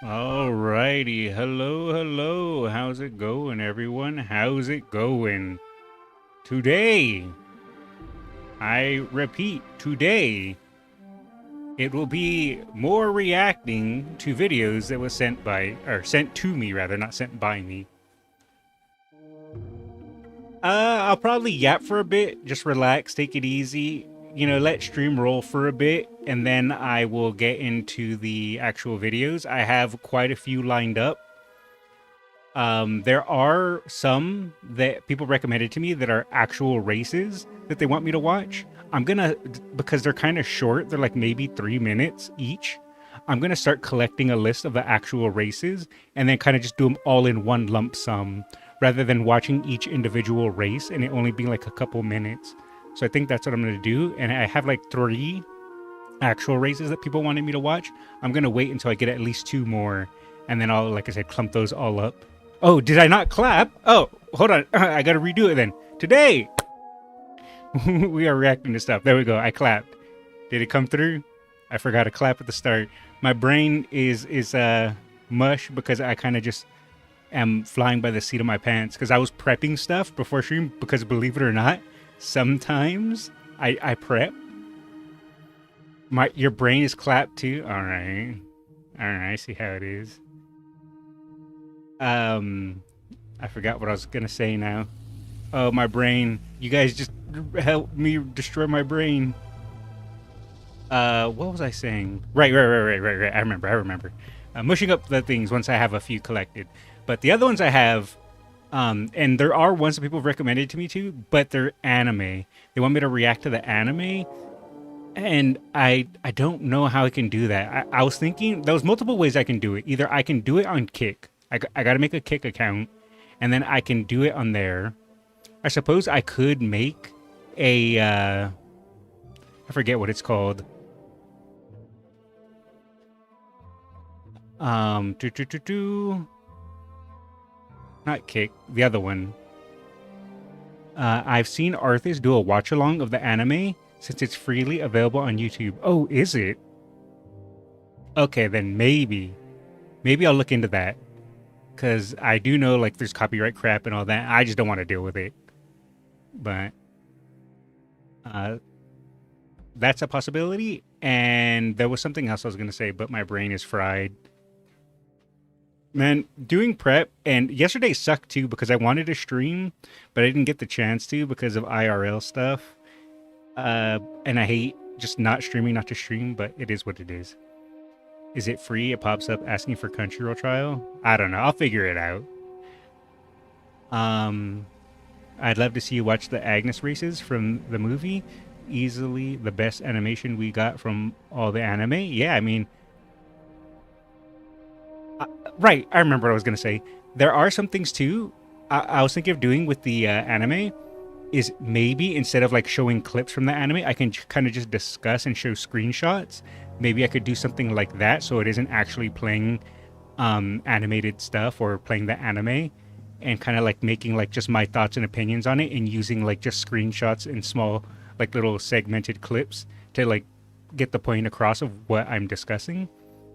Alrighty, hello, how's it going, everyone? How's it going? Today, I repeat, today, it will be more reacting to videos that was sent to me rather, not sent by me. I'll probably yap for a bit, just relax, take it easy, let stream roll for a bit, and then I will get into the actual videos. I have quite a few lined up. There are some that people recommended to me that are actual races that they want me to watch. Because they're kind of short, they're like maybe 3 minutes each. I'm gonna start collecting a list of the actual races and then kind of just do them all in one lump sum rather than watching each individual race and it only being like a couple minutes. So I think that's what I'm gonna do. And I have like 3 actual races that people wanted me to watch. I'm gonna wait until I get at least 2 more and then I'll, like I said, clump those all up. Oh, did I not clap? Oh, hold on. I gotta redo it then. Today, we are reacting to stuff. There we go. I clapped. Did it come through? I forgot to clap at the start. My brain is mush because I kind of just am flying by the seat of my pants because I was prepping stuff before stream because believe it or not, sometimes I prep. Your brain is clapped too? All right. I see how it is. I forgot what I was gonna say now. Oh, my brain. You guys just help me destroy my brain. What was I saying? Right. I remember. Mushing up the things once I have a few collected. But the other ones I have, and there are ones that people have recommended to me too, but they're anime. They want me to react to the anime, and I don't know how I can do that. I was thinking there was multiple ways I can do it. Either I can do it on Kick. I got to make a Kick account, and then I can do it on there. I suppose I could make a, I forget what it's called. Not Kick, the other one. I've seen Arthas do a watch along of the anime since it's freely available on YouTube. Oh, is it? Okay, then maybe I'll look into that. Because I do know, like, there's copyright crap and all that. I just don't want to deal with it. But that's a possibility. And there was something else I was going to say, but my brain is fried. Man, doing prep, and yesterday sucked too because I wanted to stream, but I didn't get the chance to because of IRL stuff. And I hate just not streaming, not to stream, but it is what it is. Is it free? It pops up asking for Crunchyroll trial. I don't know. I'll figure it out. I'd love to see you watch the Agnes races from the movie. Easily the best animation we got from all the anime. Yeah, I mean... right, I remember what I was going to say. There are some things too I was thinking of doing with the anime is maybe instead of like showing clips from the anime, I can kind of just discuss and show screenshots. Maybe I could do something like that so it isn't actually playing animated stuff or playing the anime. and kind of like making like just my thoughts and opinions on it and using like just screenshots and small like little segmented clips to like get the point across of what I'm discussing.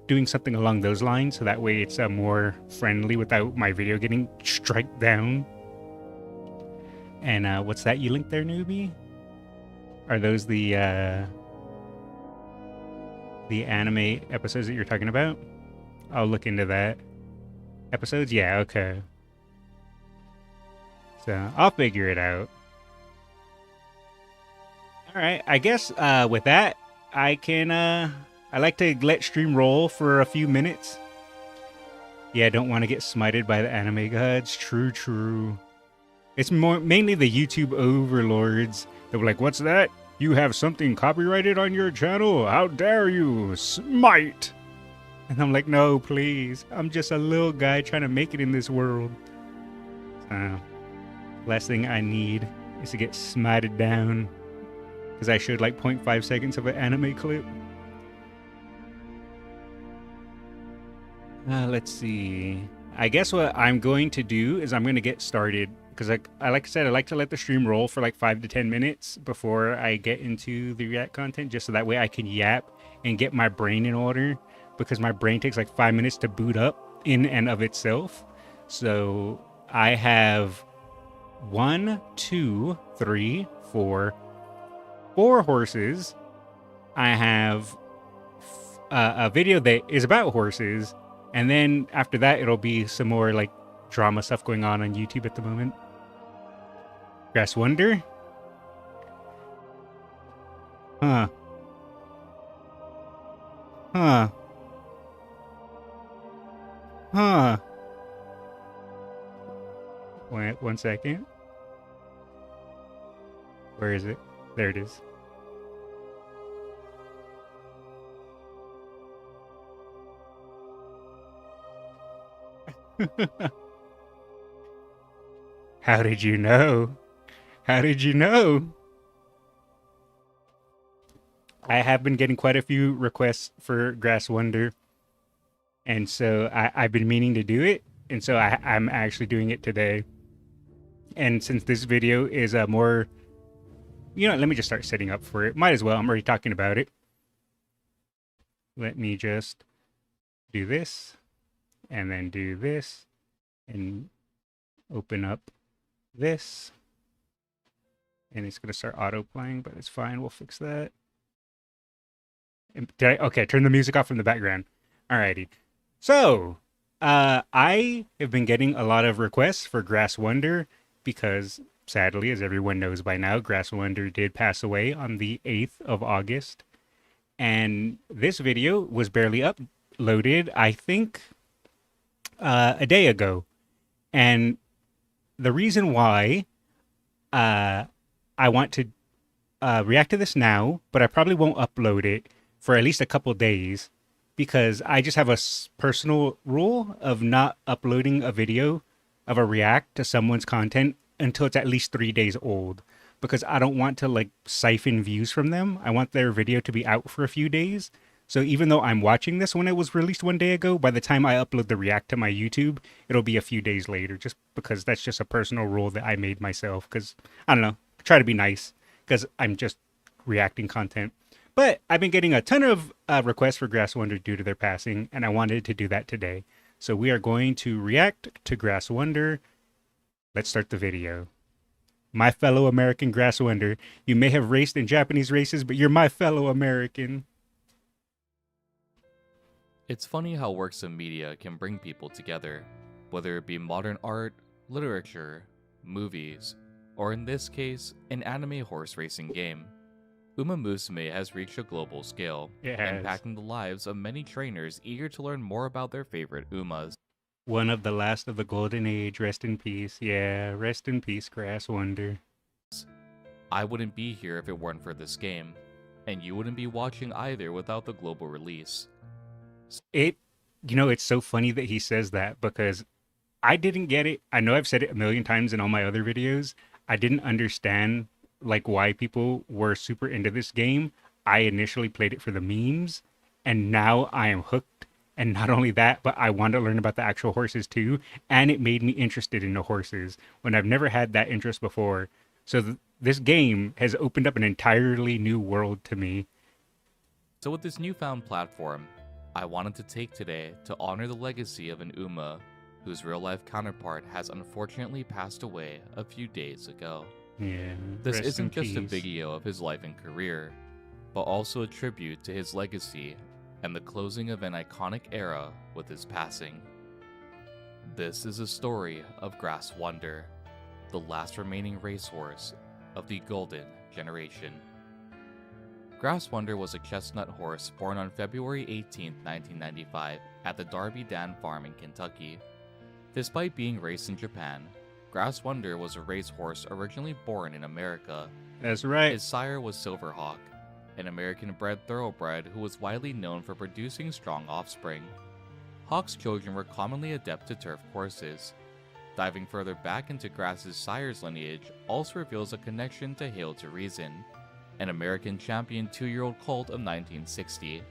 Doing something along those lines so that way it's more friendly without my video getting strike down. And what's that you linked there, newbie? Are those the anime episodes that you're talking about? I'll look into that. Episodes? Yeah, okay. So I'll figure it out. All right, I guess with that, I can. I like to let stream roll for a few minutes. Yeah, I don't want to get smited by the anime gods. True, true. It's mainly the YouTube overlords that were like, "What's that? You have something copyrighted on your channel? How dare you, smite!" And I'm like, "No, please. I'm just a little guy trying to make it in this world." Last thing I need is to get smited down because I showed like 0.5 seconds of an anime clip. Let's see. I guess what I'm going to do is I'm going to get started because like I said, I like to let the stream roll for like 5 to 10 minutes before I get into the React content, just so that way I can yap and get my brain in order, because my brain takes like 5 minutes to boot up in and of itself. So I have 1, 2, 3, 4 horses. I have a video that is about horses, and then after that it'll be some more like drama stuff going on YouTube at the moment. Grass Wonder? Huh. Huh. Huh. Wait, 1 second. Where is it? There it is. How did you know? How did you know? I have been getting quite a few requests for Grass Wonder, and so I've been meaning to do it, and so I'm actually doing it today. And since this video is a more, let me just start setting up for it. Might as well. I'm already talking about it. Let me just do this, and then do this, and open up this. And it's going to start auto-playing, but it's fine. We'll fix that. Okay, turn the music off from the background. Alrighty. So, I have been getting a lot of requests for Grass Wonder because, sadly, as everyone knows by now, Grass Wonder did pass away on the 8th of August. And this video was barely uploaded, I think, a day ago. And the reason why I want to react to this now, but I probably won't upload it for at least a couple days, because I just have a personal rule of not uploading a video of a react to someone's content until it's at least 3 days old, because I don't want to like siphon views from them. I want their video to be out for a few days. So even though I'm watching this when it was released 1 day ago, by the time I upload the react to my YouTube, it'll be a few days later, just because that's just a personal rule that I made myself, because I don't know, try to be nice, because I'm just reacting content. But I've been getting a ton of requests for Grass Wonder due to their passing, and I wanted to do that today. So we are going to react to Grass Wonder. Let's start the video. My fellow American Grass Wonder, you may have raced in Japanese races, but you're my fellow American. It's funny how works of media can bring people together, whether it be modern art, literature, movies, or in this case, an anime horse racing game. Uma Musume has reached a global scale, impacting the lives of many trainers eager to learn more about their favorite Umas. One of the last of the golden age, rest in peace. Yeah, rest in peace, Grass Wonder. I wouldn't be here if it weren't for this game, and you wouldn't be watching either without the global release. It's so funny that he says that, because I didn't get it. I know I've said it a million times in all my other videos. I didn't understand like why people were super into this game. I initially played it for the memes, and now I am hooked, And not only that, but I wanted to learn about the actual horses too, and it made me interested in the horses when I've never had that interest before. So this game has opened up an entirely new world to me. So with this newfound platform, I wanted to take today to honor the legacy of an Uma, whose real-life counterpart has unfortunately passed away a few days ago. Yeah, This rest in isn't just a peace. video of his life and career, but also a tribute to his legacy and the closing of an iconic era with his passing. This is a story of Grass Wonder, the last remaining racehorse of the Golden Generation. Grass Wonder was a chestnut horse born on February 18, 1995, at the Darby Dan Farm in Kentucky. Despite being raised in Japan, Grass Wonder was a racehorse originally born in America. That's right. His sire was Silverhawk, an American-bred thoroughbred who was widely known for producing strong offspring. Hawk's children were commonly adept to turf courses. Diving further back into Grass's sire's lineage also reveals a connection to Hail to Reason, an American champion 2-year-old colt of 1960.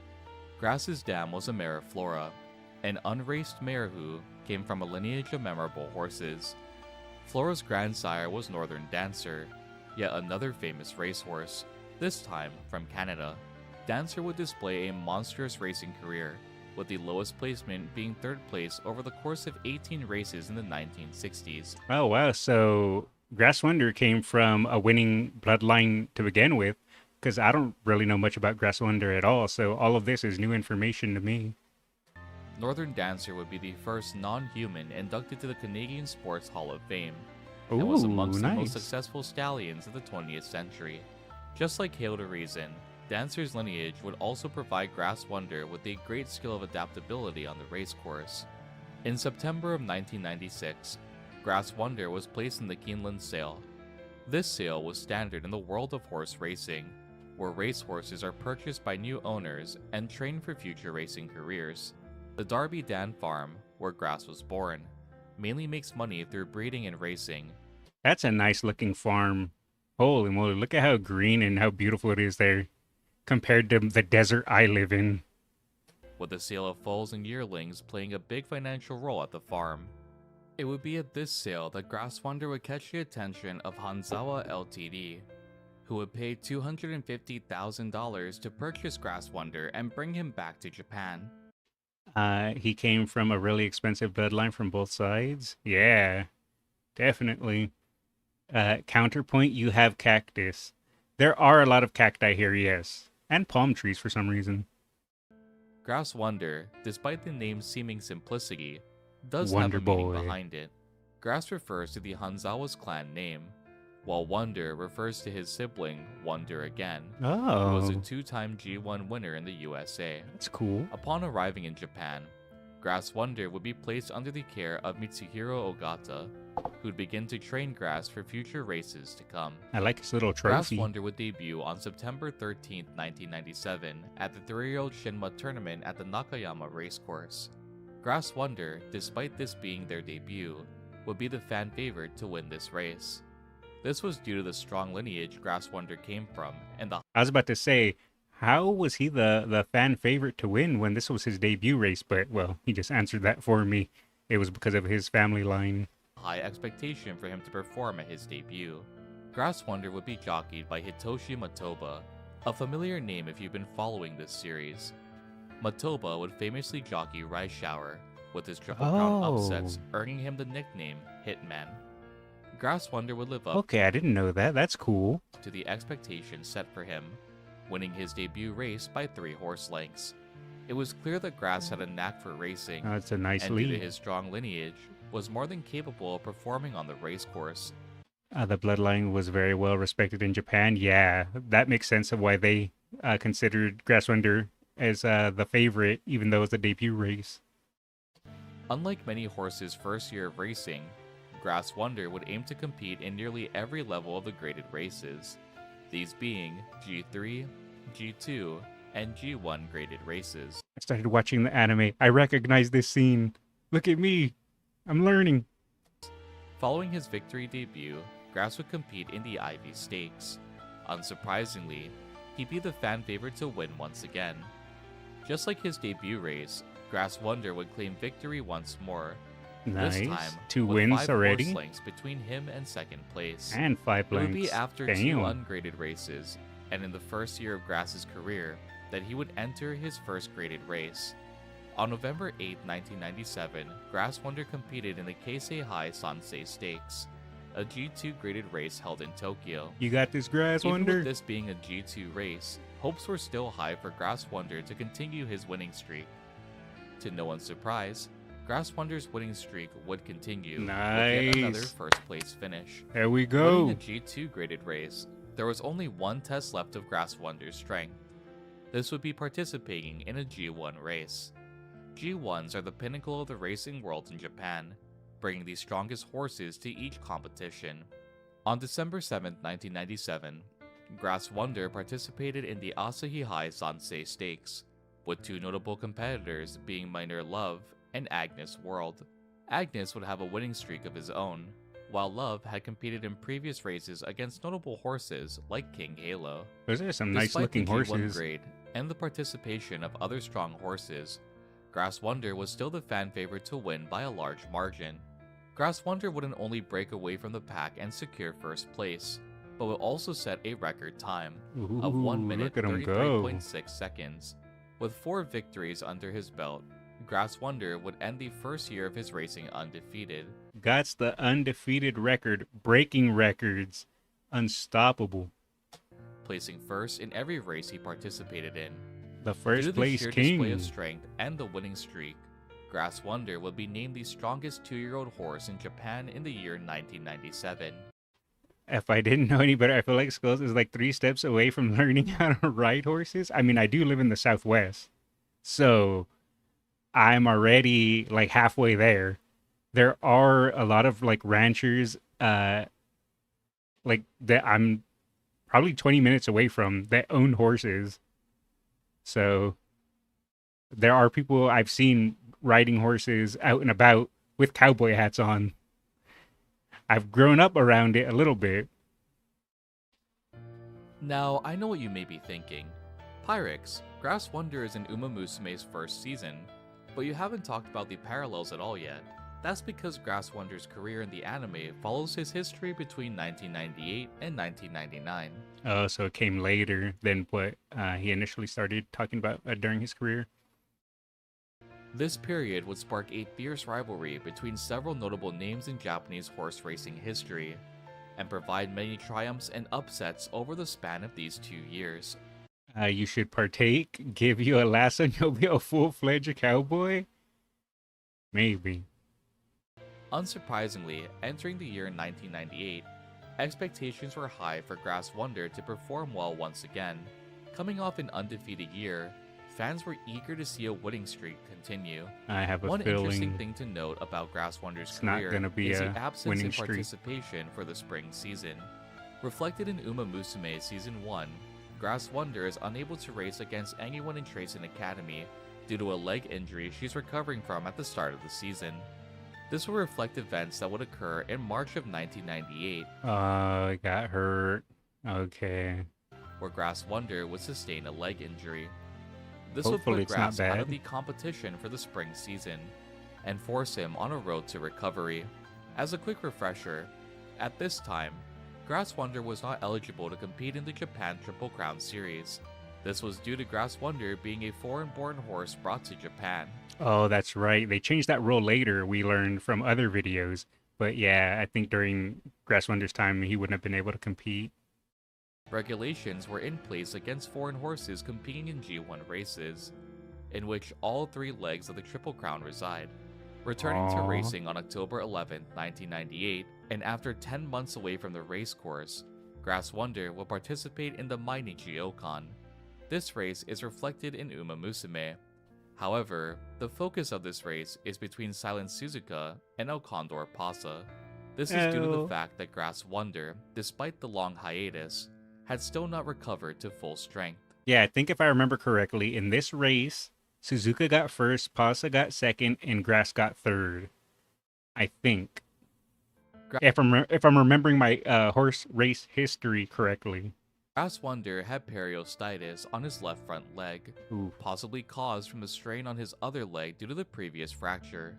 Grass's dam was a mare of Flora, an unraced mare who came from a lineage of memorable horses. Flora's grandsire was Northern Dancer, yet another famous racehorse, this time from Canada. Dancer would display a monstrous racing career, with the lowest placement being 3rd place over the course of 18 races in the 1960s. Oh wow, so Grass Wonder came from a winning bloodline to begin with, because I don't really know much about Grass Wonder at all, so all of this is new information to me. Northern Dancer would be the first non-human inducted to the Canadian Sports Hall of Fame, Ooh, and was amongst the most nice. successful stallions of the 20th century. Just like Hail to Reason, Dancer's lineage would also provide Grass Wonder with a great skill of adaptability on the racecourse. In September of 1996, Grass Wonder was placed in the Keeneland sale. This sale was standard in the world of horse racing, where racehorses are purchased by new owners and trained for future racing careers. The Darby Dan Farm, where Grass was born, mainly makes money through breeding and racing. That's a nice looking farm. Holy moly, look at how green and how beautiful it is there compared to the desert I live in. With the sale of foals and yearlings playing a big financial role at the farm. It would be at this sale that Grass Wonder would catch the attention of Hanzawa Ltd., who would pay $250,000 to purchase Grass Wonder and bring him back to Japan. He came from a really expensive bloodline from both sides. Yeah, definitely. Counterpoint, you have cactus. There are a lot of cacti here, yes. And palm trees for some reason. Grass Wonder, despite the name's seeming simplicity, does Wonder have a meaning Boy. behind it. Grass refers to the Hanzawa's clan name, while Wonder refers to his sibling, Wonder Again, who was a Oh, 2-time G1 winner in the USA. that's cool. Upon arriving in Japan, Grass Wonder would be placed under the care of Mitsuhiro Ogata, who'd begin to train Grass for future races to come. I like his little Grass trophy. Wonder would debut on September 13, 1997, at the 3-year-old Shinma tournament at the Nakayama racecourse. Grass Wonder, despite this being their debut, would be the fan favorite to win this race. This was due to the strong lineage Grass Wonder came from and the I was about to say, how was he the fan favorite to win when this was his debut race? But, well, he just answered that for me. It was because of his family line. high expectation for him to perform at his debut. Grass Wonder would be jockeyed by Hitoshi Matoba, a familiar name if you've been following this series. Matoba would famously jockey Rice Shower, with his Triple Crown upsets Oh. earning him the nickname Hitman. Grass Wonder would live up Okay, I didn't know that. That's cool. to the expectations set for him, winning his debut race by 3 horse lengths. It was clear that Grass had a knack for racing, That's a nice and due to lead. his strong lineage, was more than capable of performing on the racecourse. The bloodline was very well respected in Japan. Yeah, that makes sense of why they considered Grasswinder as the favorite, even though it's a debut race. Unlike many horses' first year of racing, Grass Wonder would aim to compete in nearly every level of the graded races, these being G3, G2, and G1 graded races. I started watching the anime. I recognize this scene. Look at me. I'm learning. Following his victory debut, Grass would compete in the Ivy Stakes. Unsurprisingly, he'd be the fan favorite to win once again. Just like his debut race, Grass Wonder would claim victory once more, this Nice. time 2 with wins 5 already. horse lengths between him and second place. And 5 It would be blanks. after Damn. 2 ungraded races, and in the first year of Grass's career, that he would enter his first graded race. On November 8, 1997, Grass Wonder competed in the Keisei High Sansei Stakes, a G2 graded race held in Tokyo. You got this, Grass Even Wonder? with this being a G2 race, hopes were still high for Grass Wonder to continue his winning streak. To no one's surprise, Grass Wonder's winning streak would continue with yet another Nice. first place finish. There we Winning go. a G2 graded race, there was only one test left of Grass Wonder's strength. This would be participating in a G1 race. G1s are the pinnacle of the racing world in Japan, bringing the strongest horses to each competition. On December 7, 1997, Grass Wonder participated in the Asahi High Sansei Stakes, with 2 notable competitors being Minor Love and Agnes World. Agnes would have a winning streak of his own, while Love had competed in previous races against notable horses like King Halo. Those are some nice Despite looking the G1 horses. grade and the participation of other strong horses, Grass Wonder was still the fan favorite to win by a large margin. Grass Wonder wouldn't only break away from the pack and secure first place, but would also set a record time of 1 minute look at him go. 33.6 seconds. With 4 victories under his belt, Grass Wonder would end the first year of his racing undefeated. Got the undefeated record, breaking records, unstoppable. Placing first in every race he participated in. The Due to first the place sheer display king. of strength and the winning streak, Grass Wonder would be named the strongest 2-year-old horse in Japan in the year 1997. If I didn't know any better, I feel like Skulls is like 3 steps away from learning how to ride horses. I mean, I do live in the Southwest, so I'm already like halfway there. There are a lot of like ranchers, like that I'm probably 20 minutes away from that own horses. So there are people I've seen riding horses out and about with cowboy hats on. I've grown up around it a little bit. Now, I know what you may be thinking. Pyrex, Grass Wonder is in Uma Musume's first season, but you haven't talked about the parallels at all yet. That's because Grass Wonder's career in the anime follows his history between 1998 and 1999. Oh, so it came later than what he initially started talking about during his career. This period would spark a fierce rivalry between several notable names in Japanese horse racing history, and provide many triumphs and upsets over the span of these 2 years. You should partake, give you a lasso, and you'll be a full-fledged cowboy? Maybe. Unsurprisingly, entering the year 1998, expectations were high for Grass Wonder to perform well once again. Coming off an undefeated year, fans were eager to see a winning streak continue. I have a One interesting feeling thing to note about Grass Wonder's it's not career gonna be is a the absence winning of streak. participation for the spring season. Reflected in Uma Musume Season 1, Grass Wonder is unable to race against anyone in Tracing Academy due to a leg injury she's recovering from at the start of the season. This will reflect events that would occur in March of 1998, I got hurt. Okay. where Grass Wonder would sustain a leg injury. This would Hopefully put it's not Grass out of bad. the competition for the spring season, and force him on a road to recovery. As a quick refresher, at this time, Grass Wonder was not eligible to compete in the Japan Triple Crown Series. This was due to Grass Wonder being a foreign-born horse brought to Japan. Oh, that's right. They changed that rule later, we learned from other videos. But yeah, I think during Grass Wonder's time, he wouldn't have been able to compete. Regulations were in place against foreign horses competing in G1 races, in which all 3 legs of the Triple Crown reside. Returning to Aw. racing on October 11, 1998, and after 10 months away from the race course, Grass Wonder will participate in the Mainichi Okan. This race is reflected in Uma Musume. However, the focus of this race is between Silent Suzuka and El Condor Pasa. This is due to the Oh. fact that Grass Wonder, despite the long hiatus, had still not recovered to full strength. Yeah, I think if I remember correctly, in this race, Suzuka got first, Pasa got second, and Grass got third. I think. Gra- If I'm remembering my horse race history correctly. Grass Wonder had periostitis on his left front leg, Ooh. possibly caused from a strain on his other leg due to the previous fracture.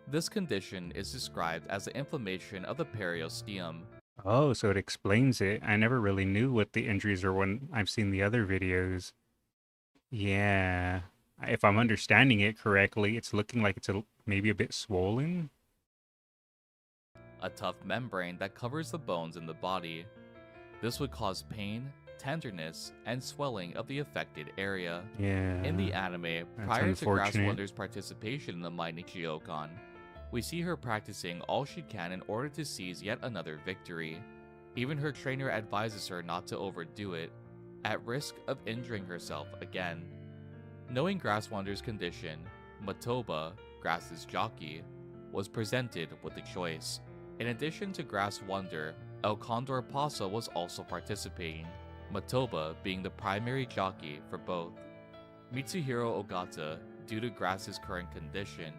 This condition is described as the inflammation of the periosteum. Oh, so it explains it. I never really knew what the injuries are when I've seen the other videos. Yeah. If I'm understanding it correctly, it's looking like it's maybe a bit swollen. A tough membrane that covers the bones in the body. This would cause pain, tenderness, and swelling of the affected area. Yeah. In the anime, That's prior to Grass unfortunate. Wonder's participation in the Mainichi Okon, we see her practicing all she can in order to seize yet another victory. Even her trainer advises her not to overdo it, at risk of injuring herself again. Knowing Grass Wonder's condition, Matoba, Grass's jockey, was presented with a choice. In addition to Grass Wonder, El Condor Pasa was also participating, Matoba being the primary jockey for both. Mitsuhiro Ogata, due to Grass's current condition,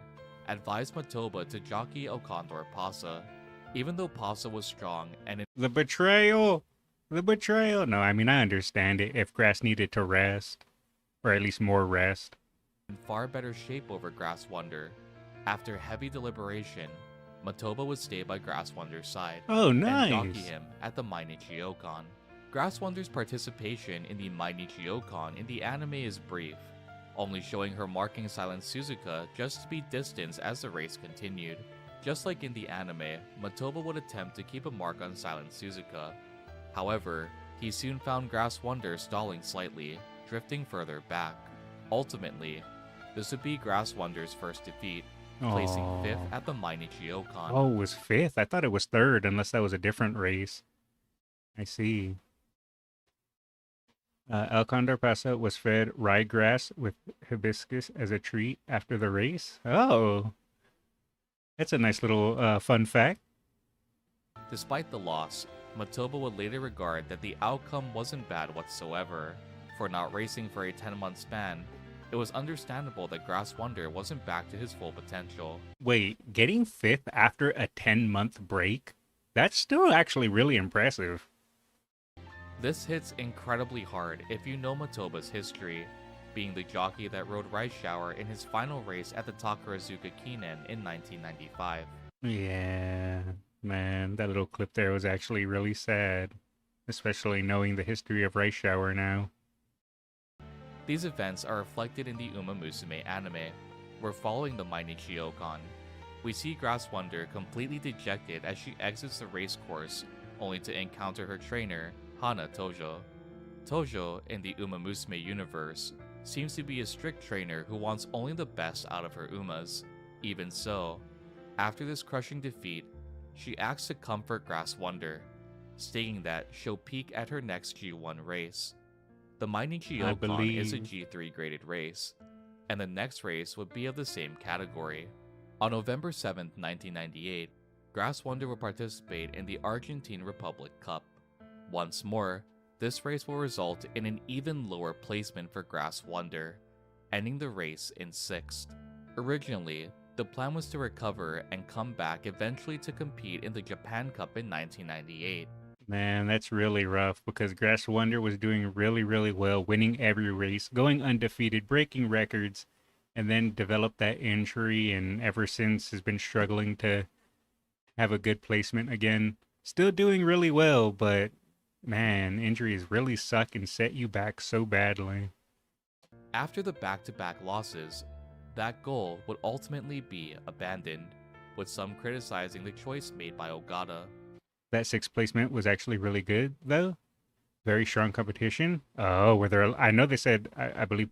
advised Matoba to jockey El Condor Pasa, even though Pasa was strong and The betrayal! The betrayal! No, I mean, I understand it if Grass needed to rest. Or at least more rest. in far better shape over Grass Wonder. After heavy deliberation, Matoba would stay by Grass Wonder's side Oh, and jockey nice! him at the Mainichi Okon. Grass Wonder's participation in the Mainichi Okon in the anime is brief, only showing her marking Silent Suzuka just to be distanced as the race continued. Just like in the anime, Matoba would attempt to keep a mark on Silent Suzuka. However, he soon found Grass Wonder stalling slightly, drifting further back. Ultimately, this would be Grass Wonder's first defeat, placing Aw. 5th at the Mainichi Okon. Oh, it was 5th? I thought it was 3rd, unless that was a different race. I see. El Condor Pasa was fed ryegrass with hibiscus as a treat after the race. Oh, that's a nice little fun fact. Despite the loss, Matoba would later regard that the outcome wasn't bad whatsoever. For not racing for a 10-month span, it was understandable that Grass Wonder wasn't back to his full potential. Wait, getting 5th after a 10-month break? That's still actually really impressive. This hits incredibly hard if you know Matoba's history, being the jockey that rode Rice Shower in his final race at the Takarazuka Kinen in 1995. Yeah, man, that little clip there was actually really sad, especially knowing the history of Rice Shower now. These events are reflected in the Uma Musume anime, where following the Mainichi Okon, we see Grass Wonder completely dejected as she exits the race course, only to encounter her trainer, Hana Tojo. Tojo, in the Uma Musume universe, seems to be a strict trainer who wants only the best out of her Umas. Even so, after this crushing defeat, she asks to comfort Grass Wonder, stating that she'll peak at her next G1 race. The Mainichi I Okon is a believe. G3 graded race, and the next race would be of the same category. On November 7, 1998, Grass Wonder will participate in the Argentine Republic Cup. Once more, this race will result in an even lower placement for Grass Wonder, ending the race in 6th. Originally, the plan was to recover and come back eventually to compete in the Japan Cup in 1998. Man, that's really rough because Grass Wonder was doing really, really well, winning every race, going undefeated, breaking records, and then developed that injury, and ever since has been struggling to have a good placement again. Still doing really well, but man, injuries really suck and set you back so badly. After the back-to-back losses, that goal would ultimately be abandoned, with some criticizing the choice made by Ogata. That 6th placement was actually really good, though. Very strong competition. Oh, were there? I know they said. I believe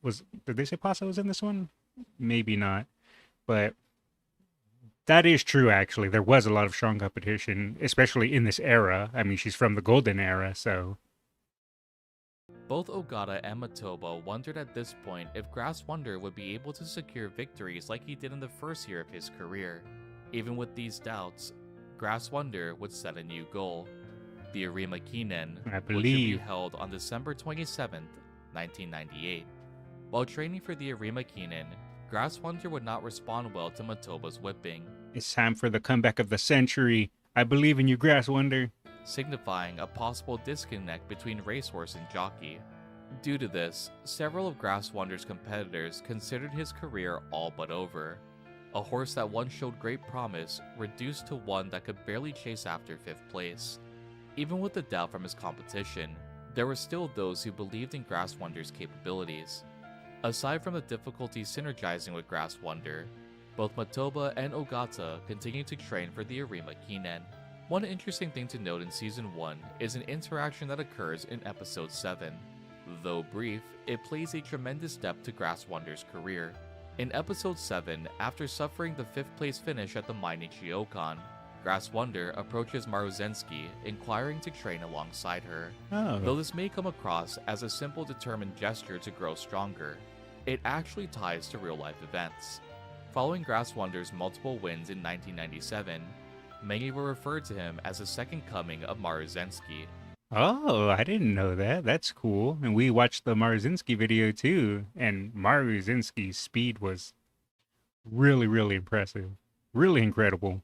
did they say Pasa was in this one? Maybe not, but that is true. Actually, there was a lot of strong competition, especially in this era. I mean, she's from the golden era, so Both Ogata and Matoba wondered at this point if Grass Wonder would be able to secure victories like he did in the first year of his career. Even with these doubts, Grass Wonder would set a new goal, the Arima Kinen, I which would be believe. held on December 27th, 1998. While training for the Arima Kinen, Grass Wonder would not respond well to Matoba's whipping. It's time for the comeback of the century. I believe in you, Grass Wonder. signifying a possible disconnect between racehorse and jockey. Due to this, several of Grass Wonder's competitors considered his career all but over. A horse that once showed great promise reduced to one that could barely chase after 5th place. Even with the doubt from his competition, there were still those who believed in Grass Wonder's capabilities. Aside from the difficulty synergizing with Grass Wonder, both Matoba and Ogata continue to train for the Arima Kinen. One interesting thing to note in Season 1 is an interaction that occurs in Episode 7. Though brief, it plays a tremendous depth to Grass Wonder's career. In Episode 7, after suffering the 5th place finish at the Mainichi Okan, Grass Wonder approaches Maruzensky, inquiring to train alongside her. Though this may come across as a simple determined gesture to grow stronger, it actually ties to real-life events. Following Grass Wonder's multiple wins in 1997, many will refer to him as the second coming of Maruzensky. Oh, I didn't know that. That's cool. And we watched the Marzinski video too, and Marzinski's speed was really, really impressive. Really incredible.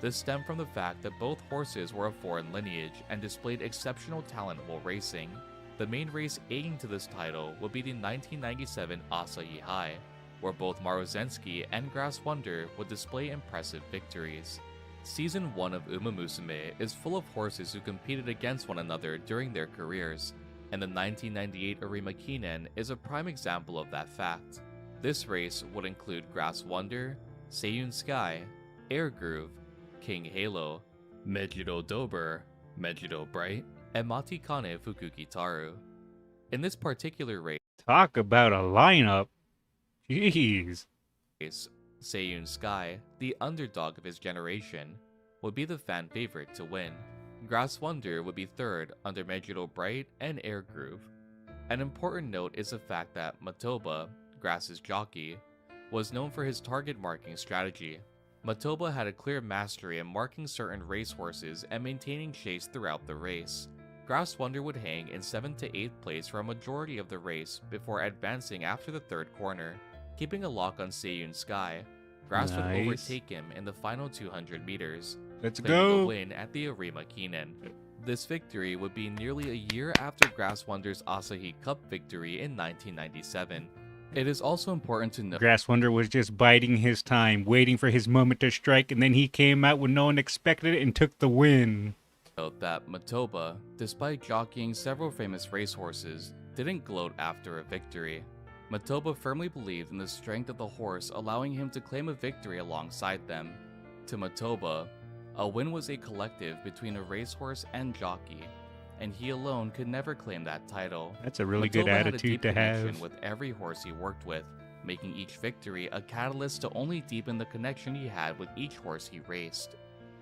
This stemmed from the fact that both horses were of foreign lineage and displayed exceptional talent while racing. The main race aiding to this title would be the 1997 Asahi High, where both Maruzensky and Grass Wonder would display impressive victories. Season 1 of Uma Musume is full of horses who competed against one another during their careers, and the 1998 Arima Kinen is a prime example of that fact. This race would include Grass Wonder, Seiyun Sky, Air Groove, King Halo, Mejido Dober, Mejido Bright, and Matikane Fukukitaru. In this particular race, Talk about a lineup. Jeez. Seiyun Sky, the underdog of his generation, would be the fan favorite to win. Grass Wonder would be third under Mejido Bright and Air Groove. An important note is the fact that Matoba, Grass's jockey, was known for his target marking strategy. Matoba had a clear mastery in marking certain racehorses and maintaining chase throughout the race. Grass Wonder would hang in 7th to 8th place for a majority of the race before advancing after the 3rd corner. Keeping a lock on Seiyun Sky, Grass would overtake him in the final 200 meters, Let's claiming go. the win at the Arima Kinen. This victory would be nearly a year after Grass Wonder's Asahi Cup victory in 1997. It is also important to note Grass Wonder was just biding his time, waiting for his moment to strike, and then he came out when no one expected it and took the win. that Matoba, despite jockeying several famous racehorses, didn't gloat after a victory. Matoba firmly believed in the strength of the horse, allowing him to claim a victory alongside them. To Matoba, a win was a collective between a racehorse and jockey, and he alone could never claim that title. That's a really good Matoba had a attitude deep to connection have. with every horse he worked with, making each victory a catalyst to only deepen the connection he had with each horse he raced.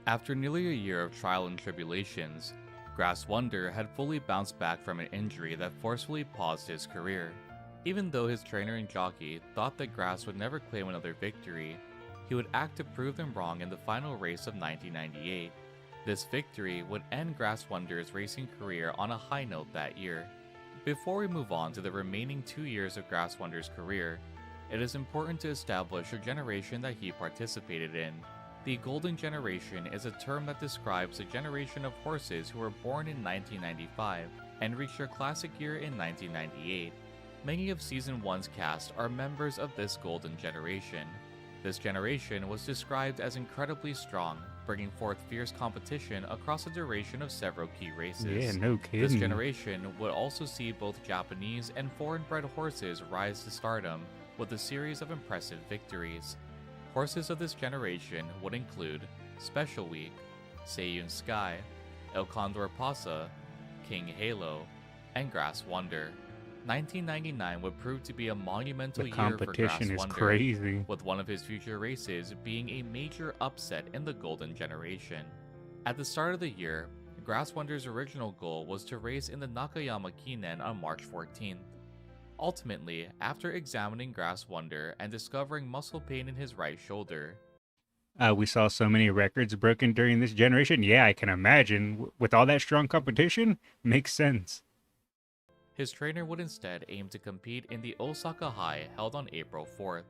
After nearly a year of trial and tribulations, Grass Wonder had fully bounced back from an injury that forcefully paused his career. Even though his trainer and jockey thought that Grass would never claim another victory, he would act to prove them wrong in the final race of 1998. This victory would end Grass Wonder's racing career on a high note that year. Before we move on to the remaining 2 years of Grass Wonder's career, it is important to establish a generation that he participated in. The Golden Generation is a term that describes a generation of horses who were born in 1995 and reached their classic year in 1998. Many of Season 1's cast are members of this Golden Generation. This generation was described as incredibly strong, bringing forth fierce competition across the duration of several key races. Yeah, no kidding. This generation would also see both Japanese and foreign-bred horses rise to stardom with a series of impressive victories. Horses of this generation would include Special Week, Seiyun Sky, El Condor Pasa, King Halo, and Grass Wonder. 1999 would prove to be a monumental The year for Grass competition is Wonder, crazy. with one of his future races being a major upset in the Golden Generation. At the start of the year, Grass Wonder's original goal was to race in the Nakayama Kinen on March 14th. Ultimately, after examining Grass Wonder and discovering muscle pain in his right shoulder, We saw so many records broken during this generation. Yeah, I can imagine. With all that strong competition, makes sense. his trainer would instead aim to compete in the Osaka High held on April 4th.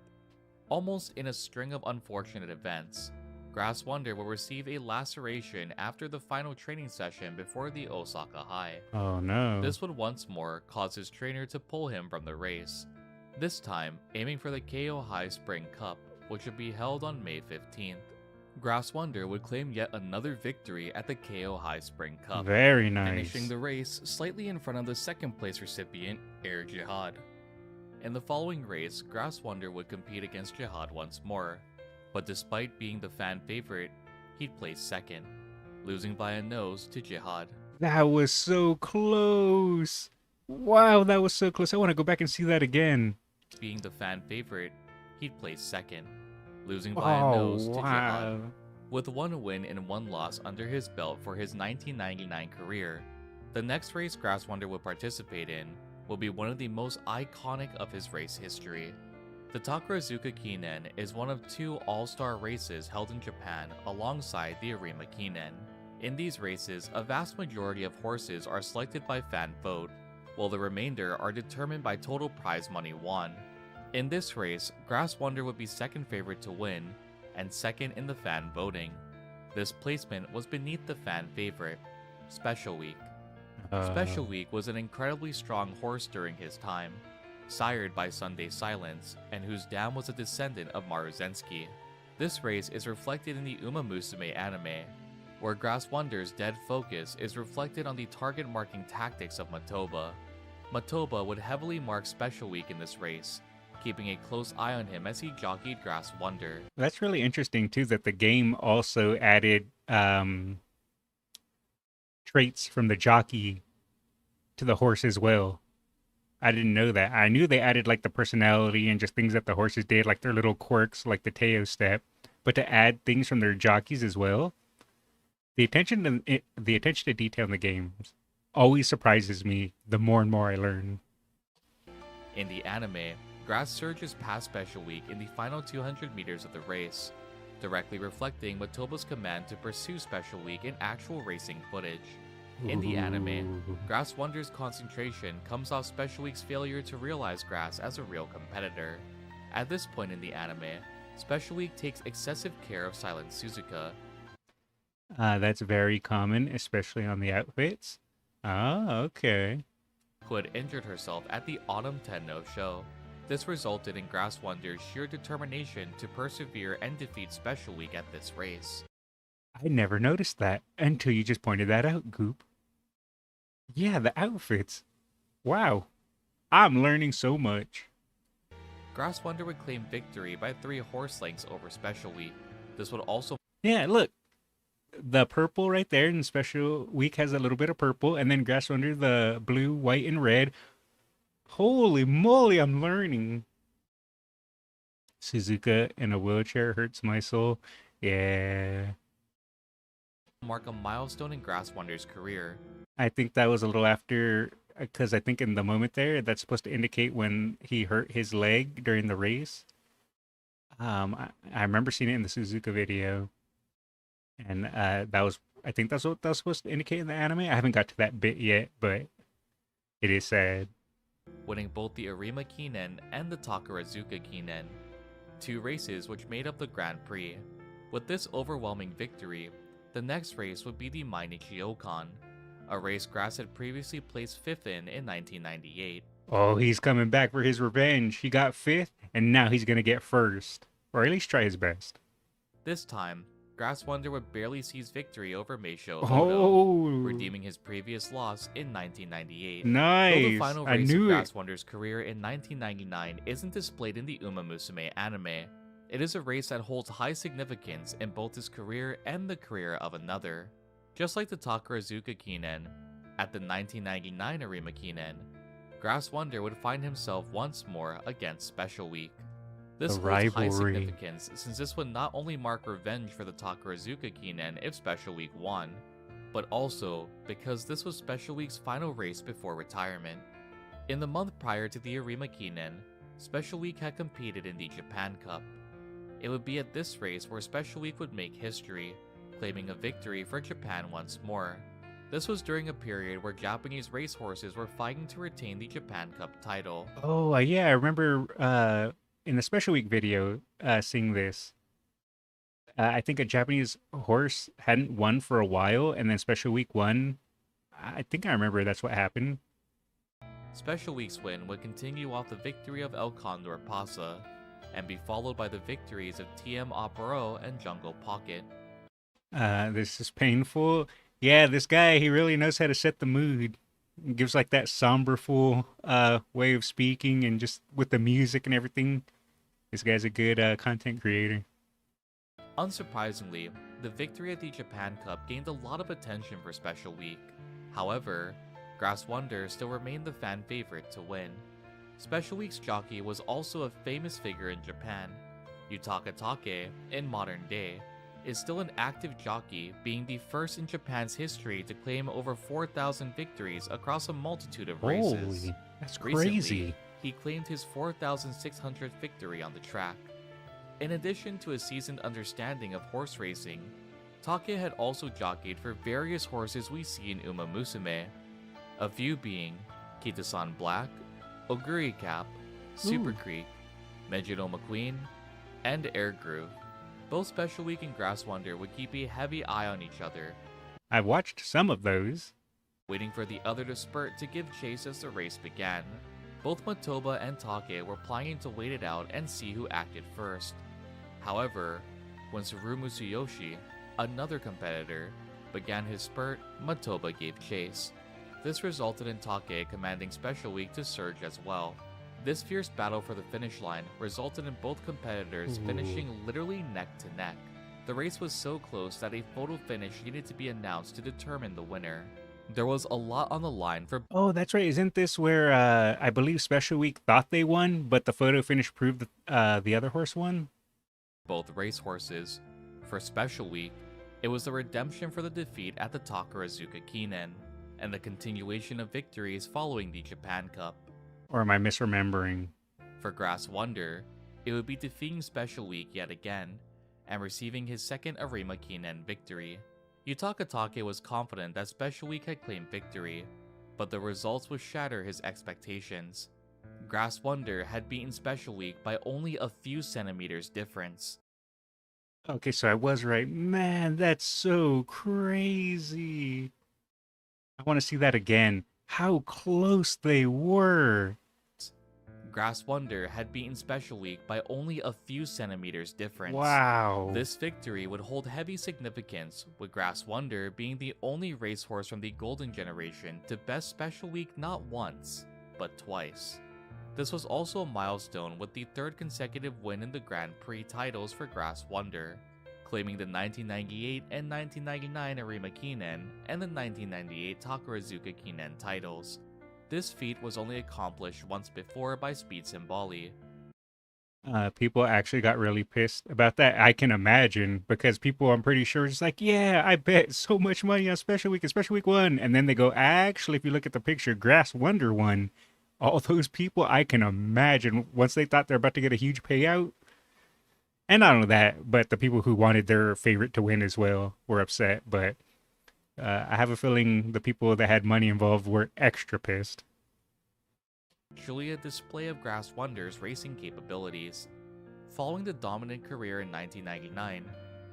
Almost in a string of unfortunate events, Grass Wonder will receive a laceration after the final training session before the Osaka High. Oh no. This would once more cause his trainer to pull him from the race, this time aiming for the KO High Spring Cup, which would be held on May 15th. Grass Wonder would claim yet another victory at the KO High Spring Cup, Very nice. finishing the race slightly in front of the second place recipient, Air Jihad. In the following race, Grass Wonder would compete against Jihad once more, but despite being the fan favorite, he'd place second, losing by a nose to Jihad. That was so close. Wow, that was so close. I want to go back and see that again. Being the fan favorite, he'd place second, losing by a nose to Jihad. With one win and one loss under his belt for his 1999 career, the next race Grass Wonder will participate in will be one of the most iconic of his race history. The Takarazuka Kinen is one of two all-star races held in Japan alongside the Arima Kinen. In these races, a vast majority of horses are selected by fan vote, while the remainder are determined by total prize money won. In this race, Grass Wonder would be second favorite to win, and second in the fan voting. This placement was beneath the fan favorite, Special Week. Special Week was an incredibly strong horse during his time, sired by Sunday Silence, and whose dam was a descendant of Maruzensky. This race is reflected in the Uma Musume anime, where Grass Wonder's dead focus is reflected on the target marking tactics of Matoba. Matoba would heavily mark Special Week in this race, keeping a close eye on him as he jockeyed Grass Wonder. That's really interesting too, that the game also added traits from the jockey to the horse as well. I didn't know that. I knew they added like the personality and just things that the horses did, like their little quirks, like the Teo step, but to add things from their jockeys as well. The attention to detail in the game always surprises me the more and more I learn. In the anime, Grass surges past Special Week in the final 200 meters of the race, directly reflecting Matoba's command to pursue Special Week in actual racing footage. In the anime, Grass Wonder's concentration comes off Special Week's failure to realize Grass as a real competitor. At this point in the anime, Special Week takes excessive care of Silent Suzuka. That's very common, especially on the outfits. Oh, okay. Who had injured herself at the Autumn Tenno show. This resulted in Grass Wonder's sheer determination to persevere and defeat Special Week at this race. I never noticed that until you just pointed that out, Goop. Yeah, the outfits. Wow. I'm learning so much. Grass Wonder would claim victory by 3 horse lengths over Special Week. This would also... Yeah, look. The purple right there in Special Week has a little bit of purple, and then Grass Wonder, the blue, white, and red. Holy moly, I'm learning. Suzuka in a wheelchair hurts my soul. Yeah. mark a milestone in Grass Wonder's career. I think that was a little after, because I think in the moment there, that's supposed to indicate when he hurt his leg during the race. I remember seeing it in the Suzuka video, and that was, I think that's what that was supposed to indicate in the anime. I haven't got to that bit yet, but it is sad. Winning both the Arima Kinen and the Takarazuka Kinen, 2 races which made up the Grand Prix. With this overwhelming victory, the next race would be the Mainichi Okan, a race Grass had previously placed 5th in 1998. Oh, he's coming back for his revenge. He got 5th, and now he's going to get 1st. Or at least try his best. This time, Grass Wonder would barely seize victory over Meisho Odo, redeeming his previous loss in 1998. Nice! Though the final race of Grass it. Wonder's career in 1999 isn't displayed in the Uma Musume anime, it is a race that holds high significance in both his career and the career of another. Just like the Takarazuka Kinen, at the 1999 Arima Kinen, Grass Wonder would find himself once more against Special Week. This holds high significance since this would not only mark revenge for the Takarazuka Kinen if Special Week won, but also because this was Special Week's final race before retirement. In the month prior to the Arima Kinen, Special Week had competed in the Japan Cup. It would be at this race where Special Week would make history, claiming a victory for Japan once more. This was during a period where Japanese racehorses were fighting to retain the Japan Cup title. Oh, yeah, I remember in the Special Week video seeing this. I think a Japanese horse hadn't won for a while, and then Special Week won. I think I remember that's what happened. Special Week's win would continue off the victory of El Condor Pasa, and be followed by the victories of TM Aparo and Jungle Pocket. This is painful. Yeah, this guy, he really knows how to set the mood. Gives like that somberful way of speaking, and just with the music and everything. This guy's a good content creator. Unsurprisingly, the victory at the Japan Cup gained a lot of attention for Special Week. However, Grass Wonder still remained the fan favorite to win. Special Week's jockey was also a famous figure in Japan. Yutaka Take, in modern day, is still an active jockey, being the first in Japan's history to claim over 4,000 victories across a multitude of races. Holy, that's Recently, crazy. he claimed his 4,600th victory on the track. In addition to a seasoned understanding of horse racing, Take had also jockeyed for various horses we see in Uma Musume, a few being Kitasan Black, Oguri Cap, Super Creek, Mejido McQueen, and Air Groove. Both Special Week and Grass Wonder would keep a heavy eye on each other, I've watched some of those. waiting for the other to spurt to give chase as the race began. Both Matoba and Take were planning to wait it out and see who acted first. However, when Tsurumu Tsuyoshi, another competitor, began his spurt, Matoba gave chase. This resulted in Take commanding Special Week to surge as well. This fierce battle for the finish line resulted in both competitors finishing literally neck to neck. The race was so close that a photo finish needed to be announced to determine the winner. There was a lot on the line for Oh, that's right. Isn't this where I believe Special Week thought they won, but the photo finish proved that the other horse won? both racehorses. For Special Week, it was the redemption for the defeat at the Takarazuka Kinen, and the continuation of victories following the Japan Cup. Or am I misremembering? For Grass Wonder, it would be defeating Special Week yet again, and receiving his second Arima Kinen victory. Yutaka Take was confident that Special Week had claimed victory, but the results would shatter his expectations. Grass Wonder had beaten Special Week by only a few centimeters difference. Okay, so I was right. Man, that's so crazy. I want to see that again. How close they were. Grass Wonder had beaten Special Week by only a few centimeters difference. Wow. This victory would hold heavy significance, with Grass Wonder being the only racehorse from the Golden Generation to best Special Week not once, but twice. This was also a milestone with the third consecutive win in the Grand Prix titles for Grass Wonder, claiming the 1998 and 1999 Arima Kinen and the 1998 Takarazuka Kinen titles. This feat was only accomplished once before by Speed Simbali. People actually got really pissed about that. I can imagine, because people, I'm pretty sure, just like, yeah, I bet so much money on Special Week and Special Week won. And then they go, actually, if you look at the picture, Grass Wonder won. All those people, I can imagine, once they thought they're about to get a huge payout. And not only that, but the people who wanted their favorite to win as well were upset. But I have a feeling the people that had money involved were extra pissed. Truly a display of Grass Wonder's racing capabilities. Following the dominant career in 1999,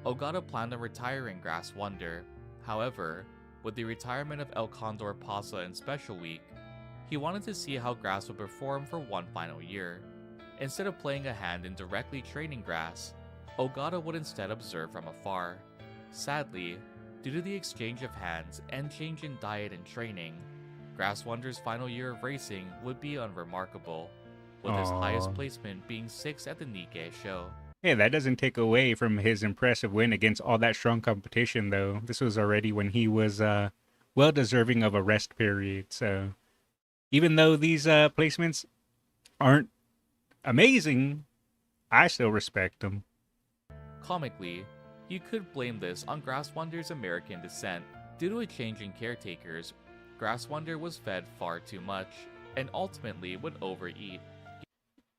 Ogata planned on retiring Grass Wonder. However, with the retirement of El Condor Pasa in Special Week, he wanted to see how Grass would perform for one final year. Instead of playing a hand in directly training Grass, Ogata would instead observe from afar. Sadly, due to the exchange of hands and change in diet and training, Grass Wonder's final year of racing would be unremarkable, with his highest placement being 6th at the Nikkei show. Hey, that doesn't take away from his impressive win against all that strong competition, though. This was already when he was well deserving of a rest period. So even though these placements aren't amazing, I still respect them. Comically, you could blame this on Grass Wonder's American descent. Due to a change in caretakers, Grass Wonder was fed far too much, and ultimately would overeat,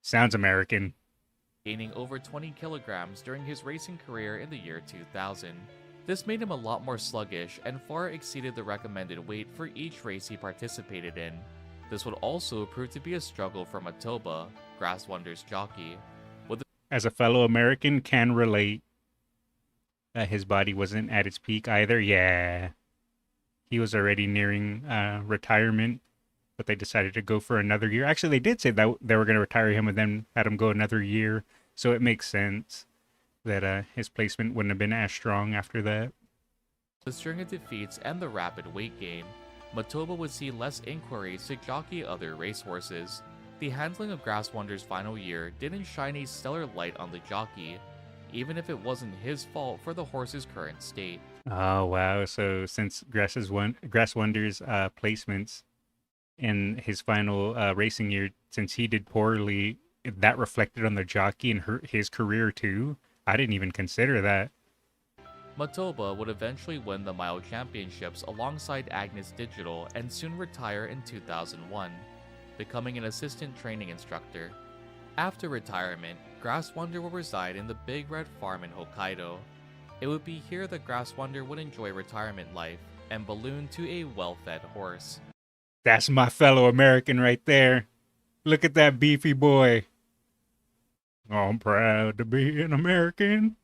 Sounds American. gaining over 20 kilograms during his racing career in the year 2000. This made him a lot more sluggish and far exceeded the recommended weight for each race he participated in. This would also prove to be a struggle for Matoba, Grass Wonder's jockey. As a fellow American, can relate. His body wasn't at its peak either. Yeah, he was already nearing retirement, but they decided to go for another year. Actually, they did say that they were going to retire him and then had him go another year. So it makes sense that his placement wouldn't have been as strong after that. The string of defeats and the rapid weight gain, Matoba would see less inquiries to jockey other racehorses. The handling of Grass Wonder's final year didn't shine a stellar light on the jockey, even if it wasn't his fault for the horse's current state. Oh wow! So since Grass Wonder's placements in his final racing year, since he did poorly, that reflected on the jockey and his career too. I didn't even consider that. Matoba would eventually win the Mile Championships alongside Agnes Digital and soon retire in 2001, becoming an assistant training instructor. After retirement, Grass Wonder will reside in the Big Red Farm in Hokkaido. It would be here that Grass Wonder would enjoy retirement life and balloon to a well-fed horse. That's my fellow American right there. Look at that beefy boy. I'm proud to be an American.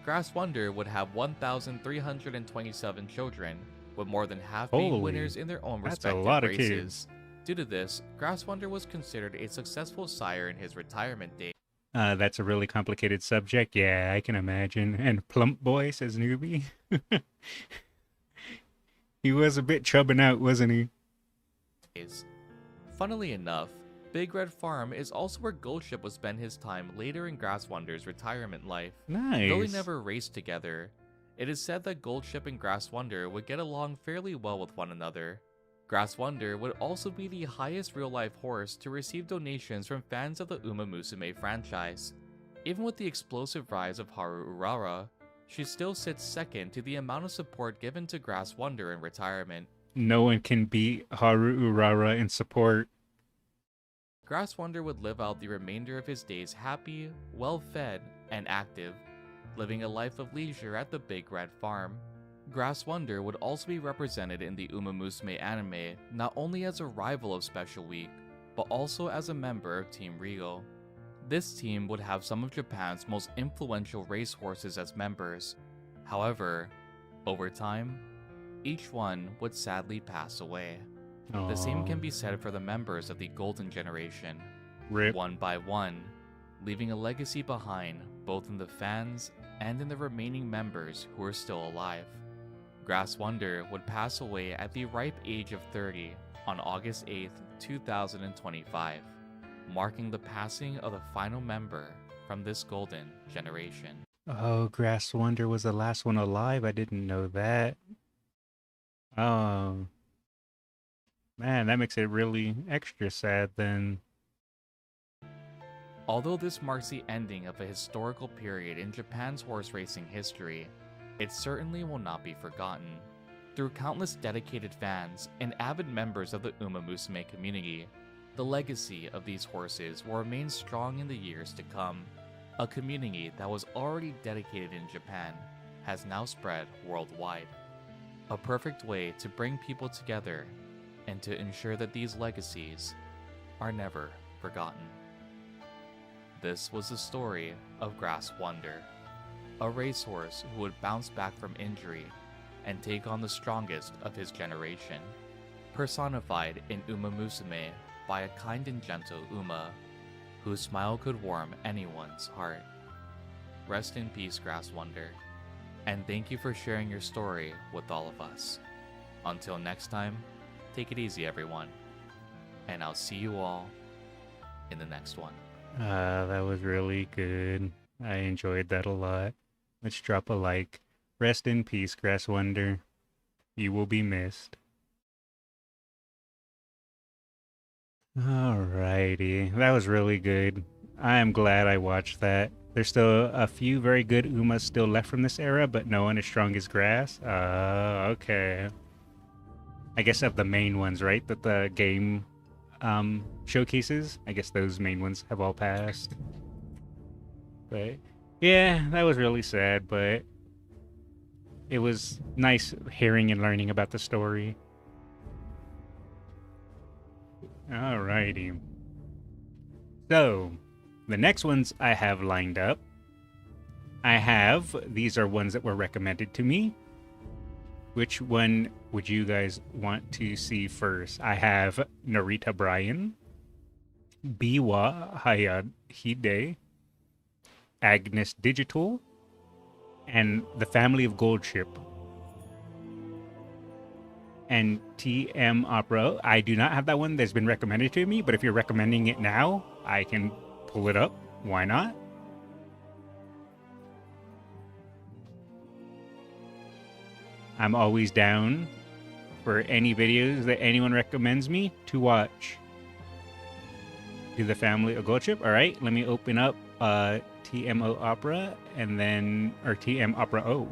Grass Wonder would have 1,327 children, with more than half being Holy, winners in their own that's a respective lot of races. kids. Due to this, Grass Wonder was considered a successful sire in his retirement days. That's a really complicated subject. Yeah, I can imagine. And plump boy, says Newbie. He was a bit chubbing out, wasn't he? Funnily enough, Big Red Farm is also where Goldship would spend his time later in Grass Wonder's retirement life. Nice. Though they never raced together, it is said that Goldship and Grass Wonder would get along fairly well with one another. Grass Wonder would also be the highest real-life horse to receive donations from fans of the Uma Musume franchise. Even with the explosive rise of Haru Urara, she still sits second to the amount of support given to Grass Wonder in retirement. No one can beat Haru Urara in support. Grass Wonder would live out the remainder of his days happy, well-fed, and active, living a life of leisure at the Big Red Farm. Grass Wonder would also be represented in the Uma Musume anime not only as a rival of Special Week, but also as a member of Team Regal. This team would have some of Japan's most influential racehorses as members. However, over time, each one would sadly pass away. The same can be said for the members of the Golden Generation, Rip. one by one, leaving a legacy behind both in the fans and in the remaining members who are still alive. Grass Wonder would pass away at the ripe age of 30 on August 8, 2025, marking the passing of the final member from this Golden Generation. Oh, Grass Wonder was the last one alive. I didn't know that. Oh. Man, that makes it really extra sad then. Although this marks the ending of a historical period in Japan's horse racing history, it certainly will not be forgotten. Through countless dedicated fans and avid members of the Uma Musume community, the legacy of these horses will remain strong in the years to come. A community that was already dedicated in Japan has now spread worldwide. A perfect way to bring people together and to ensure that these legacies are never forgotten. This was the story of Grass Wonder, a racehorse who would bounce back from injury and take on the strongest of his generation, personified in Uma Musume by a kind and gentle Uma, whose smile could warm anyone's heart. Rest in peace, Grass Wonder, and thank you for sharing your story with all of us. Until next time, take it easy, everyone, and I'll see you all in the next one. That was really good. I enjoyed that a lot. Let's drop a like. Rest in peace, Grass Wonder. You will be missed. Alrighty. That was really good. I am glad I watched that. There's still a few very good Umas still left from this era, but no one as strong as Grass. Okay. I guess of the main ones, right? That the game showcases. I guess those main ones have all passed. But yeah, that was really sad, but it was nice hearing and learning about the story. Alrighty. So, the next ones I have lined up, I have, these are ones that were recommended to me. Which one would you guys want to see first? I have Narita Bryan, Biwa Hayahide, Agnes Digital, and The Family of Goldship. And TM Opera, I do not have that one that's been recommended to me, but if you're recommending it now, I can pull it up. Why not? I'm always down for any videos that anyone recommends me to watch. Do the Family of Goldship. All right, let me open up TMO Opera and then, or TM Opera O.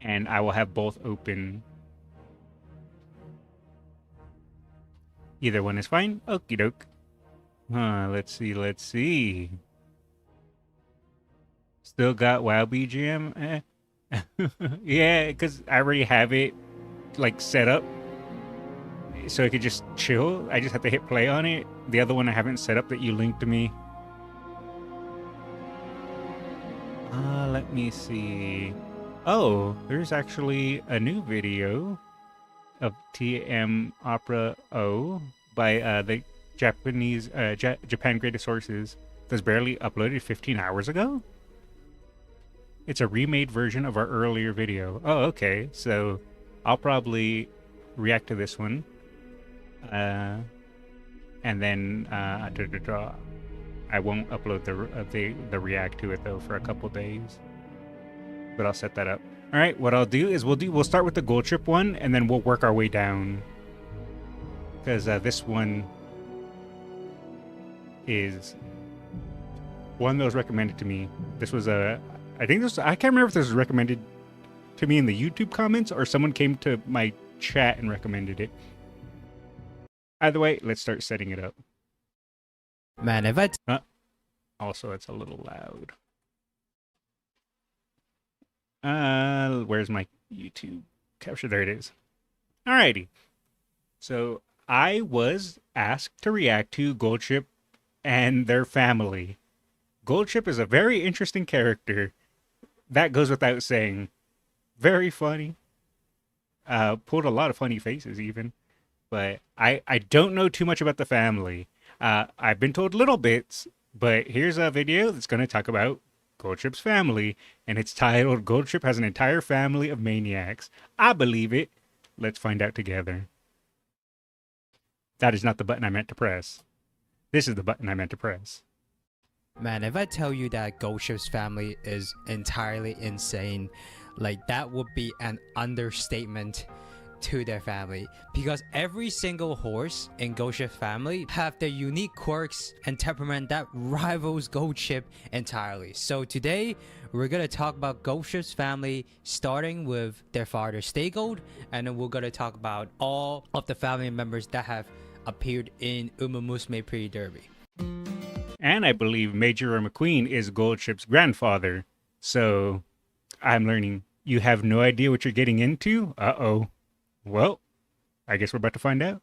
And I will have both open. Either one is fine. Okie doke. Let's see. Still got WoW BGM? Yeah, because I already have it like set up so I could just chill. I just have to hit play on it. The other one I haven't set up that you linked to me. Let me see. Oh, there's actually a new video of TM Opera O by the Japanese Japan Greatest Sources that's barely uploaded 15 hours ago. It's a remade version of our earlier video. Oh, okay. So I'll probably react to this one. And then I won't upload the react to it though for a couple days. But I'll set that up. All right, what I'll do is we'll start with the Goldship one and then we'll work our way down. Because this one is one that was recommended to me. This was I can't remember if this was recommended to me in the YouTube comments or someone came to my chat and recommended it. Either way, let's start setting it up. Man, if I... Also, it's a little loud. Where's my YouTube capture? There it is. Alrighty. So, I was asked to react to Goldship and their family. Goldship is a very interesting character. That goes without saying. Very funny. Pulled a lot of funny faces even. But I don't know too much about the family. I've been told little bits, but here's a video that's going to talk about Goldship's family, and it's titled Goldship Has an Entire Family of Maniacs. I believe it. Let's find out together. That is not the button I meant to press. This is the button I meant to press. Man, if I tell you that Goldship's family is entirely insane, like that would be an understatement to their family, because every single horse in Goldship's family have their unique quirks and temperament that rivals Goldship entirely. So today we're gonna talk about Goldship's family, starting with their father Staygold, and then we're gonna talk about all of the family members that have appeared in Umamusume Pretty Derby. And I believe Major McQueen is Goldship's grandfather. So I'm learning. You have no idea what you're getting into? Uh-oh. Well, I guess we're about to find out.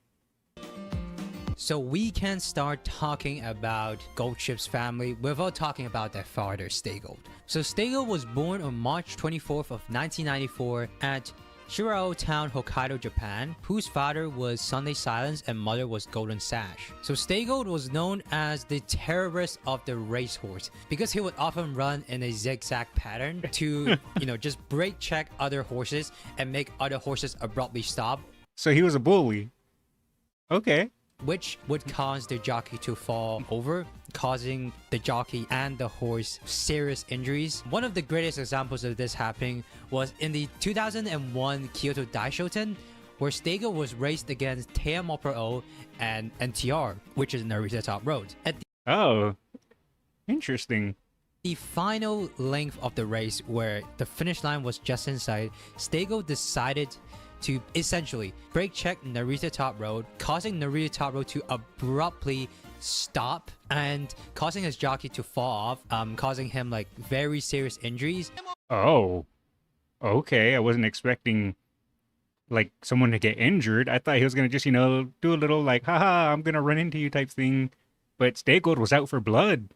So we can start talking about Goldship's family without talking about their father, Staygold. So Staygold was born on March 24th of 1994 at Shirao Town, Hokkaido, Japan, whose father was Sunday Silence and mother was Golden Sash. So Staygold was known as the terrorist of the racehorse because he would often run in a zigzag pattern to, just brake check other horses and make other horses abruptly stop. So he was a bully. Okay. Which would cause the jockey to fall over, causing the jockey and the horse serious injuries. One of the greatest examples of this happening was in the 2001 Kyoto Daishoten, where Staygold was raced against TM Opera O and NTR, which is Narita Top Road. At Oh, interesting. the final length of the race, where the finish line was just in sight, Staygold decided to essentially brake check Narita Top Road, causing Narita Top Road to abruptly stop and causing his jockey to fall off, causing him like very serious injuries. Oh, okay. I wasn't expecting like someone to get injured. I thought he was gonna just, do a little like, haha, I'm gonna run into you type thing. But Staygold was out for blood.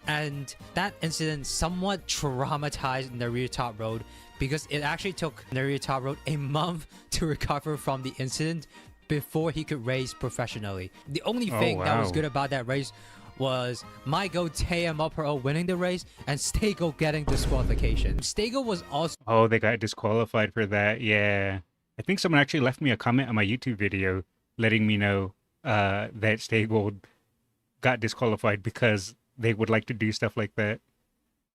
And that incident somewhat traumatized Naruto Top Road because it actually took Naruto Top Road a month to recover from the incident before he could race professionally. The only thing that was good about that race was Maigo Teyamopro winning the race and Stego getting disqualification. Stego was also... Oh, they got disqualified for that. Yeah. I think someone actually left me a comment on my YouTube video letting me know that Stego got disqualified because they would like to do stuff like that.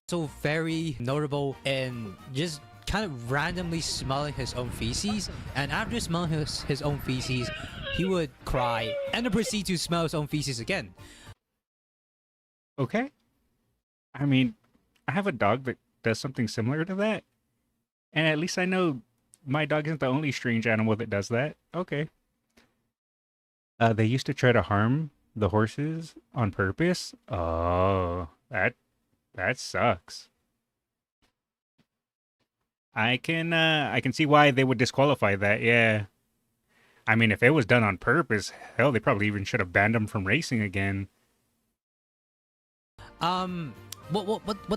So very notable in just kind of randomly smelling his own feces, and after smelling his own feces, he would cry and then proceed to smell his own feces again. Okay. I mean, I have a dog that does something similar to that, and at least I know my dog isn't the only strange animal that does that. Okay. They used to try to harm the horses on purpose. Oh, that sucks. I can see why they would disqualify that. Yeah. I mean, if it was done on purpose, hell, they probably even should have banned him from racing again. What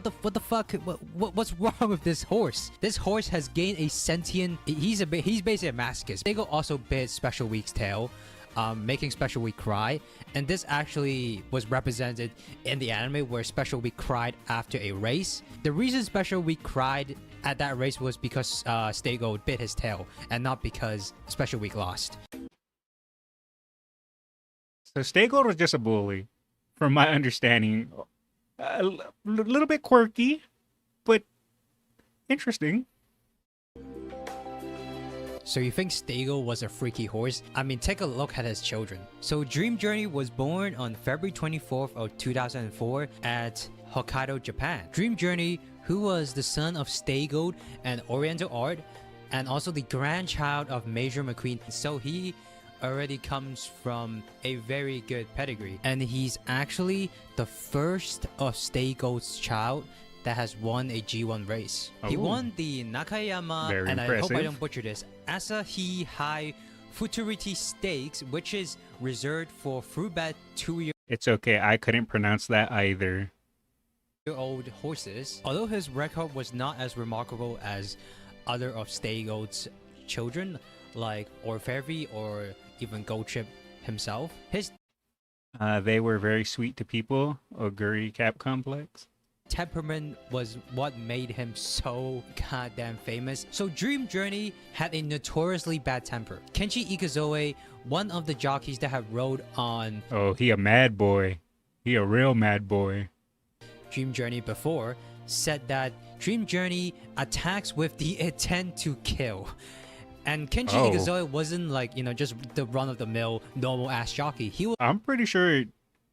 the fuck? What's wrong with this horse? This horse has gained a sentient. He's basically a masochist. Stego also bit Special Week's tail, making Special Week cry, and this actually was represented in the anime where Special Week cried after a race. The reason Special Week cried at that race was because Stego bit his tail, and not because Special Week lost. So Stego was just a bully, from my understanding. A little bit quirky, but interesting. So you think Stego was a freaky horse? I mean, take a look at his children. So Dream Journey was born on February 24th of 2004 at Hokkaido, Japan. Dream Journey, who was the son of Stego and Oriental Art, and also the grandchild of Major McQueen. So he already comes from a very good pedigree, and he's actually the first of Stego's child that has won a G1 race. He won the Nakayama, Very and impressive. I hope I don't butcher this, Asahi High Futurity Stakes, which is reserved for fruit-bat 2-year-old It's okay, I couldn't pronounce that either. horses. Although his record was not as remarkable as other of Stego's children, like Orfevi or even Goldchip himself, his They were very sweet to people. Oguri Cap Complex. temperament was what made him so goddamn famous. So Dream Journey had a notoriously bad temper. Kenshi Ikazoe, one of the jockeys that have rode on Oh, he a mad boy. He a real mad boy. Dream Journey before, said that Dream Journey attacks with the intent to kill. And Kenji Ikazoe wasn't like, you know, just the run-of-the-mill normal ass jockey. He I'm pretty sure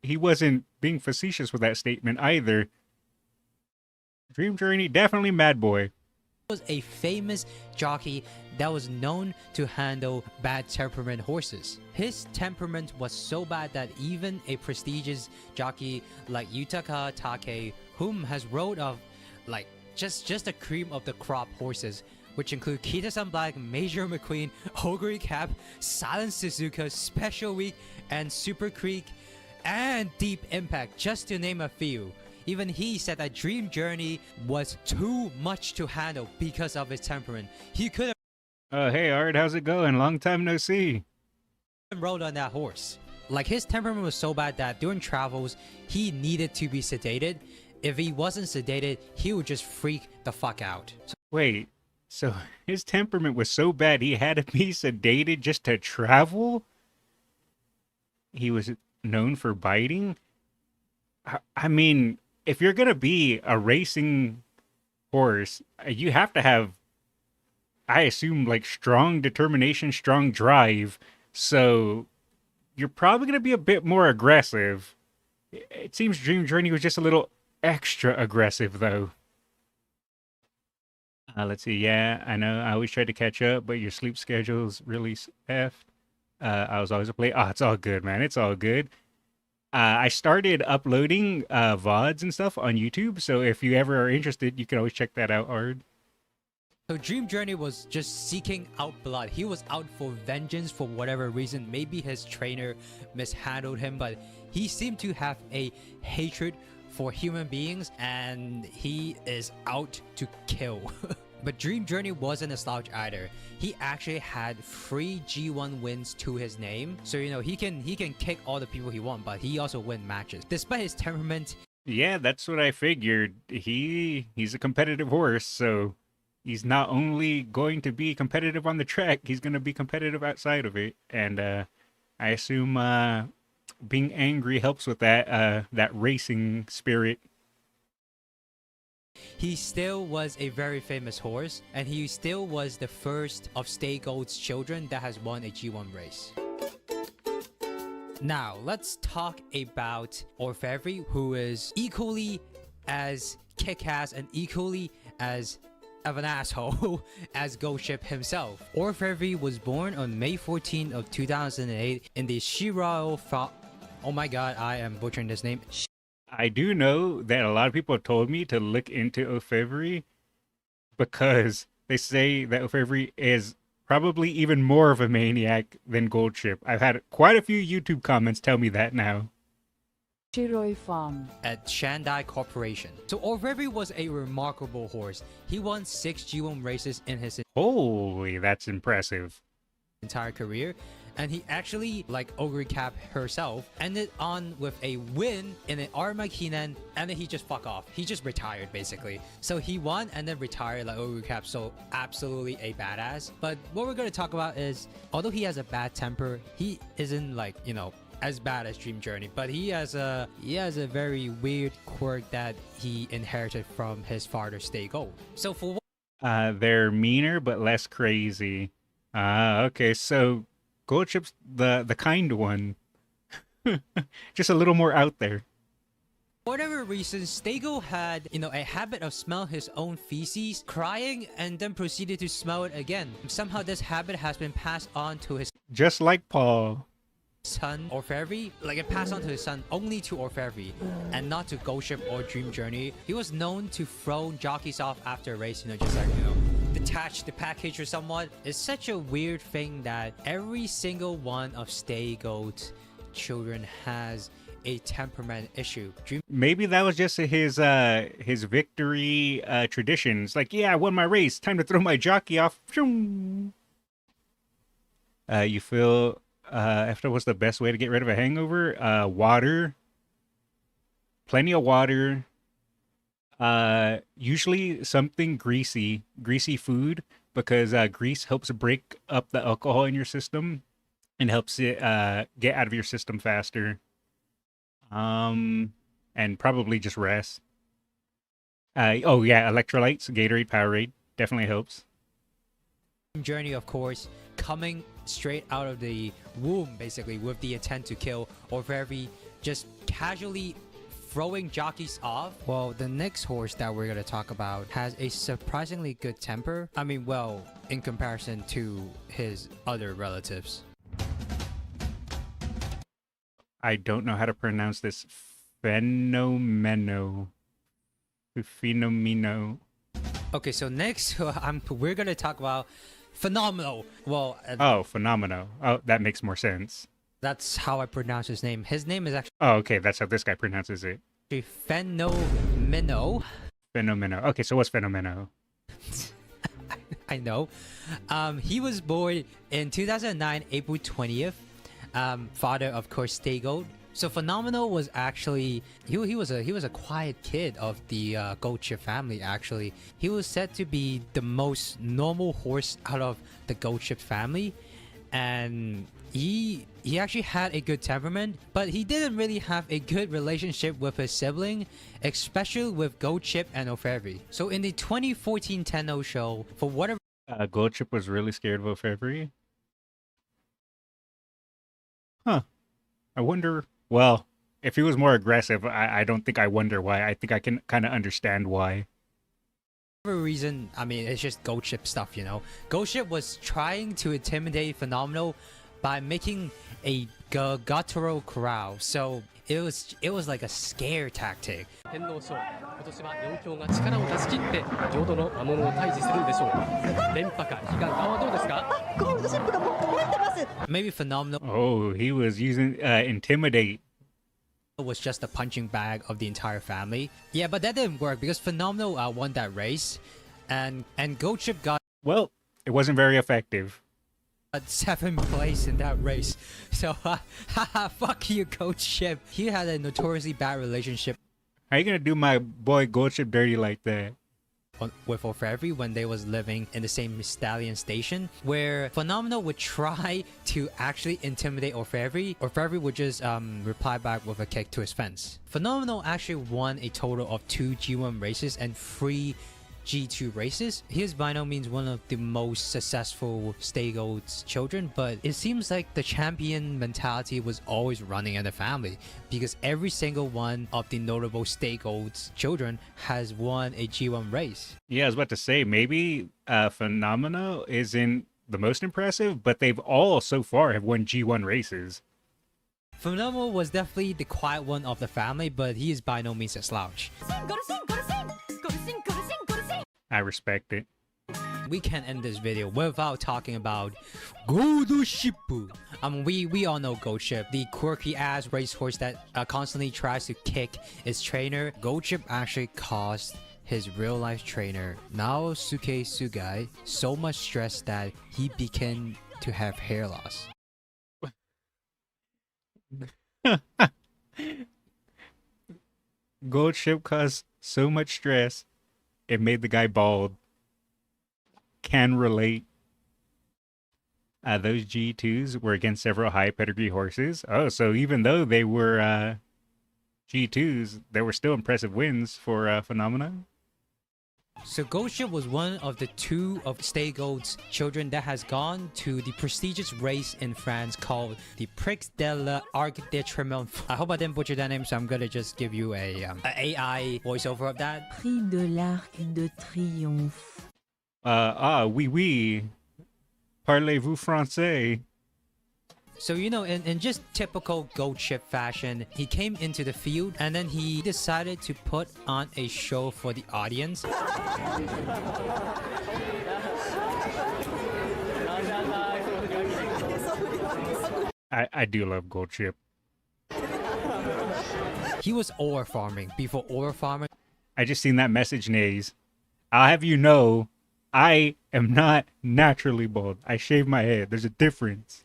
he wasn't being facetious with that statement either. Dream Journey, definitely mad boy. was a famous jockey that was known to handle bad temperament horses. His temperament was so bad that even a prestigious jockey like Yutaka Take, whom has rode of like just the cream of the crop horses, which include Kita-san Black, Major McQueen, Oguri Cap, Silent Suzuka, Special Week, and Super Creek, and Deep Impact, just to name a few. Even he said that Dream Journey was too much to handle because of his temperament. He couldn't Hey Art, how's it going? Long time no see. rode on that horse. Like, his temperament was so bad that during travels, he needed to be sedated. If he wasn't sedated, he would just freak the fuck out. Wait, so his temperament was so bad he had to be sedated just to travel? He was known for biting? I mean, if you're gonna be a racing horse, you have to have, I assume, like strong determination, strong drive. So you're probably gonna be a bit more aggressive. It seems Dream Journey was just a little extra aggressive, though. Let's see. Yeah, I know. I always try to catch up, but your sleep schedule's really effed. I was always a play. Oh, it's all good, man. It's all good. I started uploading VODs and stuff on YouTube, so if you ever are interested, you can always check that out, Ard. So Dream Journey was just seeking out blood. He was out for vengeance for whatever reason. Maybe his trainer mishandled him, but he seemed to have a hatred for human beings, and he is out to kill. But Dream Journey wasn't a slouch either. He actually had 3 G1 wins to his name, so you know he can kick all the people he wants, but he also win matches. Despite his temperament, Yeah, that's what I figured. He's a competitive horse, so he's not only going to be competitive on the track, he's going to be competitive outside of it. And I assume being angry helps with that racing spirit. he still was a very famous horse, and he still was the first of Stay Gold's children that has won a G1 race. Now, let's talk about Orfevre, who is equally as kick-ass and equally as of an asshole as Goldship himself. Orfevre was born on May 14 of 2008 in the Shirao oh my god, I am butchering this name. I do know that a lot of people have told me to look into Orfevre because they say that Orfevre is probably even more of a maniac than Goldship. I've had quite a few YouTube comments tell me that now. Shiroi Farm. At Shandai Corporation. So Orfevre was a remarkable horse. He won 6 G1 races in his Holy, that's impressive. entire career, and he actually, like Ogre Cap herself, ended on with a win in an Armakinan, and then he just fuck off. He just retired basically. So he won and then retired like Ogre Cap, so absolutely a badass. But what we're going to talk about is, although he has a bad temper, he isn't like, you know, as bad as Dream Journey, but he has a very weird quirk that he inherited from his father, Stay Gold. So for They're meaner but less crazy. Okay, so Goldship's the kind one. Just a little more out there. whatever reason, Stego had, you know, a habit of smell his own feces, crying, and then proceeded to smell it again. Somehow this habit has been passed on to his Just like Paul. son, Orfevre. Like, it passed on to his son only to Orfevre, and not to Goldship or Dream Journey. He was known to throw jockeys off after a race, you know, just like, you know, detach the package or somewhat. It's such a weird thing that every single one of Stay Gold's children has a temperament issue. Dream Maybe that was just his victory traditions. Like, yeah, I won my race. Time to throw my jockey off. You feel after what's the best way to get rid of a hangover? Water. Plenty of water. Usually something greasy food, because grease helps break up the alcohol in your system and helps it get out of your system faster. And probably just rest. Oh yeah, electrolytes, Gatorade, Powerade definitely helps. Journey, of course, coming straight out of the womb, basically, with the intent to kill, or very just casually throwing jockeys off. Well, the next horse that we're going to talk about has a surprisingly good temper. I mean, well, in comparison to his other relatives. I don't know how to pronounce this. Fenomeno. Okay, so next we're going to talk about Phenomenal. Well, Oh, Phenomeno. Oh, that makes more sense. that's how I pronounce his name. His name is actually Oh, okay, that's how this guy pronounces it. Phenomeno. Fenomeno. Okay, so what's Fenomeno? I know. He was born in 2009, April 20th. Father, of course, Stay Gold. So Phenomenal was actually he was a quiet kid of the Goldship family. Actually, he was said to be the most normal horse out of the Goldship family, and he actually had a good temperament, but he didn't really have a good relationship with his sibling, especially with Goldship and Orfevre. So in the 2014 Tenno show, for whatever Goldship was really scared of Orfevre? Huh. I wonder... Well, if he was more aggressive, I don't think I wonder why. I think I can kind of understand why. reason, I mean, it's just Goldship stuff, you know. Goldship was trying to intimidate Phenomenal by making a guttural growl. So it was like a scare tactic. 天皇賞今年は4強が力を出し切って浄土の魔物を退治するんでしょう連覇か悲願かはどうですか ゴールドシップがもう持ってます Maybe Phenomenal Oh, he was using intimidate. was just the punching bag of the entire family. Yeah, but that didn't work because Phenomenal won that race, and Goat Ship got Well, it wasn't very effective. 7th place in that race. So, fuck you, Goat Ship. He had a notoriously bad relationship How you gonna do my boy Goldship dirty like that? with Orfevre when they was living in the same stallion station, where Phenomenal would try to actually intimidate Orfevre. Orfevre would just reply back with a kick to his fence. Phenomenal actually won a total of 2 G1 races and 3 G2 races. He is by no means one of the most successful Stay Gold's children, but it seems like the champion mentality was always running in the family because every single one of the notable Stay Gold's children has won a G1 race. Yeah, I was about to say maybe Phenomena isn't the most impressive, but they've all so far have won G1 races. Phenomenal was definitely the quiet one of the family, but he is by no means a slouch. I respect it. We can't end this video without talking about Gold Ship. We all know Gold Ship, the quirky ass racehorse that constantly tries to kick its trainer. Gold Ship actually caused his real life trainer Naosuke Sugai so much stress that he began to have hair loss. Goldship caused so much stress, it made the guy bald. Can relate. Those G2s were against several high pedigree horses. Oh, so even though they were G2s, there were still impressive wins for Phenomena. So Gold Ship was one of the 2 of Stay Gold's children that has gone to the prestigious race in France called the Prix de l'Arc de Triomphe. I hope I didn't butcher that name, so I'm gonna just give you a AI voiceover of that. Prix de l'Arc de Triomphe. Oui, oui. Parlez-vous français? So, you know, in just typical Gold Ship fashion, he came into the field and then he decided to put on a show for the audience. I do love Goldship. He was ore farming. Before ore farming I just seen that message, Nays. I'll have you know, I am not naturally bald. I shave my head. There's a difference.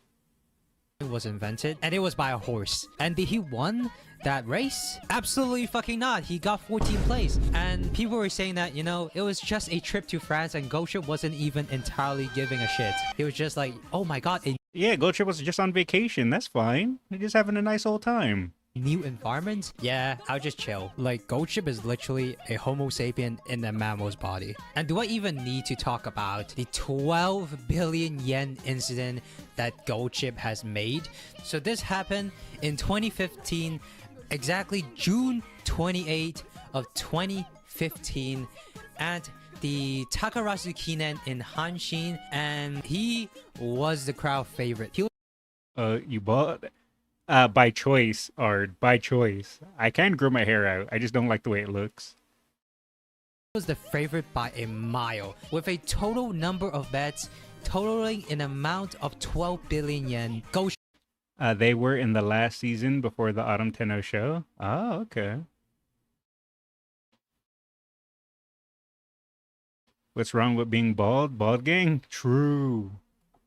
was invented, and it was by a horse. And did he won that race? Absolutely fucking not. He got 14th place. And people were saying that, you know, it was just a trip to France and Gold Ship wasn't even entirely giving a shit. He was just like, oh my god, a Yeah, Goldship was just on vacation. That's fine. They're just having a nice old time. new environment? Yeah, I'll just chill. Like, Gold Ship is literally a homo sapien in a mammal's body. And do I even need to talk about the 12 billion yen incident that Gold Ship has made? So this happened in 2015, exactly June 28 of 2015 at the Takarazu Kinen in Hanshin, and he was the crowd favorite. He You bought by choice, or by choice. I can grow my hair out. I just don't like the way it looks. was the favorite by a mile, with a total number of bets totaling an amount of 12 billion yen. Gold They were in the last season before the Autumn Tenno show. Oh, okay. What's wrong with being bald? Bald gang? True.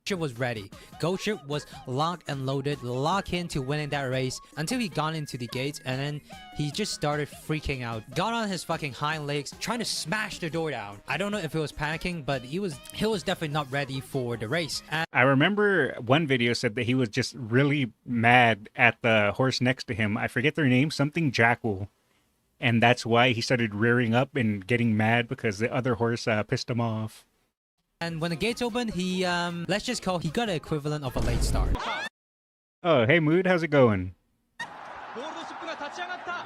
Ship was ready. Gold Ship was locked and loaded, locked into winning that race until he got into the gates, and then he just started freaking out. Got on his fucking hind legs, trying to smash the door down. I don't know if he was panicking, but he was definitely not ready for the race. And I remember one video said that he was just really mad at the horse next to him. I forget their name, something Jackal. And that's why he started rearing up and getting mad because the other horse pissed him off. and when the gates opened, he let's just call he got an equivalent of a late start. Oh, hey Mood, how's it going? ゴールドシップが立ち上がった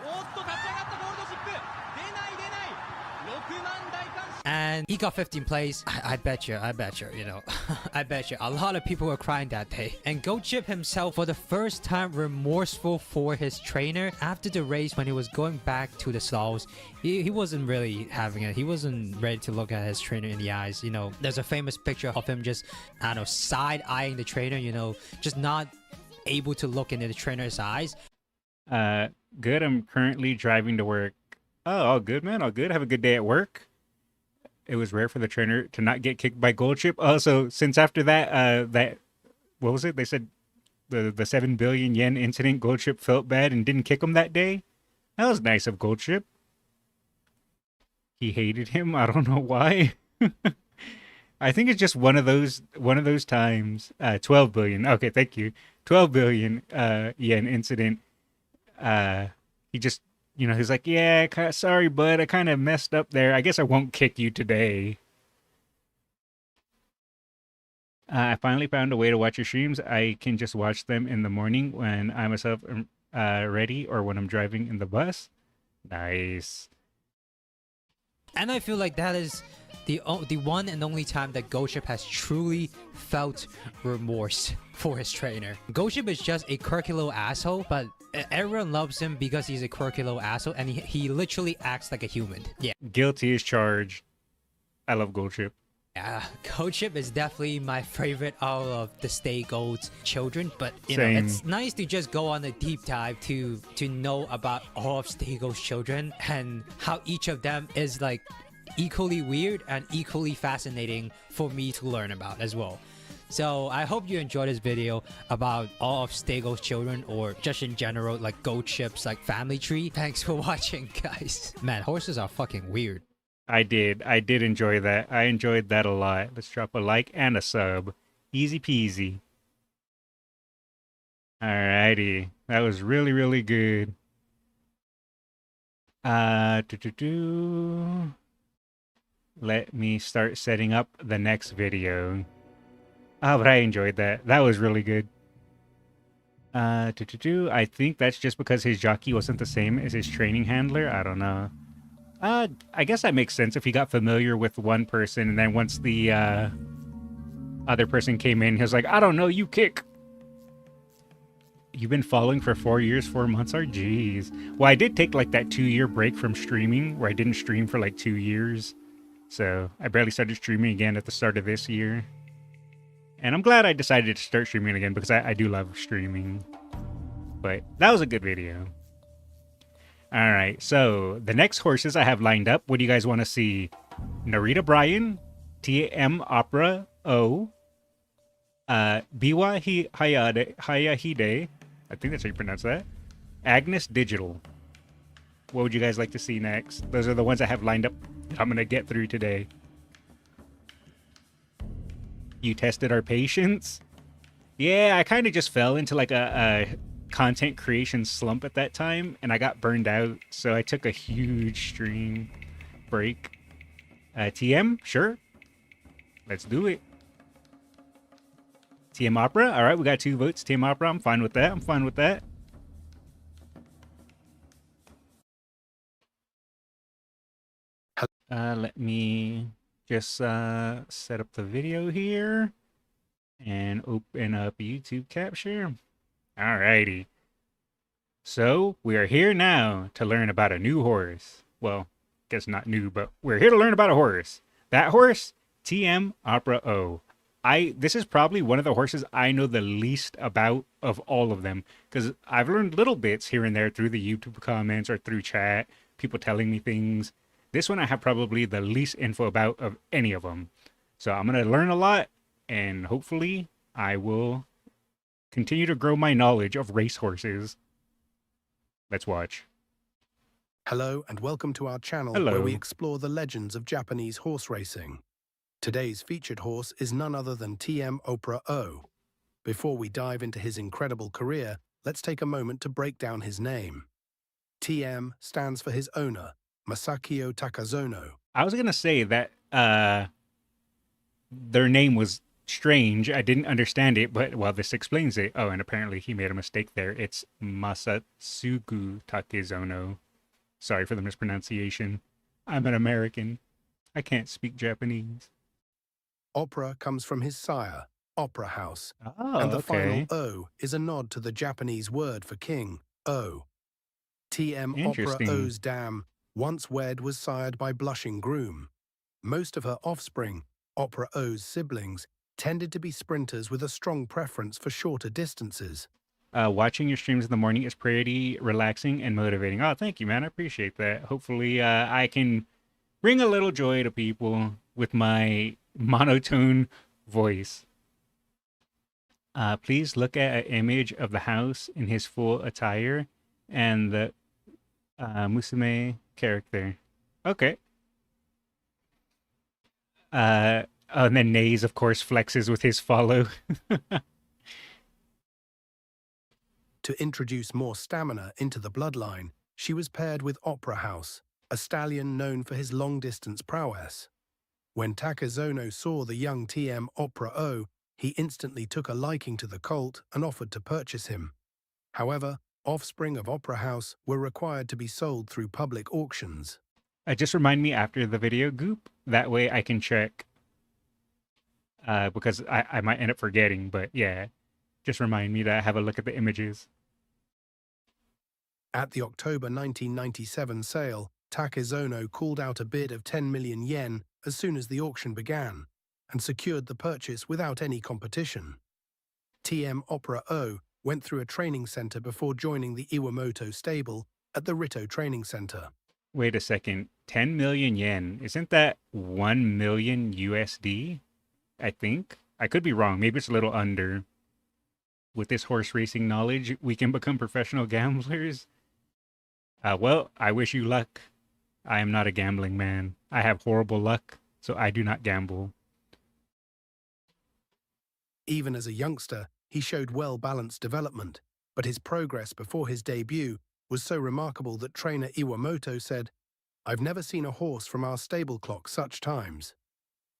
おっと立ち上がったゴールドシップ出ない6万大観衆 And he got 15th place. I bet you, you know, I bet you a lot of people were crying that day. And Gold Ship himself, for the first time, remorseful for his trainer. After the race, when he was going back to the stalls, he wasn't really having it. He wasn't ready to look at his trainer in the eyes. You know, there's a famous picture of him just, I don't know, side-eyeing the trainer, you know, just not able to look into the trainer's eyes. Uh, Good. I'm currently driving to work. Oh, all good, man. All good. Have a good day at work. It was rare for the trainer to not get kicked by Gold Chip. Also, since after that, what was it? They said the 7 billion yen incident. Gold Chip felt bad and didn't kick him that day. That was nice of Gold Chip. He hated him. I don't know why. I think it's just one of those times. 12 billion. Okay, thank you. 12 billion yen incident. He just, he's like, yeah, sorry, bud, I kind of messed up there. I guess I won't kick you today. I finally found a way to watch your streams. I can just watch them in the morning when I myself am ready or when I'm driving in the bus. Nice. And I feel like that is the one and only time that Goship has truly felt remorse for his trainer. Goship is just a quirky little asshole, but everyone loves him because he's a quirky little asshole, and he literally acts like a human. Yeah. Guilty as charged. I love Gold Chip. Yeah, Goship is definitely my favorite out of the Stay Gold's children, but you know, Same. it's nice to just go on a deep dive to know about all of Stay Gold's children and how each of them is like equally weird and equally fascinating for me to learn about as well. So I hope you enjoyed this video about all of Stay Gold's children, or just in general like Gold Chip's like family tree. Thanks for watching, guys. Man, horses are fucking weird. I did enjoy that. I enjoyed that a lot. Let's drop a like and a sub. Easy peasy. Alrighty. That was really, really good. Let me start setting up the next video. Oh, but I enjoyed that. That was really good. I think that's just because his jockey wasn't the same as his training handler. I don't know. I guess that makes sense if he got familiar with one person and then once the other person came in, he was like, I don't know, you kick. You've been following for 4 years, 4 months? Oh, geez. Well, I did take like that 2-year break from streaming where I didn't stream for like 2 years. So I barely started streaming again at the start of this year. And I'm glad I decided to start streaming again because I do love streaming. But that was a good video. All right, so the next horses I have lined up. What do you guys want to see? Narita Bryan, TM Opera O, Biwa Hayahide, I think that's how you pronounce that. Agnes Digital. What would you guys like to see next? Those are the ones I have lined up that I'm going to get through today. You tested our patience? Yeah, I kind of just fell into like a content creation slump at that time, and I got burned out, so I took a huge stream break. TM, sure. Let's do it. TM Opera, all right, we got 2 votes. TM Opera, I'm fine with that. I'm fine with that. Let me just set up the video here and open up YouTube Capture. Alrighty. So, we are here now to learn about a new horse. Well, guess not new, but we're here to learn about a horse. That horse, TM Opera O. This is probably one of the horses I know the least about of all of them, because I've learned little bits here and there through the YouTube comments or through chat, people telling me things. This one I have probably the least info about of any of them. So I'm going to learn a lot, and hopefully I will continue to grow my knowledge of racehorses. Let's watch. Hello and welcome to our channel Hello. where we explore the legends of Japanese horse racing. Today's featured horse is none other than TM Opera O. Before we dive into his incredible career, let's take a moment to break down his name. TM stands for his owner, Masakio Takazono. I was going to say that their name was strange. I didn't understand it, but well, this explains it. Oh, and apparently he made a mistake there. It's Masatsugu Takezono. Sorry for the mispronunciation. I'm an American. I can't speak Japanese. Opera comes from his sire, Opera House, Oh, and the okay. final O is a nod to the Japanese word for king, O. TM Opera Interesting. O's dam, once wed, was sired by Blushing Groom. Most of her offspring, Opera O's siblings, tended to be sprinters with a strong preference for shorter distances. Watching your streams in the morning is pretty relaxing and motivating. Oh, thank you, man. I appreciate that. Hopefully, I can bring a little joy to people with my monotone voice. Please look at an image of the house in his full attire and the Musume character. Okay. Oh, and then Naze, of course, flexes with his follow. To introduce more stamina into the bloodline, she was paired with Opera House, a stallion known for his long-distance prowess. When Takazono saw the young TM Opera O, he instantly took a liking to the colt and offered to purchase him. However, offspring of Opera House were required to be sold through public auctions. Just remind me after the video, Goop. That way I can check. Because I might end up forgetting, but yeah. Just remind me to have a look at the images. At the October 1997 sale, Takezono called out a bid of 10 million yen as soon as the auction began, and secured the purchase without any competition. TM Opera O went through a training center before joining the Iwamoto stable at the Rito Training Center. Wait a second. 10 million yen. Isn't that 1 million USD? I think. I could be wrong. Maybe it's a little under. With this horse racing knowledge, we can become professional gamblers. Well, I wish you luck. I am not a gambling man. I have horrible luck, so I do not gamble. Even as a youngster, he showed well-balanced development, but his progress before his debut was so remarkable that trainer Iwamoto said, "I've never seen a horse from our stable clock such times."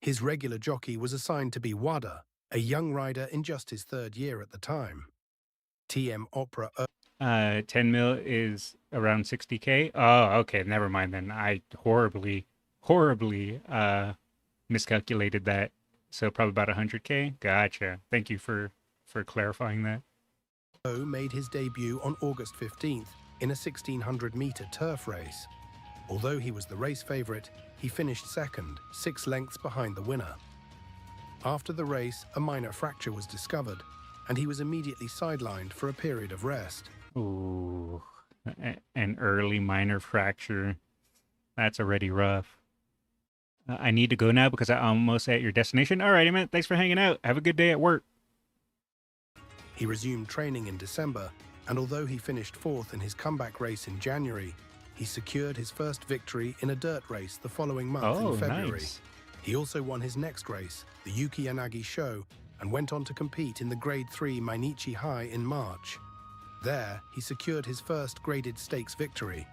His regular jockey was assigned to be Wada, a young rider in just his third year at the time. TM Opera O 10 mil is around 60K. Oh, okay. Never mind then. I horribly miscalculated that. So probably about 100K. Gotcha. Thank you for clarifying that. made his debut on August 15th in a 1600-meter turf race. Although he was the race favorite, he finished second, 6 lengths behind the winner. After the race, a minor fracture was discovered, and he was immediately sidelined for a period of rest. Ooh, an early minor fracture. That's already rough. I need to go now because I'm almost at your destination. All right, man. Thanks for hanging out. Have a good day at work. He resumed training in December, and although he finished 4th in his comeback race in January, he secured his first victory in a dirt race the following month in February. Nice. He also won his next race, the Yuki Yanagi Show, and went on to compete in the Grade 3 Mainichi High in March. There, he secured his first graded stakes victory,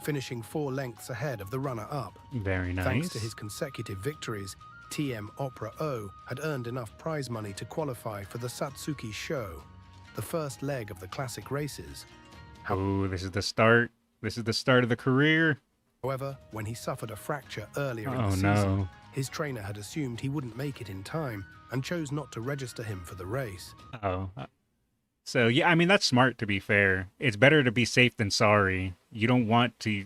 finishing 4 lengths ahead of the runner-up. Very nice. Thanks to his consecutive victories, TM Opera O had earned enough prize money to qualify for the Satsuki Show, the first leg of the classic races. Oh, this is the start. This is the start of the career. However, when he suffered a fracture earlier in Oh, the season, no. his trainer had assumed he wouldn't make it in time and chose not to register him for the race. Oh. So, yeah, I mean, that's smart, to be fair. It's better to be safe than sorry. You don't want to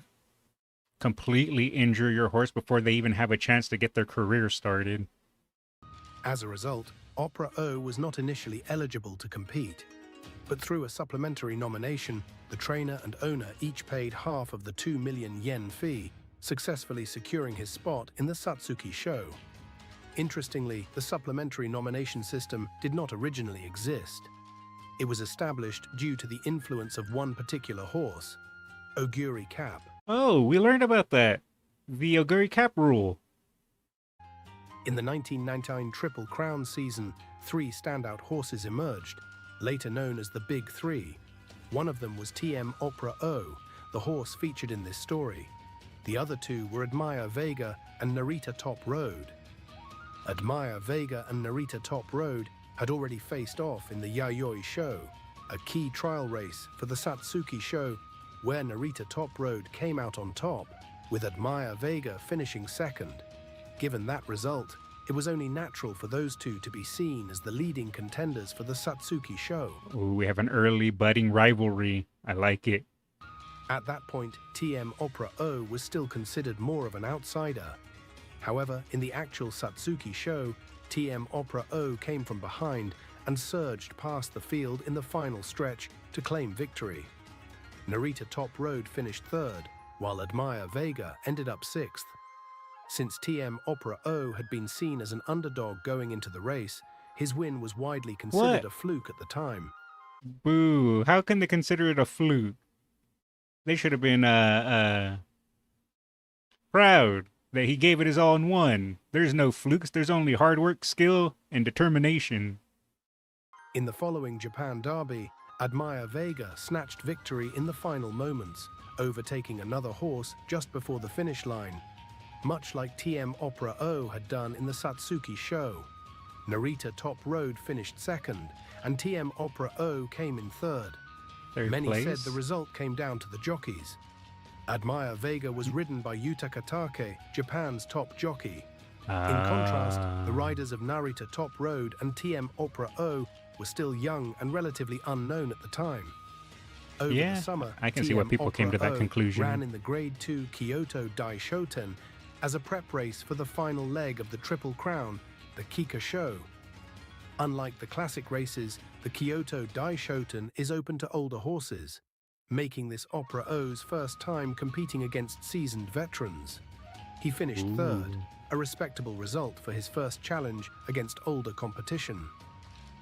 completely injure your horse before they even have a chance to get their career started. As a result, Opera O was not initially eligible to compete. But through a supplementary nomination, the trainer and owner each paid half of the 2 million yen fee, successfully securing his spot in the Satsuki Show. Interestingly, the supplementary nomination system did not originally exist. It was established due to the influence of one particular horse, Oguri Cap. Oh, we learned about that. The Oguri Cap rule. In the 1999 Triple Crown season, 3 standout horses emerged, later known as the Big Three. One of them was TM Opera O, the horse featured in this story. The other 2 were Admire Vega and Narita Top Road. Admire Vega and Narita Top Road had already faced off in the Yayoi Show, a key trial race for the Satsuki Show, where Narita Top Road came out on top, with Admire Vega finishing second. Given that result, it was only natural for those 2 to be seen as the leading contenders for the Satsuki Show. Ooh, we have an early budding rivalry. I like it. At that point, TM Opera O was still considered more of an outsider. However, in the actual Satsuki Show, TM Opera O came from behind and surged past the field in the final stretch to claim victory. Narita Top Road finished third, while Admire Vega ended up sixth. Since TM Opera O had been seen as an underdog going into the race, his win was widely considered What? a fluke at the time. Boo. How can they consider it a fluke? They should have been proud that he gave it his all and won. There's no flukes. There's only hard work, skill, and determination. In the following Japan Derby, Admire Vega snatched victory in the final moments, overtaking another horse just before the finish line, much like TM Opera O had done in the Satsuki show. Narita Top Road finished second, and TM Opera O came in third. Third Many place. said the result came down to the jockeys. Admire Vega was ridden by Yutaka Take, Japan's top jockey. In contrast, the riders of Narita Top Road and TM Opera O were still young and relatively unknown at the time. Over Yeah, the summer, I can see why TM people came to Opera that O conclusion. ran in the Grade 2 Kyoto Daishoten as a prep race for the final leg of the Triple Crown, the Kika Show. Unlike the classic races, the Kyoto Daishoten is open to older horses, making this Opera O's first time competing against seasoned veterans. He finished third, a respectable result for his first challenge against older competition.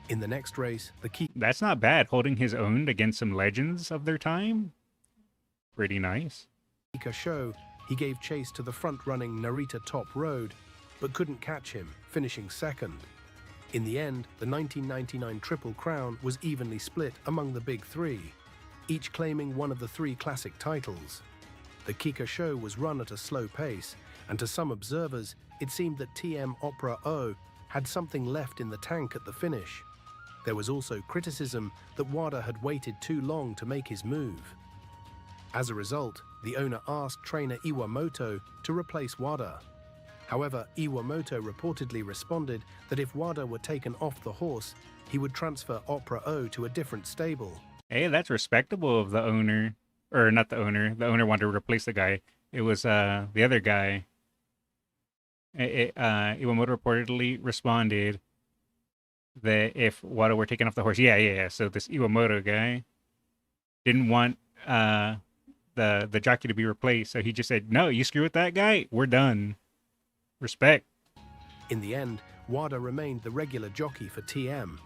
In the next race, the That's not bad, holding his own against some legends of their time. Pretty nice. Kika Show, he gave chase to the front-running Narita Top Road, but couldn't catch him, finishing second. In the end, the 1999 Triple Crown was evenly split among the big three, each claiming one of the three classic titles. The Kika Show was run at a slow pace, and to some observers, it seemed that TM Opera O had something left in the tank at the finish. There was also criticism that WADA had waited too long to make his move. As a result, the owner asked trainer Iwamoto to replace WADA. However, Iwamoto reportedly responded that if WADA were taken off the horse, he would transfer Opera O to a different stable. Hey, that's respectable of the owner. Or not the owner. The owner wanted to replace the guy. It was the other guy. Iwamoto reportedly responded that if WADA were taken off the horse, yeah. So this Iwamoto guy didn't want the jockey to be replaced, so he just said, "No, you screw with that guy, we're done." Respect. In the end, WADA remained the regular jockey for TM.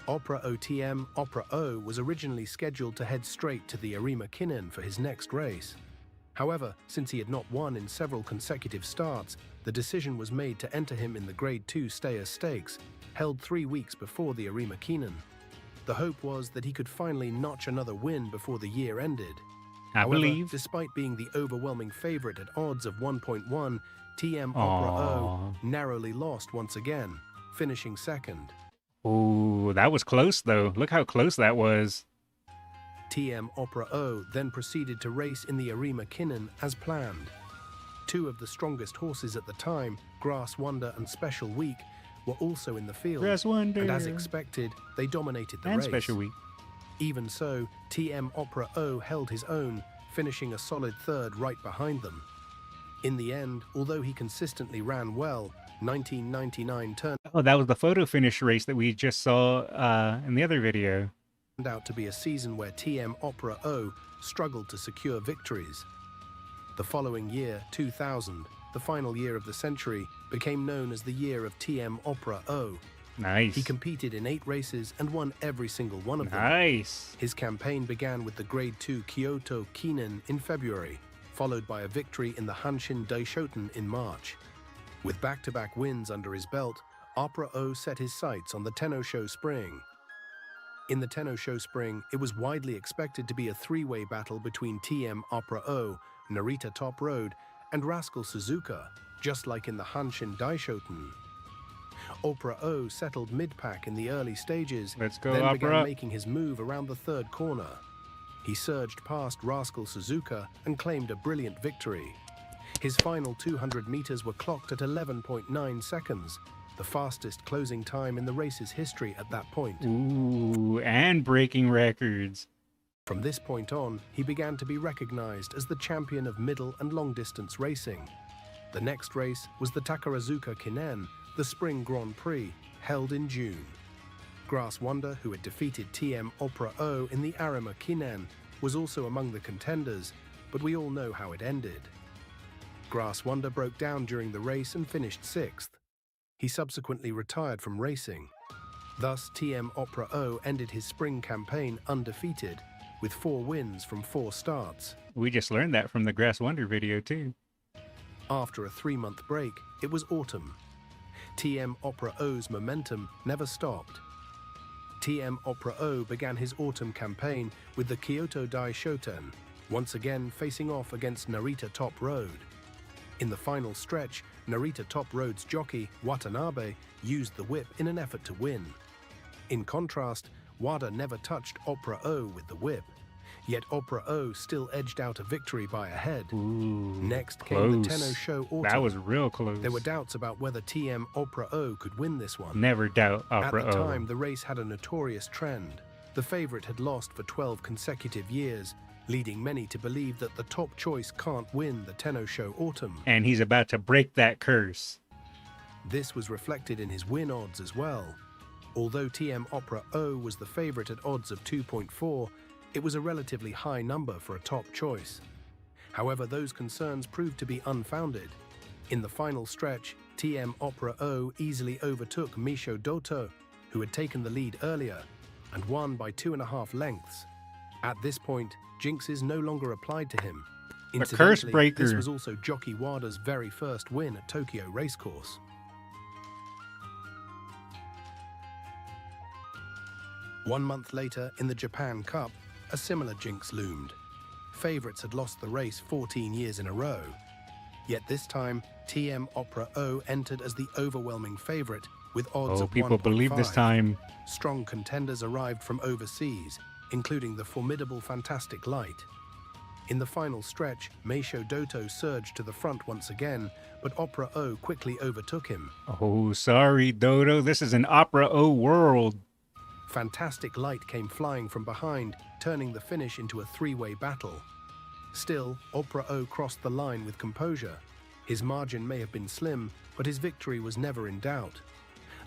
Opera OTM Opera O was originally scheduled to head straight to the Arima Kinnan for his next race. However, since he had not won in several consecutive starts, the decision was made to enter him in the Grade 2 Stayers Stakes, held 3 weeks before the Arima Kinnan. The hope was that he could finally notch another win before the year ended. I However, believe. despite being the overwhelming favorite at odds of 1.1, TM Opera O narrowly lost once again, finishing second. Ooh, that was close though. Look how close that was. TM Opera O then proceeded to race in the Arima Kinnan as planned. Two of the strongest horses at the time, Grass Wonder and Special Week, were also in the field. Grass Wonder. And as expected, they dominated the And race. Special Week. Even so, TM Opera O held his own, finishing a solid third right behind them. In the end, although he consistently ran well, 1999 turned Oh, that was the photo finish race that we just saw in the other video. out to be a season where TM Opera O struggled to secure victories. The following year, 2000, the final year of the century, became known as the year of TM Opera O. Nice. He competed in 8 races and won every single one of them. Nice. His campaign began with the Grade 2 Kyoto Kinnan in February, followed by a victory in the Hanshin Daishoten in March. With back-to-back wins under his belt, Opera O set his sights on the Tenno Show Spring. In the Tenno Show Spring, it was widely expected to be a 3-way battle between TM Opera O, Narita Top Road, and Rascal Suzuka, just like in the Hanshin Daishoten. Opera O settled mid-pack in the early stages, Let's go, then Opera. began making his move around the third corner. He surged past Rascal Suzuka and claimed a brilliant victory. His final 200 meters were clocked at 11.9 seconds, the fastest closing time in the race's history at that point. Ooh, and breaking records. From this point on, he began to be recognized as the champion of middle and long-distance racing. The next race was the Takarazuka Kinnan, the Spring Grand Prix, held in June. Grass Wonder, who had defeated TM Opera O in the Arima Kinen, was also among the contenders, but we all know how it ended. Grass Wonder broke down during the race and finished 6th. He subsequently retired from racing. Thus, TM Opera O ended his spring campaign undefeated, with 4 wins from 4 starts. We just learned that from the Grass Wonder video too. After a 3-month break, it was autumn. TM Opera O's momentum never stopped. TM Opera O began his autumn campaign with the Kyoto Dai Shoten, once again facing off against Narita Top Road. In the final stretch, Narita Top Road's jockey, Watanabe, used the whip in an effort to win. In contrast, Wada never touched Opera O with the whip, yet Opera O still edged out a victory by a head. Ooh, Next close. came the Tenno Show Autumn. That was real close. There were doubts about whether TM Opera O could win this one. Never doubt Opera At the O. time, the race had a notorious trend. The favorite had lost for 12 consecutive years, leading many to believe that the top choice can't win the Tenno Show Autumn. And he's about to break that curse. This was reflected in his win odds as well. Although TM Opera O was the favorite at odds of 2.4, it was a relatively high number for a top choice. However, those concerns proved to be unfounded. In the final stretch, TM Opera O easily overtook Misho Doto, who had taken the lead earlier, and won by 2.5 lengths. At this point, jinxes no longer applied to him. The curse Incidentally, breaker. this was also Jockey Wada's very first win at Tokyo Racecourse. One month later, in the Japan Cup, a similar jinx loomed. Favorites had lost the race 14 years in a row. Yet this time, TM Opera O entered as the overwhelming favorite with odds Oh, of people 1.5. believe this time. Strong contenders arrived from overseas, including the formidable Fantastic Light. In the final stretch, Meisho Doto surged to the front once again, but Opera O quickly overtook him. Oh, sorry, Dodo. This is an Opera O world. Fantastic Light came flying from behind, turning the finish into a 3-way battle. Still, Opera O crossed the line with composure. His margin may have been slim, but his victory was never in doubt.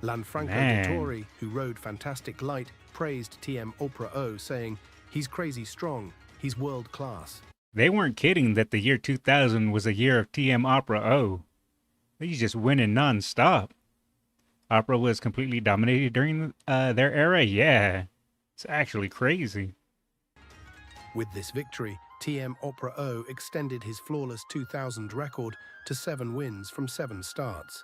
Lanfranco Man. Dettori, who rode Fantastic Light, praised TM Opera O, saying, "He's crazy strong, he's world class." They weren't kidding that the year 2000 was a year of TM Opera O. He's just winning non-stop. Opera was completely dominated during their era? Yeah. It's actually crazy. With this victory, TM Opera O extended his flawless 2000 record to 7 wins from 7 starts.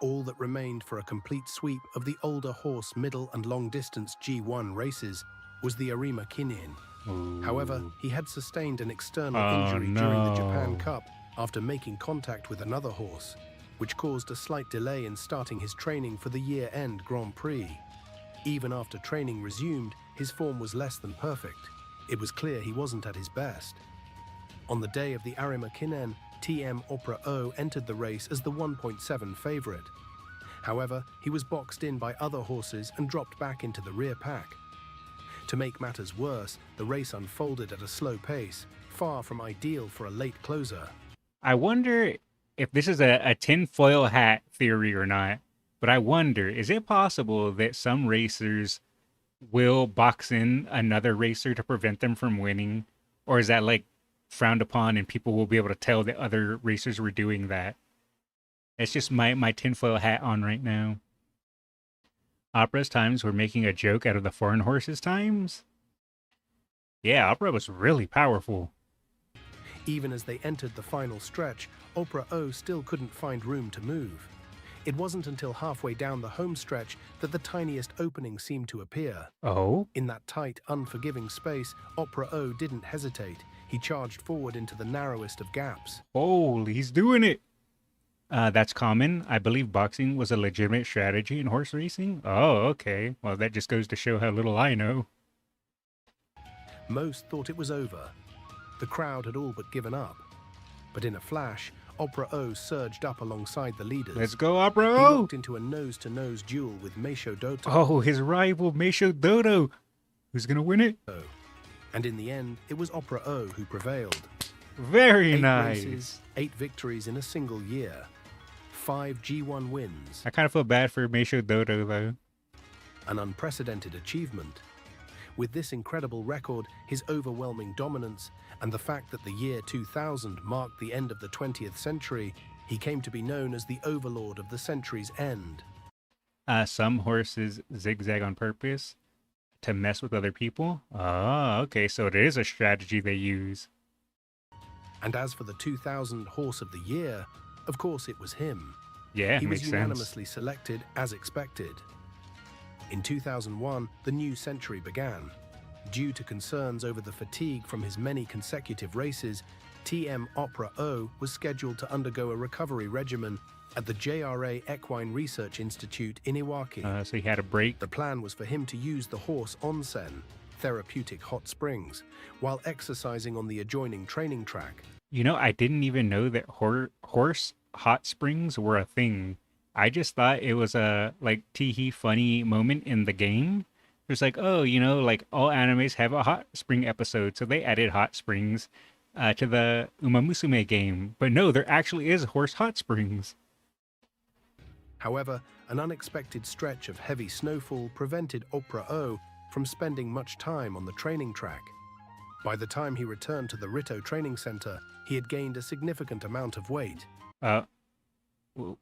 All that remained for a complete sweep of the older horse middle and long distance G1 races was the Arima Kinen. Ooh. However, he had sustained an external Oh, injury during the Japan no. Cup after making contact with another horse, which caused a slight delay in starting his training for the year-end Grand Prix. Even after training resumed, his form was less than perfect. It was clear he wasn't at his best. On the day of the Arima Kinen, TM Opera O entered the race as the 1.7 favorite. However, he was boxed in by other horses and dropped back into the rear pack. To make matters worse, the race unfolded at a slow pace, far from ideal for a late closer. I wonder if this is a tinfoil hat theory or not, but I wonder, is it possible that some racers will box in another racer to prevent them from winning? Or is that like frowned upon and people will be able to tell that other racers were doing that? It's just my tinfoil hat on right now. Opera's times were making a joke out of the foreign horses' times? Yeah, Opera was really powerful. Even as they entered the final stretch, Opera O still couldn't find room to move. It wasn't until halfway down the home stretch that the tiniest opening seemed to appear. Oh? In that tight, unforgiving space, Opera O didn't hesitate. He charged forward into the narrowest of gaps. Oh, he's doing it. That's common. I believe boxing was a legitimate strategy in horse racing. Oh, okay. Well, that just goes to show how little I know. Most thought it was over. The crowd had all but given up. But in a flash, Opera O surged up alongside the leaders. Let's go, Opera He O! locked into a nose-to-nose duel with Meisho Doto. Oh, his rival, Meisho Dodo. Who's going to win it? And in the end, it was Opera O who prevailed. Very 8 nice. races, 8 victories in a single year. 5 G1 wins, I kind of feel bad for Meisho Dodo though. an unprecedented achievement. With this incredible record, his overwhelming dominance, and the fact that the year 2000 marked the end of the 20th century, he came to be known as the overlord of the century's end. Some horses zigzag on purpose to mess with other people. Oh, okay, so it is a strategy they use. And as for the 2000 Horse of the Year, of course it was him. Yeah, He was makes sense. unanimously selected as expected. In 2001, the new century began. Due to concerns over the fatigue from his many consecutive races, TM Opera O was scheduled to undergo a recovery regimen at the JRA Equine Research Institute in Iwaki. So he had a break. The plan was for him to use the horse onsen, therapeutic hot springs, while exercising on the adjoining training track. You know, I didn't even know that horse hot springs were a thing. I just thought it was a like tee-hee funny moment in the game. It's like, oh, you know, like all animes have a hot spring episode, so they added hot springs to the Uma Musume game. But no, there actually is horse hot springs. However, an unexpected stretch of heavy snowfall prevented Opera O from spending much time on the training track. By the time he returned to the Rito Training Center, he had gained a significant amount of weight.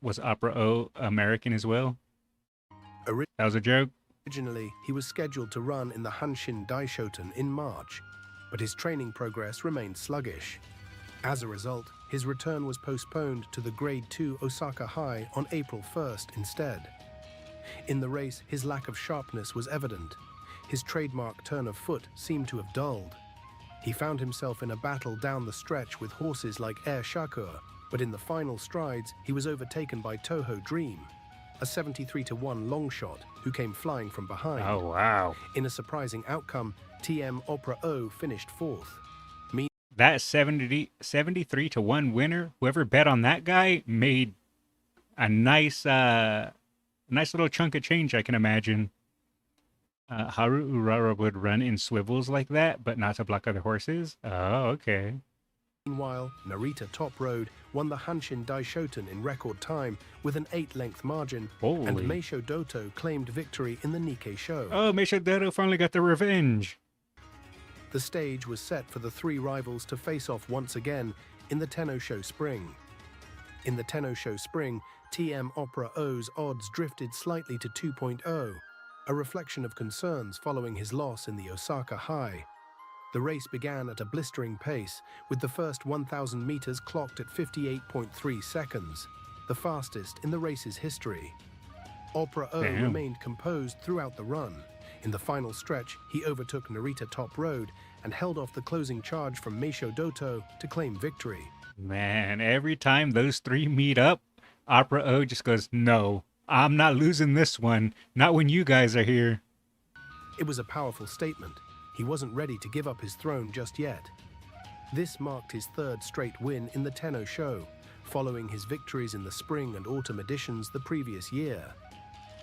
Was Opera O American as well? Ori- That was a joke. Originally, he was scheduled to run in the Hanshin Daishoten in March, but his training progress remained sluggish. As a result, his return was postponed to the Grade 2 Osaka High on April 1st instead. In the race, his lack of sharpness was evident. His trademark turn of foot seemed to have dulled. He found himself in a battle down the stretch with horses like Air Shakur, but in the final strides, he was overtaken by Toho Dream, a 73-1 long shot who came flying from behind. Oh, wow. In a surprising outcome, TM Opera O finished fourth. That 73-1 winner, whoever bet on that guy made a nice little chunk of change, I can imagine. Haru Urara would run in swivels like that, but not to block other horses. Oh, okay. Meanwhile, Narita Top Road won the Hanshin Daishoten in record time with an 8-length margin, and Holy. Meisho Doto claimed victory in the Nikkei show. Oh, Meisho Doto finally got the revenge. The stage was set for the three rivals to face off once again in the Tenno Show Spring. In the Tenno Show Spring, TM Opera O's odds drifted slightly to 2.0, a reflection of concerns following his loss in the Osaka High. The race began at a blistering pace, with the first 1,000 meters clocked at 58.3 seconds, the fastest in the race's history. Opera O Damn. remained composed throughout the run. In the final stretch, he overtook Narita Top Road and held off the closing charge from Meisho Doto to claim victory. Man, every time those three meet up, Opera O just goes, no, I'm not losing this one. Not when you guys are here. It was a powerful statement. He wasn't ready to give up his throne just yet. This marked his third straight win in the Tenno show, following his victories in the spring and autumn editions the previous year.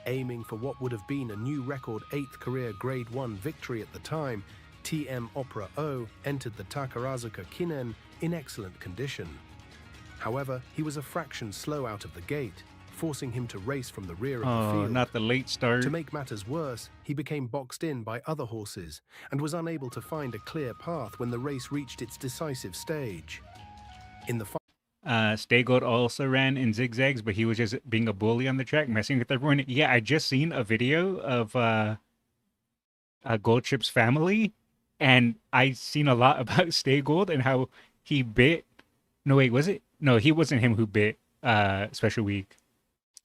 Aiming for what would have been a new record 8th career Grade 1 victory at the time, TM Opera O entered the Takarazuka Kinen in excellent condition. However, he was a fraction slow out of the gate, forcing him to race from the rear of the Oh, field. not the late start. To make matters worse, he became boxed in by other horses and was unable to find a clear path when the race reached its decisive stage. In the Staygold also ran in zigzags, but he was just being a bully on the track, messing with everyone. Yeah, I just seen a video of Gold Chip's family, and I seen a lot about Staygold and how he bit. No, wait, was it? No, he wasn't him who bit Special Week,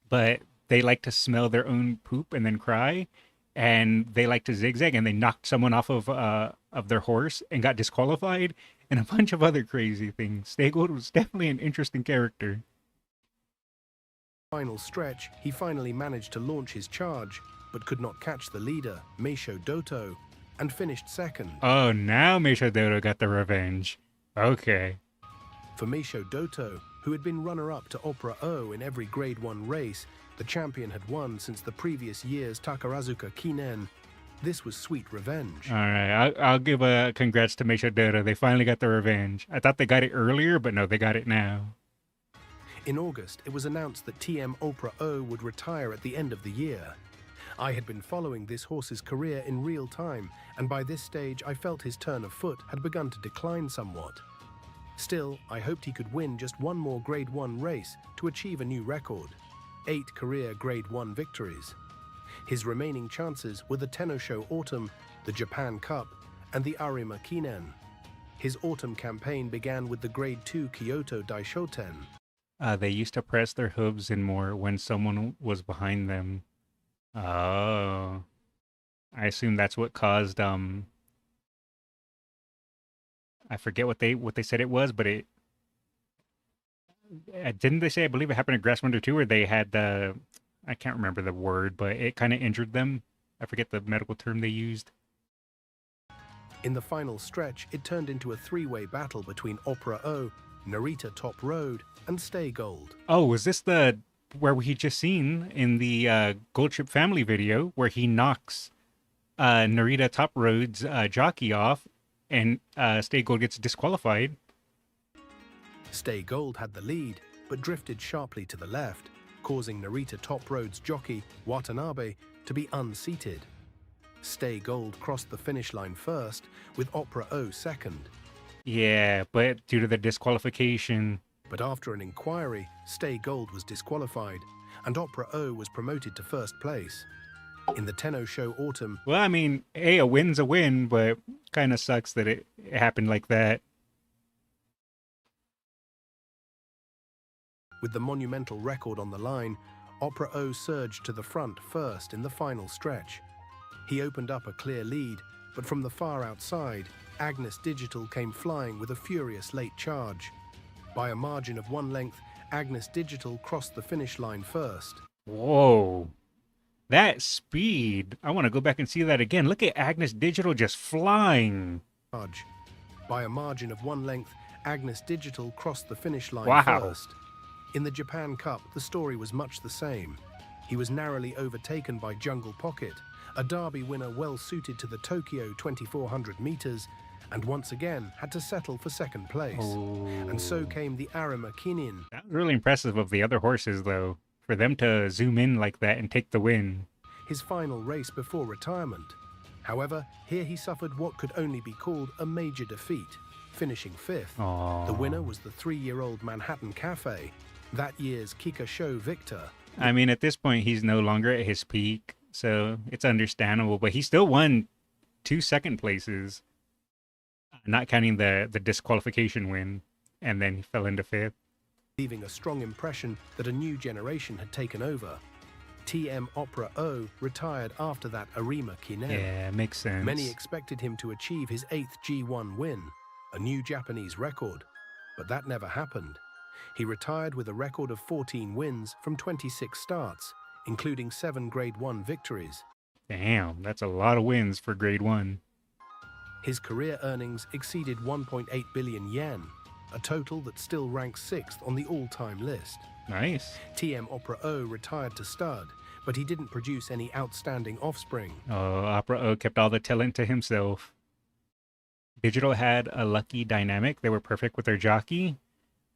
but they like to smell their own poop and then cry, and they like to zigzag, and they knocked someone off of their horse and got disqualified, and a bunch of other crazy things. Staygold was definitely an interesting character. final stretch, he finally managed to launch his charge, but could not catch the leader, Meisho Doto, and finished second. Oh, now Meisho Doto got the revenge. Okay. For Meisho Doto, who had been runner-up to Opera O in every Grade 1 race, the champion had won since the previous year's Takarazuka Kinen. This was sweet revenge. All right. I'll give a congrats to Meisho Doto. They finally got the revenge. I thought they got it earlier, but no, they got it now. In August, it was announced that TM Opera O would retire at the end of the year. I had been following this horse's career in real time, and by this stage I felt his turn of foot had begun to decline somewhat. Still, I hoped he could win just one more Grade 1 race to achieve a new record: 8 career Grade 1 victories. His remaining chances were the Tenno-Sho Autumn, the Japan Cup, and the Arima Kinen. His autumn campaign began with the Grade 2 Kyoto Daishoten. They used to press their hooves in more when someone was behind them. Oh. I assume that's what caused I forget what they said it was, but it didn't they say, I believe it happened at Grass Wonder 2, where they had the, I can't remember the word, but it kind of injured them. I forget the medical term they used. In the final stretch, it turned into a three-way battle between Opera O, Narita Top Road, and Stay Gold. Oh, was this the where we just seen in the Gold Chip Family video where he knocks Narita Top Road's jockey off and Stay Gold gets disqualified? Stay Gold had the lead, but drifted sharply to the left, causing Narita Top Road's jockey, Watanabe, to be unseated. Stay Gold crossed the finish line first, with Opera O second. Yeah, but due to the disqualification... But after an inquiry, Stay Gold was disqualified, and Opera O was promoted to first place. In the Tenno-Sho Autumn... Well, I mean, hey, a win's a win, but kind of sucks that it happened like that. With the monumental record on the line, Opera O surged to the front first in the final stretch. He opened up a clear lead, but from the far outside, Agnes Digital came flying with a furious late charge. By a margin of 1 length, Agnes Digital crossed the finish line first. Whoa. That speed. I want to go back and see that again. Look at Agnes Digital just flying. By a margin of 1 length, Agnes Digital crossed the finish line Wow. first. In the Japan Cup, the story was much the same. He was narrowly overtaken by Jungle Pocket, a Derby winner well suited to the Tokyo 2400 meters, and once again had to settle for second place. And so came the Arima Kinin. That was really impressive of the other horses, though, for them to zoom in like that and take the win. His final race before retirement. However, here he suffered what could only be called a major defeat, finishing fifth. Aww. The winner was the 3-year-old Manhattan Cafe, that year's Kika Show victor. I mean, at this point, he's no longer at his peak, so it's understandable, but he still won 2 second places, not counting the disqualification win, and then he fell into fifth. Leaving a strong impression that a new generation had taken over. TM Opera O retired after that Arima Kinen. Yeah, makes sense. Many expected him to achieve his 8th G1 win, a new Japanese record, but that never happened. He retired with a record of 14 wins from 26 starts, including 7 Grade 1 victories. Damn, that's a lot of wins for Grade 1. His career earnings exceeded 1.8 billion yen, a total that still ranks 6th on the all-time list. Nice. TM Opera O retired to stud, but he didn't produce any outstanding offspring. Oh, Opera O kept all the talent to himself. Digital had a lucky dynamic. They were perfect with their jockey.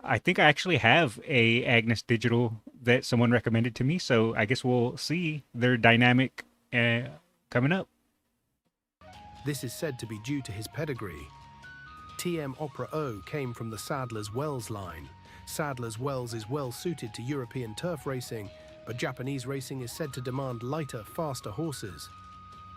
I think I actually have a Agnes Digital that someone recommended to me, so I guess we'll see their dynamic coming up. This is said to be due to his pedigree. TM Opera O came from the Sadler's Wells line. Sadler's Wells is well suited to European turf racing, but Japanese racing is said to demand lighter, faster horses.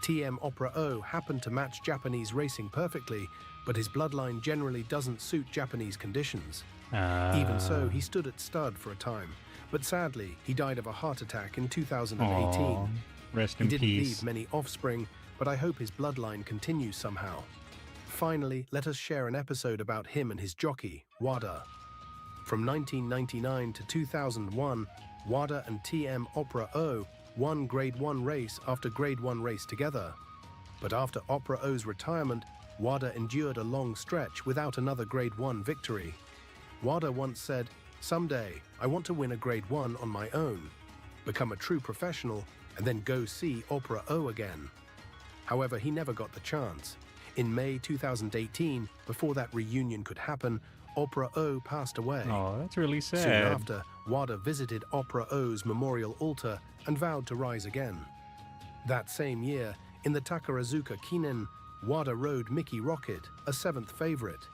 TM Opera O happened to match Japanese racing perfectly, but his bloodline generally doesn't suit Japanese conditions. Even so, he stood at stud for a time, but sadly, he died of a heart attack in 2018. Aw, rest He in didn't peace. leave many offspring, but I hope his bloodline continues somehow. Finally, let us share an episode about him and his jockey, Wada. From 1999 to 2001, Wada and TM Opera O won Grade 1 race after Grade 1 race together. But after Opera O's retirement, Wada endured a long stretch without another Grade 1 victory. Wada once said, "Someday, I want to win a Grade 1 on my own, become a true professional, and then go see Opera O again." However, he never got the chance. In May 2018, before that reunion could happen, Opera O passed away. Oh, that's really Soon sad. after, Wada visited Opera O's memorial altar and vowed to rise again. That same year, in the Takarazuka Kinen, Wada rode Mickey Rocket, a 7th favorite.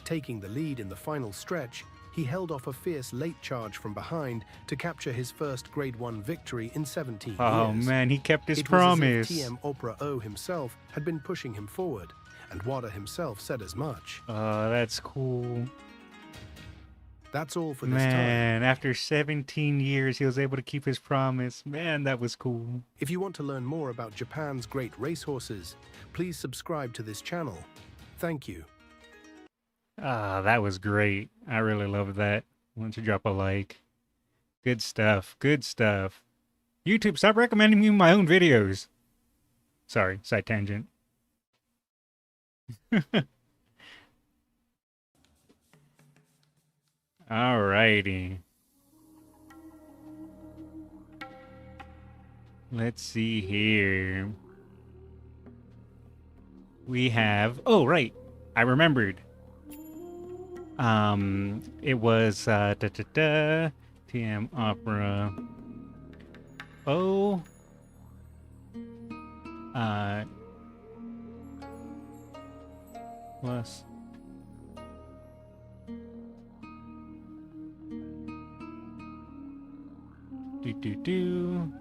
Taking the lead in the final stretch, he held off a fierce late charge from behind to capture his first Grade 1 victory in 17 Oh years. man, he kept his It was promise. as if TM Opera O himself had been pushing him forward, and Wada himself said as much. Oh, that's cool. That's all for this time. Man, after 17 years, he was able to keep his promise. Man, that was cool. If you want to learn more about Japan's great racehorses, please subscribe to this channel. Thank you. Ah, that was great. I really loved that. Why don't you drop a like? Good stuff. Good stuff. YouTube, stop recommending me my own videos. Sorry, side tangent. Alrighty. Let's see here. We have... Oh, right. I remembered. It was TM Opera O plus do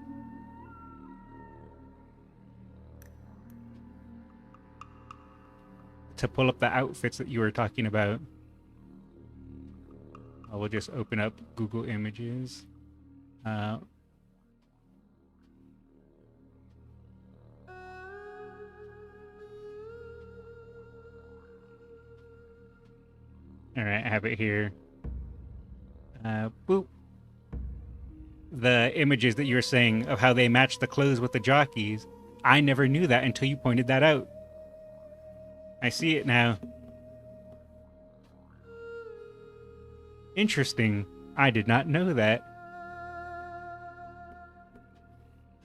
to pull up the outfits that you were talking about. I will just open up Google Images. All right, I have it here. Boop. The images that you were saying of how they match the clothes with the jockeys. I never knew that until you pointed that out. I see it now. Interesting. I did not know that.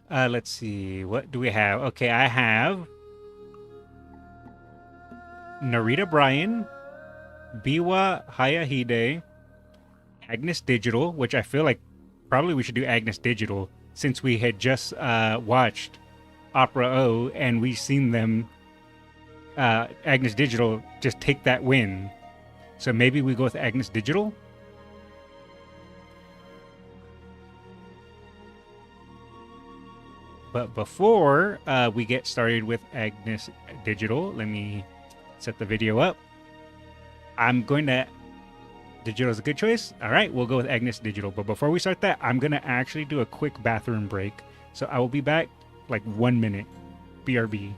Let's see. What do we have? Okay, I have Narita Bryan, Biwa Hayahide, Agnes Digital, which I feel like probably we should do Agnes Digital since we had just watched Opera O and we've seen them, Agnes Digital, just take that win. So maybe we go with Agnes Digital? But before we get started with Agnes Digital, let me set the video up. I'm going to... Digital is a good choice. All right, we'll go with Agnes Digital. But before we start that, I'm going to actually do a quick bathroom break. So I will be back like 1 minute. BRB.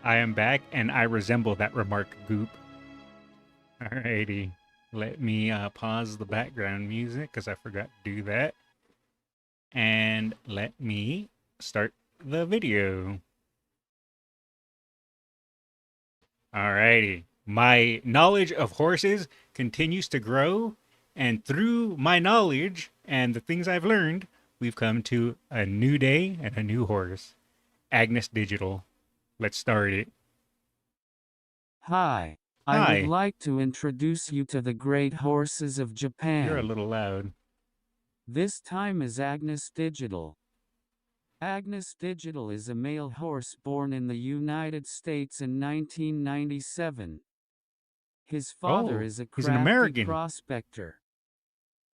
I am back, and I resemble that remark, Goop. Alrighty. Let me pause the background music because I forgot to do that. And let me start the video. Alrighty. My knowledge of horses continues to grow, and through my knowledge and the things I've learned, we've come to a new day and a new horse. Agnes Digital. Let's start it. Hi, I Hi. would like to introduce you to the great horses of Japan. You're a little loud. This time is Agnes Digital. Agnes Digital is a male horse born in the United States in 1997. His father Oh, is a he's an crafty American. prospector.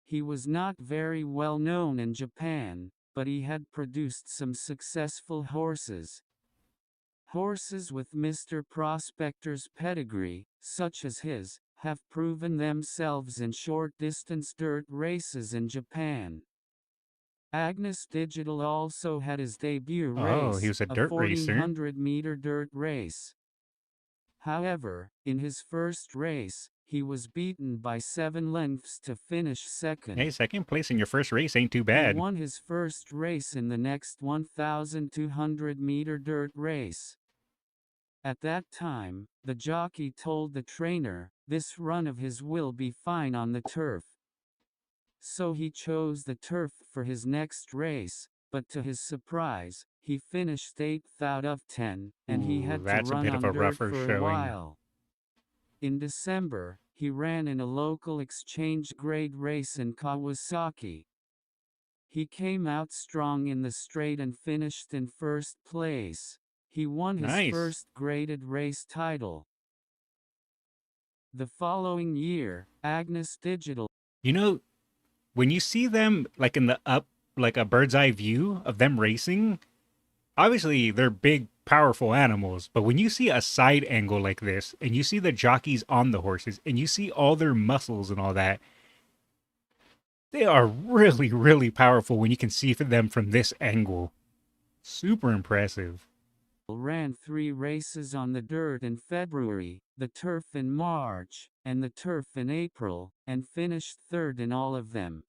He was not very well known in Japan, but he had produced some successful horses. Horses with Mr. Prospector's pedigree, such as his, have proven themselves in short-distance dirt races in Japan. Agnes Digital also had his debut Oh, race, he was a a dirt racer. 1400-meter dirt race. However, in his first race, he was beaten by 7 lengths to finish second. Hey, second place in your first race ain't too He bad. won his first race in the next 1,200-meter dirt race. At that time, the jockey told the trainer, this run of his will be fine on the turf. So he chose the turf for his next race, but to his surprise, he finished 8th out of 10, and he Ooh, had to that's a run bit of on a dirt rougher for a showing. while. In December, he ran in a local exchange grade race in Kawasaki. He came out strong in the straight and finished in first place. He won his Nice. first graded race title. The following year, Agnes Digital. You know, when you see them like in the up, like a bird's eye view of them racing, obviously they're big, powerful animals. But when you see a side angle like this, and you see the jockeys on the horses, and you see all their muscles and all that, they are really, really powerful when you can see them from this angle. Super impressive. Ran 3 races on the dirt in February, the turf in March, and the turf in April, and finished 3rd in all of them.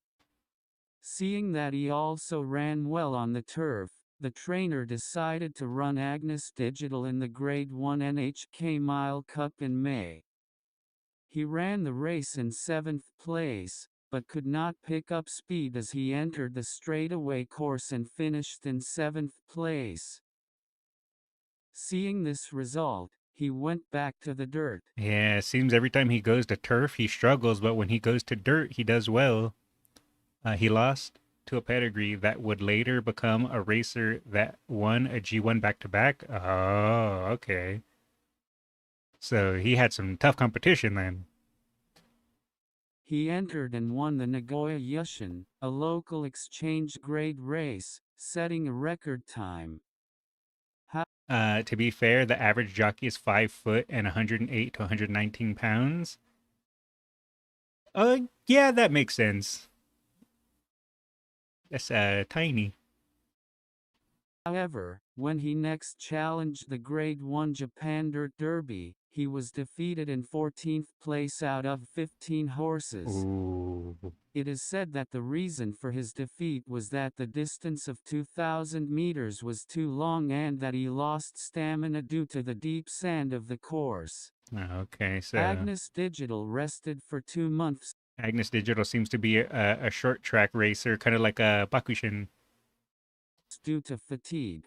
Seeing that he also ran well on the turf, the trainer decided to run Agnes Digital in the Grade 1 NHK Mile Cup in May. He ran the race in 7th place, but could not pick up speed as he entered the straightaway course and finished in 7th place. Seeing this result, he went back to the dirt. Yeah, it seems every time he goes to turf, he struggles, but when he goes to dirt, he does well. He lost to a pedigree that would later become a racer that won a G1 back-to-back. Oh, okay. So he had some tough competition then. He entered and won the Nagoya Yushin, a local exchange grade race, setting a record time. To be fair, the average jockey is 5 foot and 108 to 119 pounds. Yeah, that makes sense. That's tiny. However, when he next challenged the Grade 1 Japan Dirt Derby, he was defeated in 14th place out of 15 horses. Ooh. It is said that the reason for his defeat was that the distance of 2,000 meters was too long and that he lost stamina due to the deep sand of the course. Okay, so Agnes Digital rested for 2 months. Agnes Digital seems to be a short track racer, kind of like a Bakushin. Due to fatigue.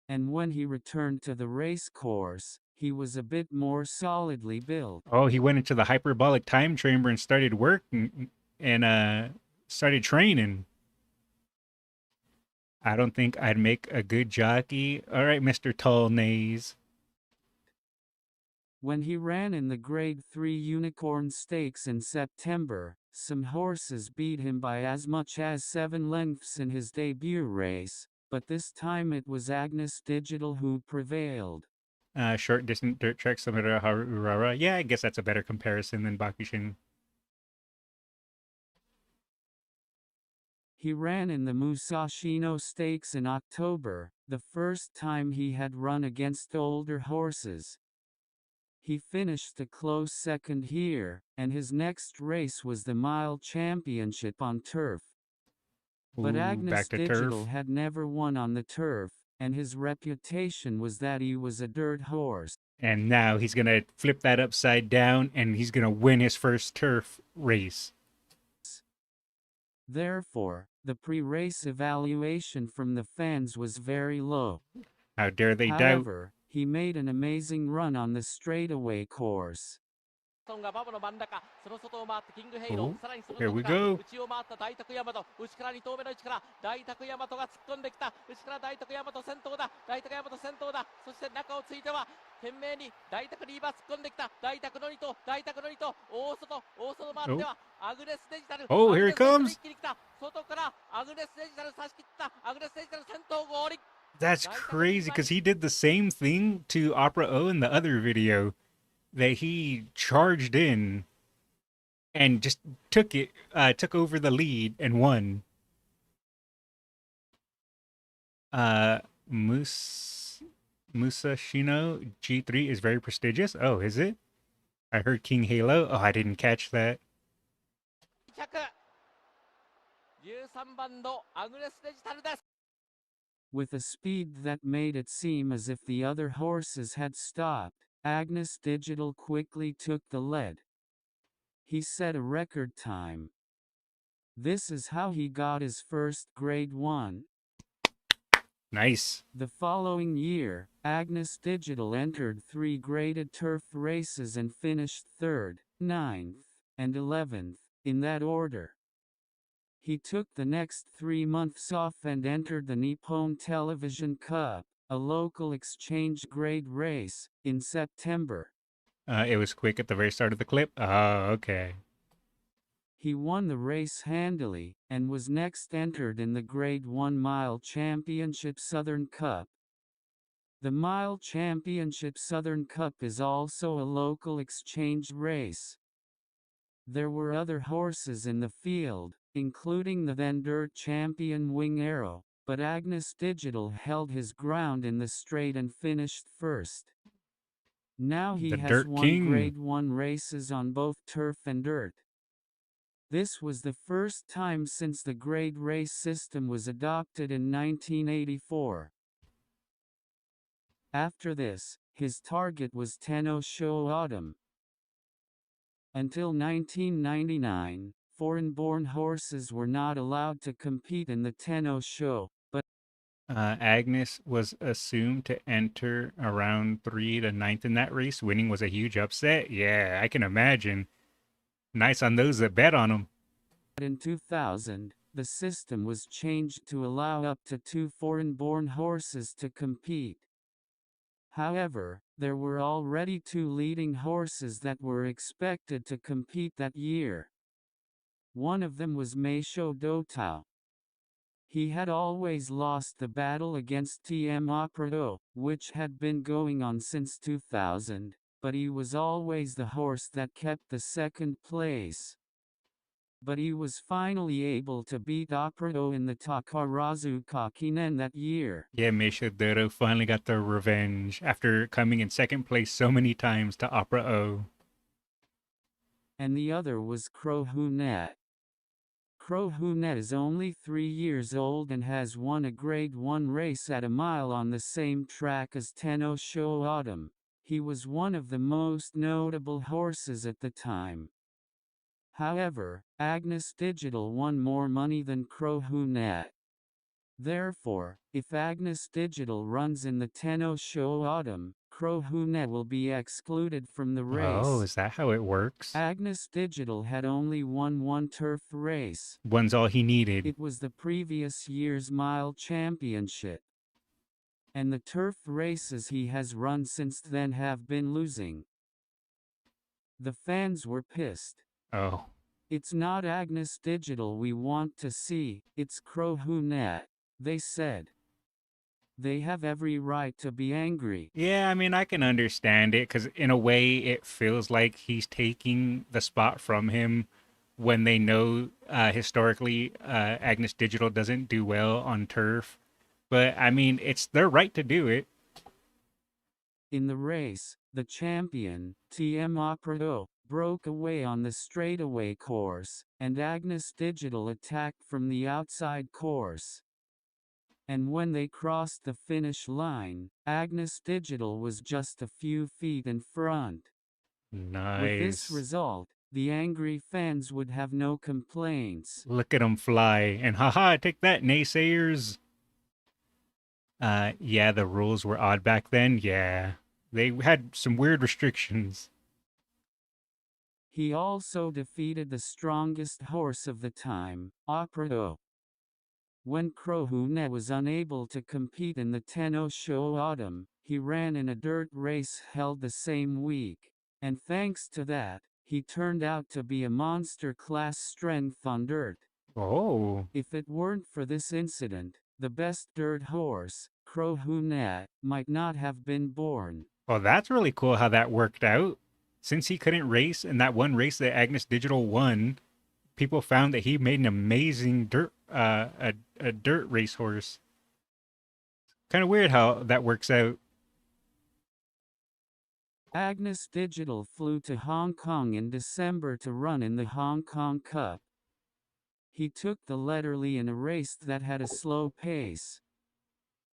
And when he returned to the race course, he was a bit more solidly built. Oh, he went into the hyperbolic time chamber and started working and started training. I don't think I'd make a good jockey. All right, Mr. Tall Nays. When he ran in the Grade 3 Unicorn Stakes in September, some horses beat him by as much as 7 lengths in his debut race, but this time it was Agnes Digital who prevailed. Short distance dirt track similar to Harurara. Yeah, I guess that's a better comparison than Bakushin. He ran in the Musashino Stakes in October, the first time he had run against older horses. He finished a close second here, and his next race was the Mile Championship on turf. But Ooh, Agnes back to Digital turf. had never won on the turf, and his reputation was that he was a dirt horse. And now he's gonna flip that upside down, and he's gonna win his first turf race. Therefore, the pre-race evaluation from the fans was very low. How dare they doubt? However, he made an amazing run on the straightaway course. ソンが馬場の真ん中、その外を回ってキングヘイロおー、さらにその Here 外 we から go. 内を回った大徳大和、内から2頭目の位置から大徳大和が突っ込んできた、内から大徳大和先頭だ、大徳大和先頭だ、そして中をついては懸命に大徳リーバー突っ込んできた、大徳の2頭、大徳の2頭、大外回ってはアグネスデジタル、 Oh, here he アグネスデジタル comes. 一気に来た、外からアグネスデジタル差し切った、アグネスデジタル先頭合輪。 That's crazy because he did the same thing to Opera O in the other video, that he charged in and just took over the lead and won. Musashino G3 is very prestigious. Oh, is it? I heard King Halo. Oh, I didn't catch that. 13番のアグネスデジタルです。 With a speed that made it seem as if the other horses had stopped, Agnes Digital quickly took the lead. He set a record time. This is how he got his first Grade 1. Nice. The following year, Agnes Digital entered 3 graded turf races and finished 3rd, 9th, and 11th, in that order. He took the next 3 months off and entered the Nippon Television Cup, a local exchange grade race, in September. It was quick at the very start of the clip. Oh, okay. He won the race handily, and was next entered in the Grade 1 Mile Championship Southern Cup. The Mile Championship Southern Cup is also a local exchange race. There were other horses in the field, including the then dirt champion Wing Arrow, but Agnes Digital held his ground in the straight and finished first. Now he The has Dirt won King. Grade 1 races on both turf and dirt. This was the first time since the grade race system was adopted in 1984. After this, his target was Tenno Sho Autumn. Until 1999, foreign-born horses were not allowed to compete in the Tenno Sho, but Agnes was assumed to enter around 3 to 9th in that race. Winning was a huge upset. Yeah, I can imagine. Nice on those that bet on him. in 2000, the system was changed to allow up to 2 foreign-born horses to compete. However, there were already 2 leading horses that were expected to compete that year. One of them was Meisho Dotao. He had always lost the battle against TM Opera, which had been going on since 2000, but he was always the horse that kept the second place. But he was finally able to beat Opera in the Takarazu Kakinen that year. Yeah, Meisho Doro finally got their revenge after coming in second place so many times to Opera O. And the other was Crow Hunet. Crow Hunet is only 3 years old and has won a Grade 1 race at a mile on the same track as Tenno Sho Autumn. He was one of the most notable horses at the time. However, Agnes Digital won more money than Crow Hunet. Therefore, if Agnes Digital runs in the Tenno Sho Autumn, Crow Hunet will be excluded from the race. Oh, is that how it works? Agnes Digital had only won 1 turf race. One's all he needed. It was the previous year's Mile Championship. And the turf races he has run since then have been losing. The fans were pissed. Oh. It's not Agnes Digital we want to see, it's Crow Hunet, they said. They have every right to be angry. Yeah, I mean, I can understand it because in a way it feels like he's taking the spot from him when they know historically Agnes Digital doesn't do well on turf. But I mean, it's their right to do it. In the race, the champion, TM Opera broke away on the straightaway course, and Agnes Digital attacked from the outside course. And when they crossed the finish line, Agnes Digital was just a few feet in front. With this Nice. result, the angry fans would have no complaints. Look at them fly. And haha, take that, naysayers. Yeah, the rules were odd back then. Yeah. They had some weird restrictions. He also defeated the strongest horse of the time, Opera. When Krohune was unable to compete in the Tenno Show Autumn, he ran in a dirt race held the same week. And thanks to that, he turned out to be a monster class strength on dirt. Oh. If it weren't for this incident, the best dirt horse, Krohune, might not have been born. Well, that's really cool how that worked out. Since he couldn't race in that one race that Agnes Digital won, people found that he made an amazing dirt a dirt racehorse. Kind of weird how that works out. Agnes Digital flew to Hong Kong in December to run in the Hong Kong Cup. He took the Letterly in a race that had a slow pace.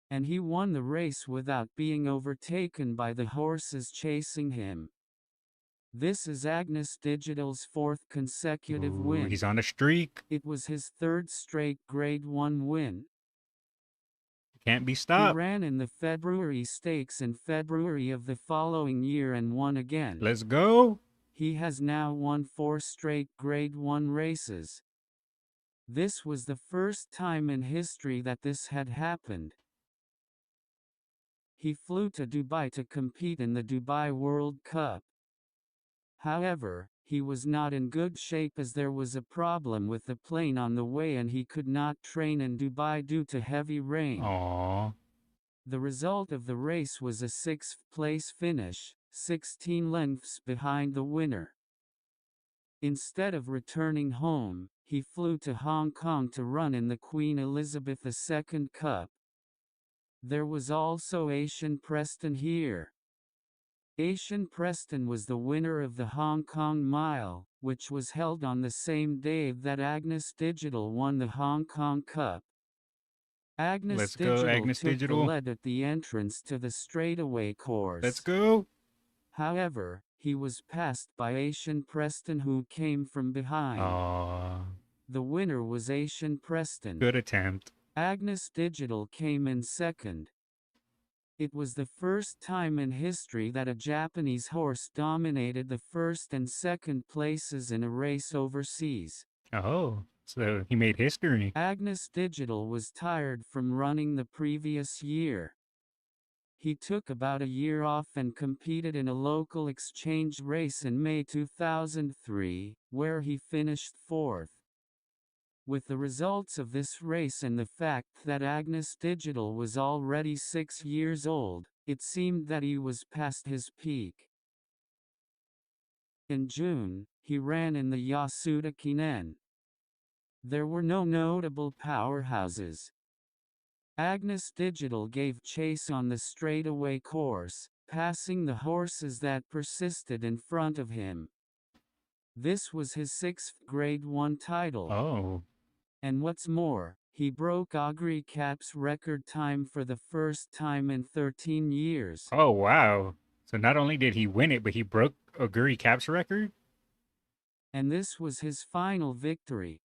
And he won the race without being overtaken by the horses chasing him. This is Agnes Digital's fourth consecutive Ooh, win. he's on a streak. It was his third straight Grade 1 win. Can't be He stopped. ran in the February Stakes in February of the following year and won again. Let's go. He has now won 4 straight Grade 1 races. This was the first time in history that this had happened. He flew to Dubai to compete in the Dubai World Cup. However, he was not in good shape as there was a problem with the plane on the way and he could not train in Dubai due to heavy rain. Aww. The result of the race was a 6th place finish, 16 lengths behind the winner. Instead of returning home, he flew to Hong Kong to run in the Queen Elizabeth II Cup. There was also Asian Preston here. Asian Preston was the winner of the Hong Kong Mile, which was held on the same day that Agnes Digital won the Hong Kong Cup. Agnes Let's Digital go, Agnes took Digital. the lead at the entrance to the straightaway course. Let's go. However, he was passed by Asian Preston who came from behind. Aww. The winner was Asian Preston. Good attempt. Agnes Digital came in second. It was the first time in history that a Japanese horse dominated the first and second places in a race overseas. Oh, so he made history. Agnes Digital was tired from running the previous year. He took about a year off and competed in a local exchange race in May 2003, where he finished 4th. With the results of this race and the fact that Agnes Digital was already 6 years old, it seemed that he was past his peak. In June, he ran in the Yasuda Kinen. There were no notable powerhouses. Agnes Digital gave chase on the straightaway course, passing the horses that persisted in front of him. This was his 6th Grade 1 title. Oh. And what's more, he broke Agri Cap's record time for the first time in 13 years. Oh, wow. So not only did he win it, but he broke Oguri Cap's record? And this was his final victory.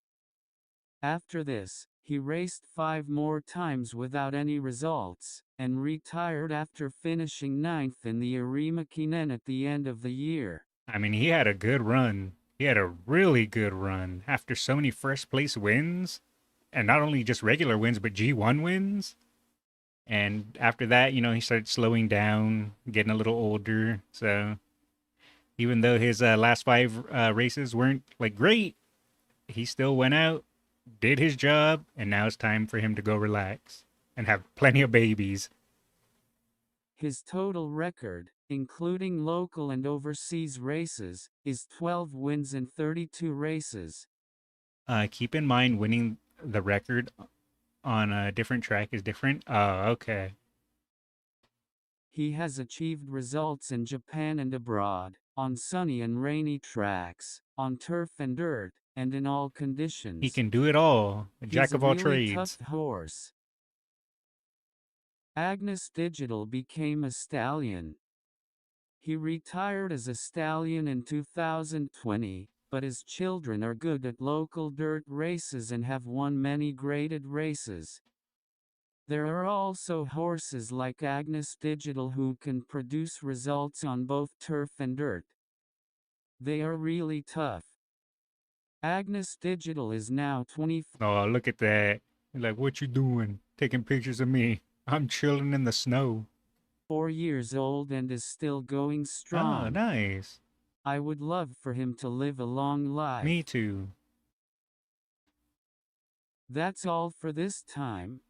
After this, he raced 5 more times without any results, and retired after finishing 9th in the Arima Kinen at the end of the year. I mean, he had a good run. He had a really good run after so many first place wins, and not only just regular wins, but G1 wins. And after that, you know, he started slowing down, getting a little older. So even though his last 5 races weren't like great, he still went out, did his job, and now it's time for him to go relax and have plenty of babies. His total record, including local and overseas races, is 12 wins in 32 races. Keep in mind, winning the record on a different track is different. Oh, okay. He has achieved results in Japan and abroad, on sunny and rainy tracks, on turf and dirt, and in all conditions. He can do it all. A jack He's a of all really trades. tough horse. Agnes Digital became a stallion. He retired as a stallion in 2020, but his children are good at local dirt races and have won many graded races. There are also horses like Agnes Digital who can produce results on both turf and dirt. They are really tough. Agnes Digital is now 24 Oh, look at that. Like, what you doing? Taking pictures of me. I'm chilling in the snow. years old and is still going strong. Oh, nice. I would love for him to live a long life. Me too. That's all for this time.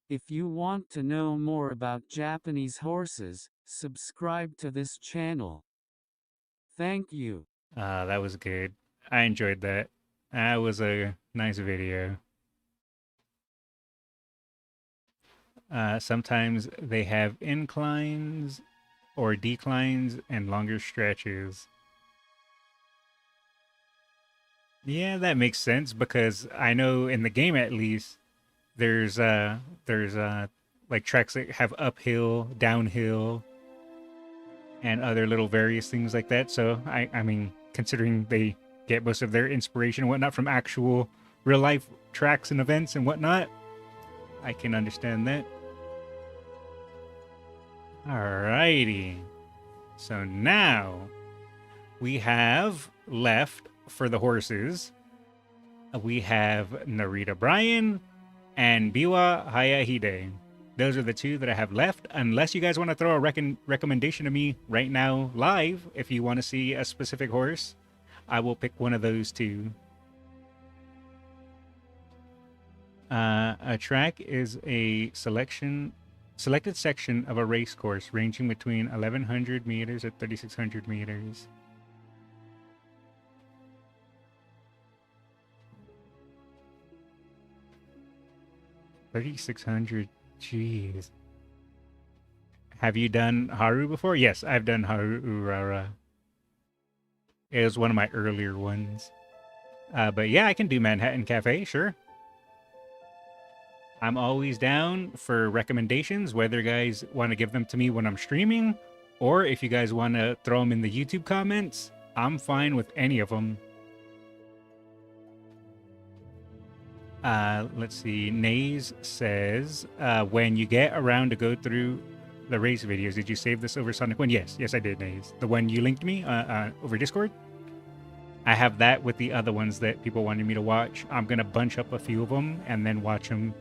If you want to know more about Japanese horses, subscribe to this channel. Thank you. That was good. I enjoyed that. That was a nice video. Sometimes they have inclines or declines and longer stretches. Yeah, that makes sense because I know in the game at least there's like tracks that have uphill, downhill, and other little various things like that. So I mean, considering they get most of their inspiration and whatnot from actual real life tracks and events and whatnot, I can understand that. Alrighty. So now we have left for the horses. We have Narita Bryan and Biwa Hayahide. Those are the two that I have left. Unless you guys want to throw a recommendation to me right now live, if you want to see a specific horse, I will pick one of those two. A track is a selected section of a race course ranging between 1,100 meters and 3,600 meters. $3,600. Jeez. Have you done Haru before? Yes, I've done Haru Urara. It was one of my earlier ones. But yeah, I can do Manhattan Cafe, sure. I'm always down for recommendations, whether you guys want to give them to me when I'm streaming, or if you guys want to throw them in the YouTube comments, I'm fine with any of them. Let's see. Nays says, when you get around to go through the race videos, did you save this over Sonic 1? Yes, I did, Nays. The one you linked me over Discord. I have that with the other ones that people wanted me to watch. I'm going to bunch up a few of them and then watch them.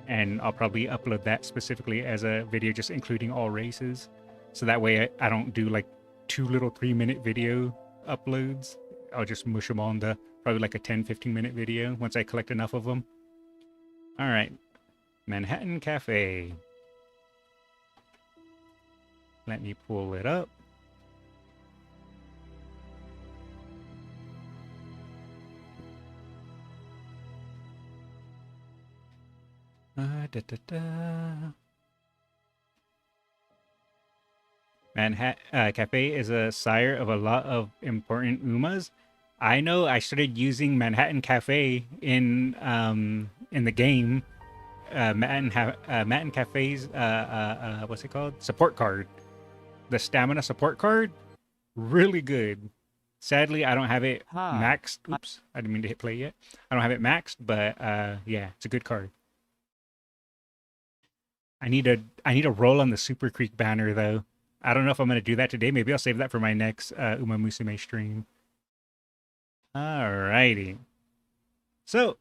And I'll probably upload that specifically as a video, just including all races. So that way I don't do like 2 little 3-minute video uploads. I'll just mush them all into probably like a 10-15-minute video once I collect enough of them. All right. Manhattan Cafe. Let me pull it up. Manhattan Cafe is a sire of a lot of important Umas. I know I started using Manhattan Cafe in the game. Manhattan Cafe's what's it called? Support card. The stamina support card, really good. Sadly, I don't have it maxed. Oops, I didn't mean to hit play yet. I don't have it maxed, but yeah, it's a good card. I need to roll on the Super Creek banner though. I don't know if I'm gonna do that today. Maybe I'll save that for my next Uma Musume stream. Alrighty. So,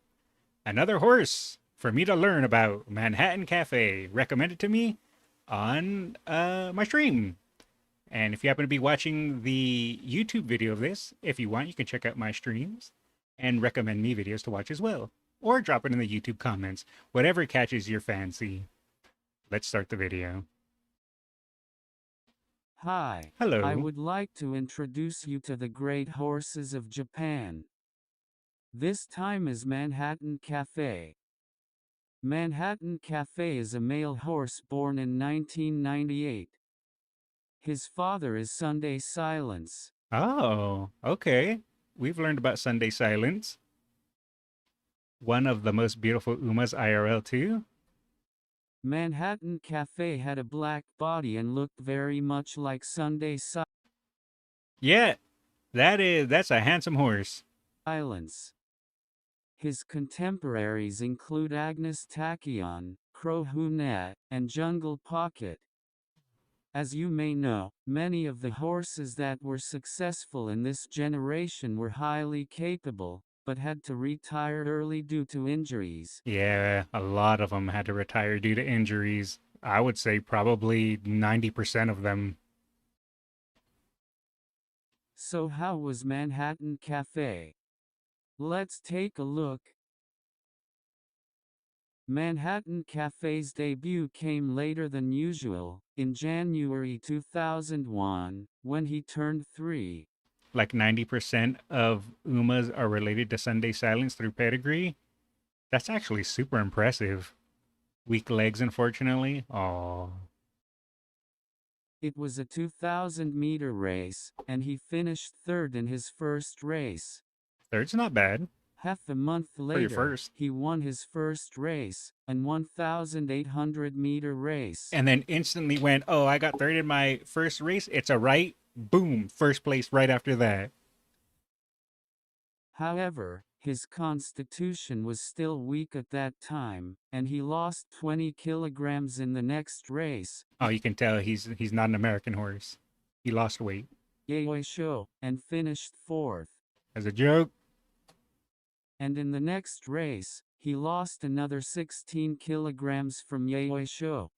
another horse for me to learn about. Manhattan Cafe, recommended to me on my stream. And if you happen to be watching the YouTube video of this, if you want, you can check out my streams and recommend me videos to watch as well. Or drop it in the YouTube comments. Whatever catches your fancy. Let's start the video. Hi. Hello. I would like to introduce you to the great horses of Japan. This time is Manhattan Cafe. Manhattan Cafe is a male horse born in 1998. His father is Sunday Silence. Oh, okay. We've learned about Sunday Silence. One of the most beautiful Umas IRL too. Manhattan Cafe had a black body and looked very much like Sunday Yeah, that's a handsome horse. Silence. His contemporaries include Agnes Tachyon, Crow Hunet, and Jungle Pocket. As you may know, many of the horses that were successful in this generation were highly capable, but had to retire early due to injuries. Yeah, a lot of them had to retire due to injuries. I would say probably 90% of them. So how was Manhattan Cafe? Let's take a look. Manhattan Cafe's debut came later than usual, in January 2001, when he turned 3. Like 90% of Umas are related to Sunday Silence through pedigree. That's actually super impressive. Weak legs, unfortunately. Oh, It was a 2,000-meter race, and he finished third in his first race. third's not bad. Half a month your later, first. he won his first race, an 1,800-meter race. And then instantly went, oh, I got third in my first race. It's a right. Boom. First place right after that. However, his constitution was still weak at that time, and he lost 20 kilograms in the next race. Oh, you can tell he's not an American horse. He lost weight. Yayoi Show, and finished 4th. As a joke. And in the next race, he lost another 16 kilograms from Yayoi Show.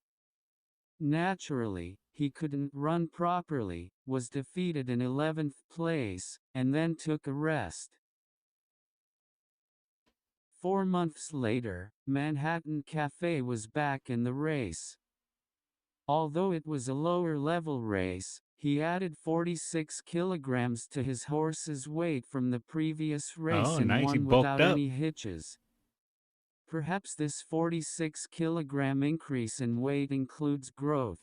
Naturally, he couldn't run properly, was defeated in 11th place, and then took a rest. 4 months later, Manhattan Cafe was back in the race. Although it was a lower-level race, he added 46 kilograms to his horse's weight from the previous race Oh, and nice. He won bulked without up. any hitches. Perhaps this 46 kilogram increase in weight includes growth.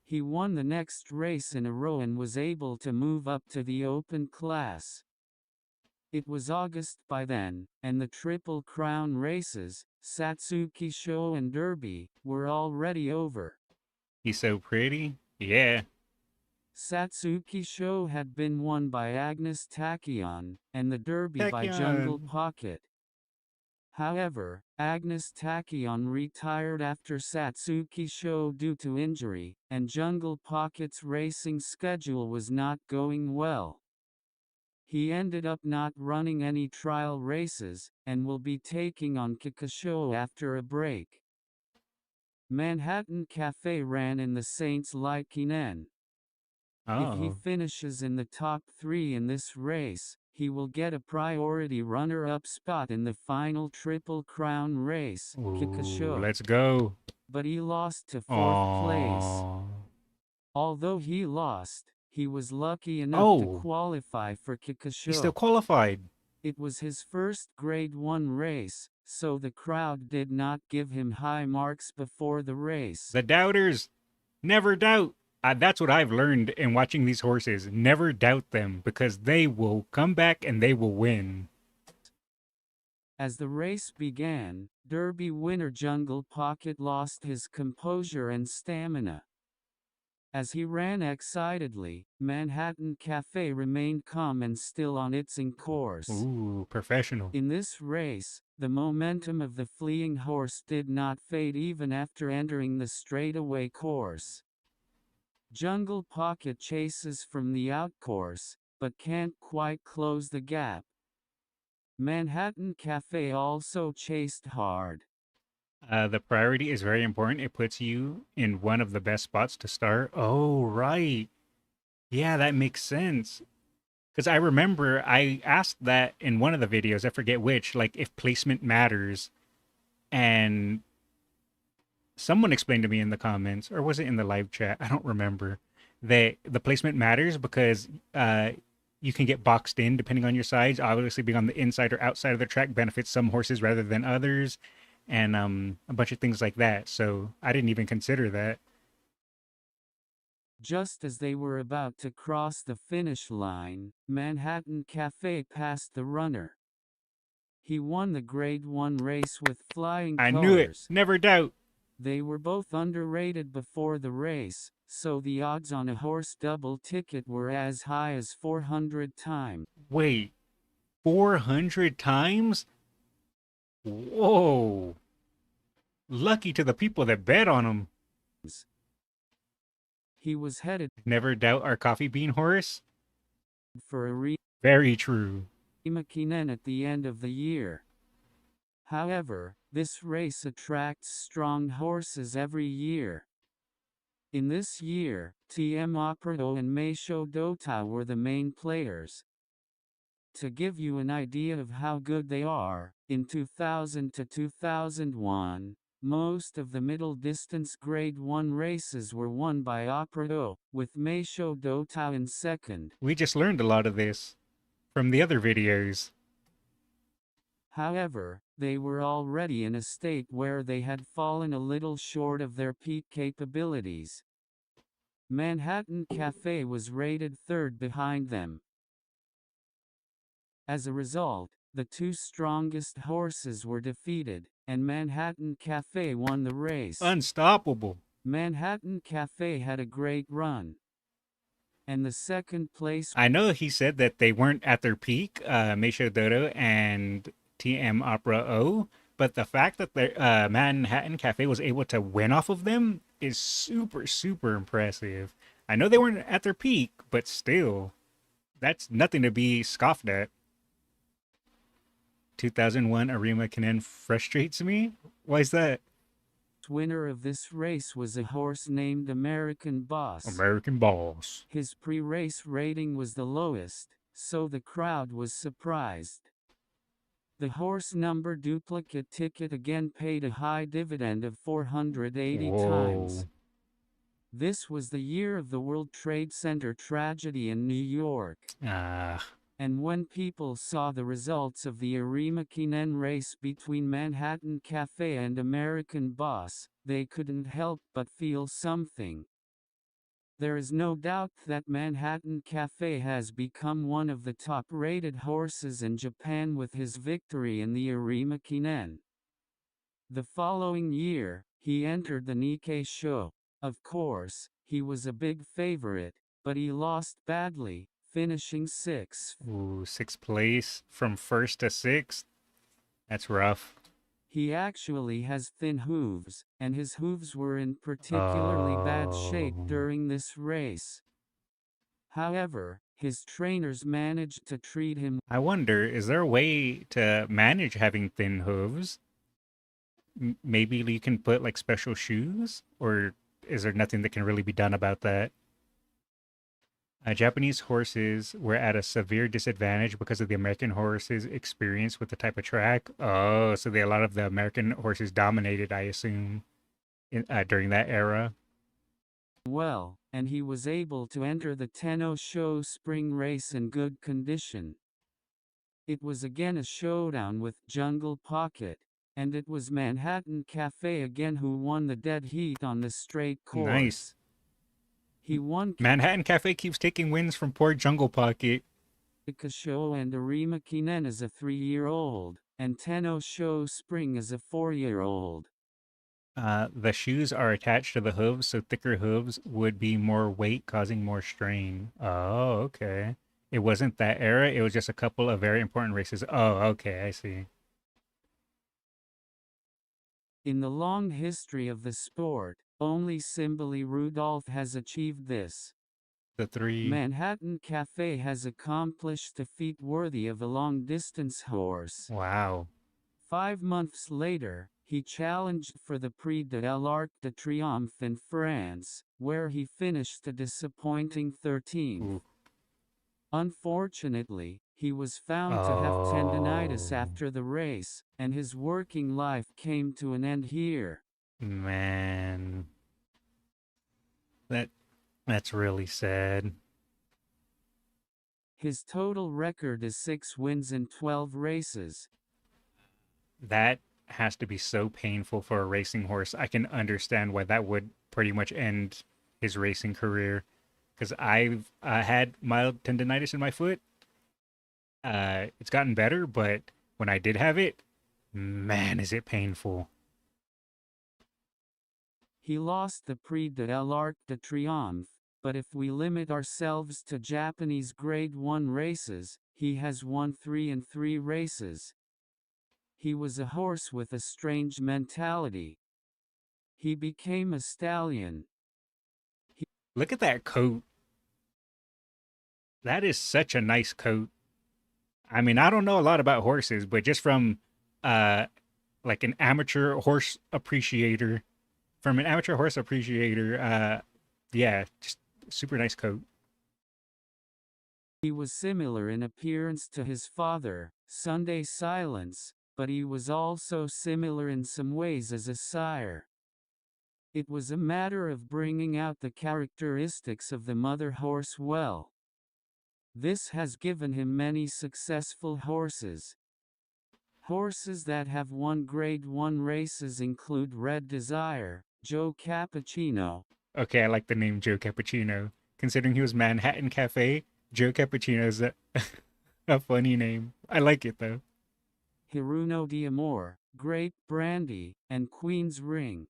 He won the next race in a row and was able to move up to the open class. It was August by then, and the Triple Crown races, Satsuki Show and Derby, were already over. He's so pretty. Yeah. Satsuki Show had been won by Agnes Tachyon, and the Derby by Tachyon. Jungle Pocket. However, Agnes Tachyon retired after Satsuki Show due to injury, and Jungle Pocket's racing schedule was not going well. He ended up not running any trial races, and will be taking on Kikasho after a break. Manhattan Cafe ran in the Saints Laikinen. If he Oh. finishes in the top 3 in this race, he will get a priority runner-up spot in the final Triple Crown race, Kikasho. Ooh, let's go. But he lost to 4th place. Aww. Although he lost, he was lucky enough to qualify for Kikasho. He still qualified. It was his first Grade 1 race, so the crowd did not give him high marks before the race. The doubters never doubt. That's what I've learned in watching these horses. Never doubt them because they will come back and they will win. As the race began, Derby winner Jungle Pocket lost his composure and stamina. As he ran excitedly, Manhattan Cafe remained calm and still on its course. Ooh, professional. In this race, the momentum of the fleeing horse did not fade even after entering the straightaway course. Jungle Pocket chases from the outcourse, but can't quite close the gap. Manhattan Cafe also chased hard. The priority is very important. It puts you in one of the best spots to start. Oh, right. Yeah, that makes sense. Because I remember I asked that in one of the videos, I forget which, like if placement matters. And someone explained to me in the comments, or was it in the live chat? I don't remember. that the placement matters because you can get boxed in depending on your size. Obviously, being on the inside or outside of the track benefits some horses rather than others, and a bunch of things like that. So I didn't even consider that. Just as they were about to cross the finish line, Manhattan Cafe passed the runner. He won the Grade 1 race with flying I colors. knew it. Never doubt. They were both underrated before the race, so the odds on a horse double ticket were as high as 400 times. Wait, 400 times? Whoa. Lucky to the people that bet on him. He was headed Never doubt our coffee bean horse. for a Very true. Makinen at the end of the year. However, this race attracts strong horses every year. In this year, TM Operado and Meisho Dota were the main players. To give you an idea of how good they are, in 2000 to 2001, most of the middle distance Grade 1 races were won by Operado, with Meisho Dota in second. We just learned a lot of this from the other videos. However, they were already in a state where they had fallen a little short of their peak capabilities. Manhattan Cafe was rated third behind them. As a result, the two strongest horses were defeated, and Manhattan Cafe won the race. Unstoppable. Manhattan Cafe had a great run. And the second place I know he said that they weren't at their peak, Meisho Dodo and TM Opera O, but the fact that the Manhattan Cafe was able to win off of them is super, super impressive. I know they weren't at their peak, but still, that's nothing to be scoffed at. 2001 Arima Kanen frustrates me. Why is that? winner of this race was a horse named American Boss. American Boss. His pre-race rating was the lowest, so the crowd was surprised. The horse number duplicate ticket again paid a high dividend of 480 times. This was the year of the World Trade Center tragedy in New York. And when people saw the results of the Arima Kinen race between Manhattan Cafe and American Boss, they couldn't help but feel something. There is no doubt that Manhattan Cafe has become one of the top-rated horses in Japan with his victory in the Arima Kinen. The following year, he entered the Nikkei show. Of course, he was a big favorite, but he lost badly, finishing 6th. Ooh, 6th place from 1st to 6th? That's rough. He actually has thin hooves, and his hooves were in particularly bad shape during this race. However, his trainers managed to treat him. I wonder, is there a way to manage having thin hooves? Maybe you can put like special shoes? Or is there nothing that can really be done about that? Japanese horses were at a severe disadvantage because of the American horses' experience with the type of track. Oh, so a lot of the American horses dominated, I assume, during that era. Well, and he was able to enter the Tenno Show spring race in good condition. It was again a showdown with Jungle Pocket, and it was Manhattan Cafe again who won the dead heat on the straight course. Nice. He won. Manhattan Cafe keeps taking wins from poor Jungle Pocket. Show and Arima Kinen is a 3-year-old, and Tenno Show Spring is a 4-year-old. The shoes are attached to the hooves, so thicker hooves would be more weight, causing more strain. Oh, okay. It wasn't that era, it was just a couple of very important races. Oh, okay, I see. In the long history of the sport, only Simbali Rudolph has achieved this. The 3. Manhattan Cafe has accomplished a feat worthy of a long-distance horse. Wow. 5 months later, he challenged for the Prix de l'Arc de Triomphe in France, where he finished a disappointing 13th. Ooh. Unfortunately, he was found to have tendinitis after the race, and his working life came to an end here. Man. That's really sad. His total record is 6 wins in 12 races. That has to be so painful for a racing horse. I can understand why that would pretty much end his racing career. Because I've had mild tendonitis in my foot. It's gotten better, but when I did have it, man, is it painful. He lost the Prix de l'Arc de Triomphe, but if we limit ourselves to Japanese Grade 1 races, he has won 3 in 3 races. He was a horse with a strange mentality. He became a stallion. Look at that coat. That is such a nice coat. I mean, I don't know a lot about horses, but just from like an amateur horse appreciator, yeah, just super nice coat. He was similar in appearance to his father, Sunday Silence, but he was also similar in some ways as a sire. It was a matter of bringing out the characteristics of the mother horse well. This has given him many successful horses. Horses that have won Grade 1 races include Red Desire, Joe Cappuccino. Okay, I like the name Joe Cappuccino. Considering he was Manhattan Cafe, Joe Cappuccino is a funny name. I like it though. Hiruno d'Amore, Grape Brandy, and Queen's Ring.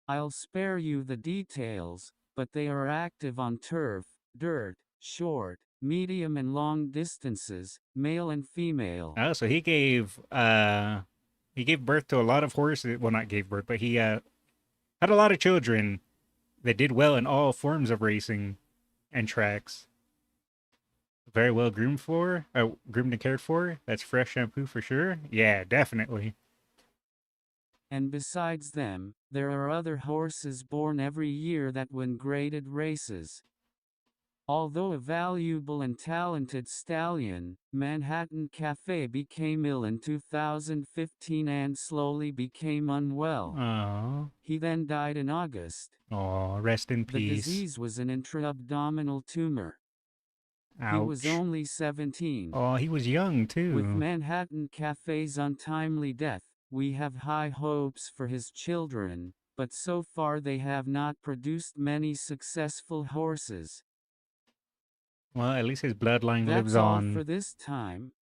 I'll spare you the details, but they are active on turf, dirt, short, medium and long distances, male and female. Oh, so he gave birth to a lot of horses. Well, not gave birth, but he had a lot of children that did well in all forms of racing and tracks. Very well groomed and cared for. That's fresh shampoo for sure. Yeah, definitely. And besides them, there are other horses born every year that win graded races. Although a valuable and talented stallion, Manhattan Cafe became ill in 2015 and slowly became unwell. Oh. He then died in August. Oh, rest in The peace. disease was an intra-abdominal tumor. Ouch. He was only 17. Oh, he was young too. With Manhattan Cafe's untimely death, we have high hopes for his children, but so far they have not produced many successful horses. Well, at least his bloodline That's lives all on. for this time.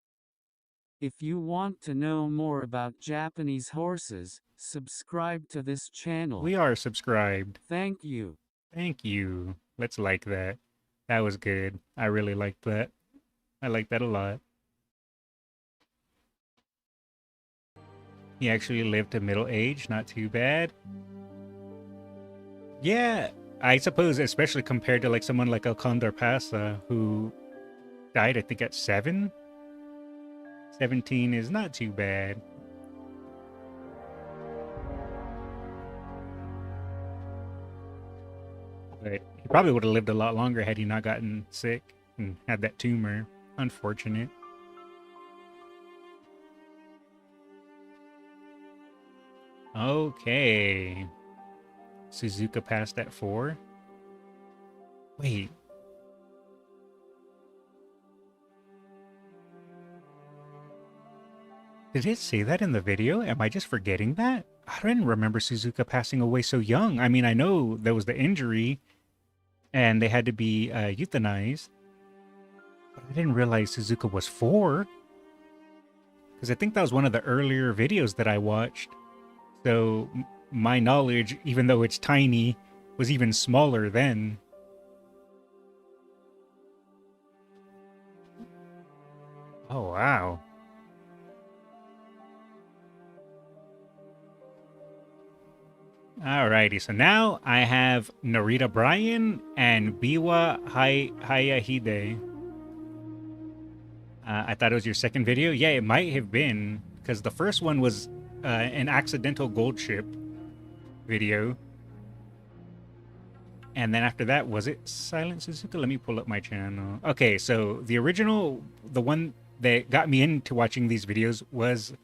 If you want to know more about Japanese horses, subscribe to this channel. We are subscribed. Thank you. Thank you. Let's like that. That was good. I really liked that. I like that a lot. He actually lived to middle age. Not too bad. Yeah, I suppose, especially compared to like someone like Alcondor Pasa, who died, I think, at 7. 17 is not too bad. But he probably would have lived a lot longer had he not gotten sick and had that tumor. Unfortunate. Okay. Suzuka passed at 4. Wait. Did it say that in the video? Am I just forgetting that? I didn't remember Suzuka passing away so young. I mean, I know there was the injury and they had to be euthanized. But I didn't realize Suzuka was 4. Because I think that was one of the earlier videos that I watched. So my knowledge, even though it's tiny, was even smaller then. Oh, wow. Alrighty, so now I have Narita Bryan and Biwa Hayahide. I thought it was your second video. Yeah, it might have been, because the first one was an accidental gold ship video. And then after that, was it Silent Suzuka? Let me pull up my channel. Okay, so the original, the one that got me into watching these videos was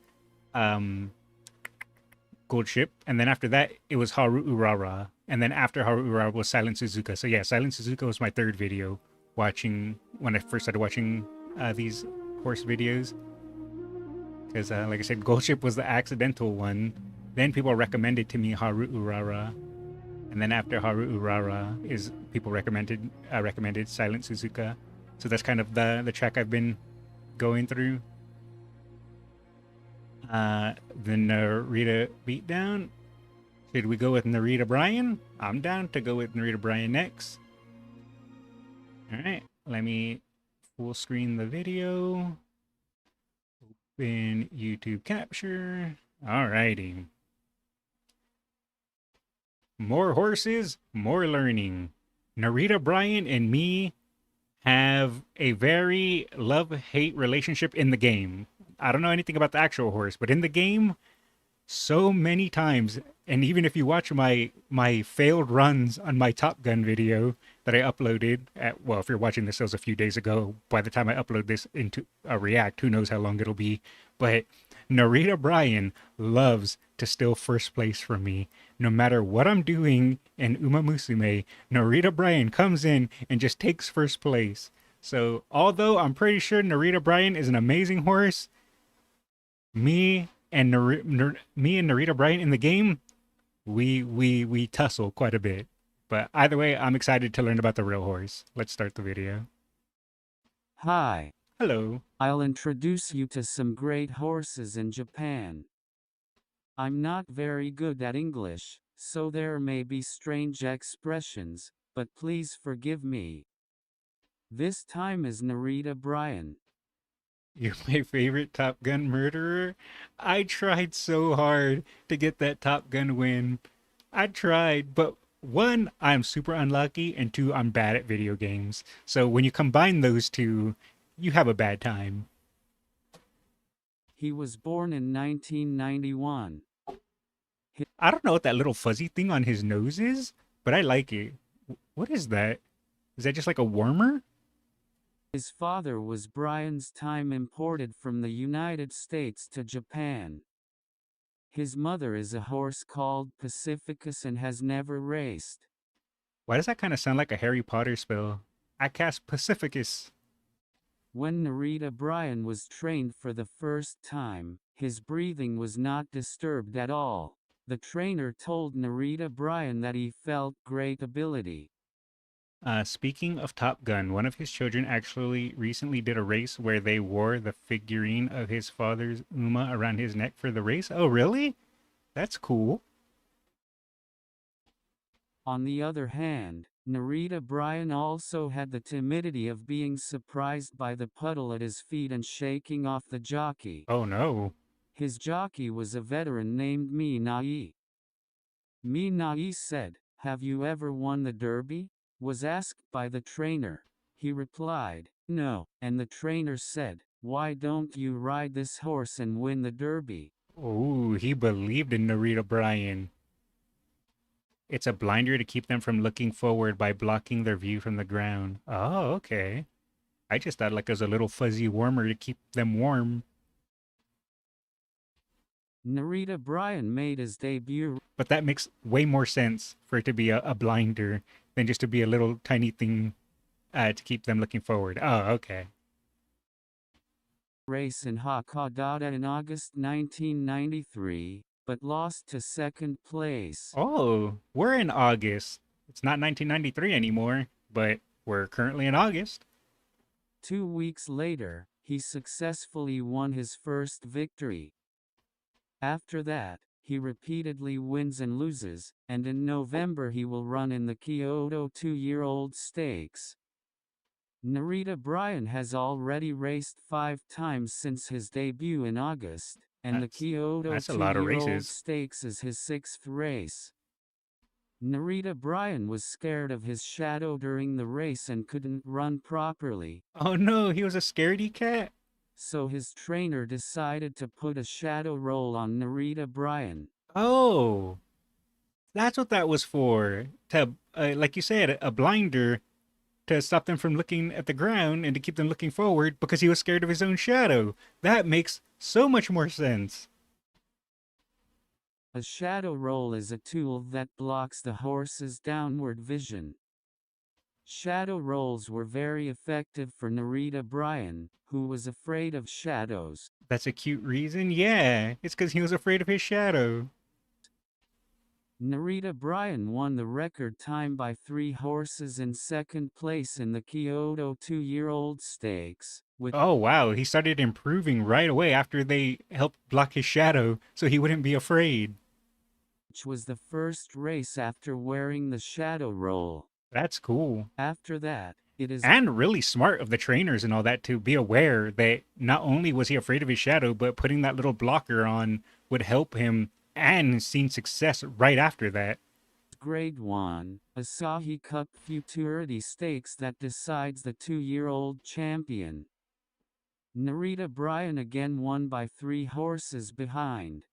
Gold Ship. And then after that, it was Haru Urara. And then after Haru Urara was Silent Suzuka. So yeah, Silent Suzuka was my third video watching when I first started watching these horse videos. Because like I said, Gold Ship was the accidental one. Then people recommended to me Haru Urara. And then after Haru Urara is people recommended Silent Suzuka. So that's kind of the track I've been going through. The Narita Beatdown. Should we go with Narita Bryan? I'm down to go with Narita Bryan next. Alright, let me full screen the video. Open YouTube Capture. Alrighty. More horses, more learning. Narita Bryan and me have a very love-hate relationship in the game. I don't know anything about the actual horse, but in the game, so many times, and even if you watch my failed runs on my Top Gun video that I uploaded well, if you're watching this, it was a few days ago. By the time I upload this into a React, who knows how long it'll be. But Narita Bryan loves to steal first place from me. No matter what I'm doing in Uma Musume, Narita Bryan comes in and just takes first place. So although I'm pretty sure Narita Bryan is an amazing horse, me and Narita Bryan in the game, we tussle quite a bit. But either way, I'm excited to learn about the real horse. Let's start the video. Hi. Hello. I'll introduce you to some great horses in Japan. I'm not very good at English, so there may be strange expressions, but please forgive me. This time is Narita Bryan. You're my favorite Top Gun murderer. I tried so hard to get that Top Gun win. I tried, but one, I'm super unlucky, and two, I'm bad at video games. So when you combine those two, you have a bad time. He was born in 1991. I don't know what that little fuzzy thing on his nose is, but I like it. What is that? Is that just like a warmer? His father was Bryan's time imported from the United States to Japan. His mother is a horse called Pacificus and has never raced. Why does that kind of sound like a Harry Potter spell? I cast Pacificus. When Narita Bryan was trained for the first time, his breathing was not disturbed at all. The trainer told Narita Bryan that he felt great ability. Speaking of Top Gun, one of his children actually recently did a race where they wore the figurine of his father's Uma around his neck for the race. Oh, really? That's cool. On the other hand, Narita Bryan also had the timidity of being surprised by the puddle at his feet and shaking off the jockey. Oh no. His jockey was a veteran named Minai. Minai said, "Have you ever won the Derby?" Was asked by the trainer. He replied, "No," and the trainer said, "Why don't you ride this horse and win the Derby?" Oh, he believed in Narita Bryan. It's a blinder to keep them from looking forward by blocking their view from the ground. Oh, okay. I just thought like it was a little fuzzy warmer to keep them warm. Narita Bryan made his debut. But that makes way more sense for it to be a blinder than just to be a little tiny thing to keep them looking forward. Oh, okay. Race in Hakodate in August 1993, but lost to second place. Oh, we're in August. It's not 1993 anymore, but we're currently in August. 2 weeks later, he successfully won his first victory. After that, he repeatedly wins and loses, and in November he will run in the Kyoto 2-year-old stakes. Narita Bryan has already raced 5 times since his debut in August, and the Kyoto 2-year-old stakes is his 6th race. Narita Bryan was scared of his shadow during the race and couldn't run properly. Oh no, he was a scaredy cat? So his trainer decided to put a shadow roll on Narita Bryan. Oh, that's what that was for. To, like you said, a blinder to stop them from looking at the ground and to keep them looking forward because he was scared of his own shadow. That makes so much more sense. A shadow roll is a tool that blocks the horse's downward vision. Shadow rolls were very effective for Narita Bryan, who was afraid of shadows. That's a cute reason. Yeah, it's because he was afraid of his shadow. Narita Bryan won the record time by 3 horses in second place in the Kyoto 2-year-old stakes, with Oh wow, he started improving right away after they helped block his shadow, so he wouldn't be afraid. which was the first race after wearing the shadow roll. That's cool. After that, it is And really smart of the trainers and all that to be aware that not only was he afraid of his shadow, but putting that little blocker on would help him and seen success right after that. Grade 1, Asahi Cup Futurity Stakes that decides the 2-year-old champion. Narita Bryan again won by 3 horses behind.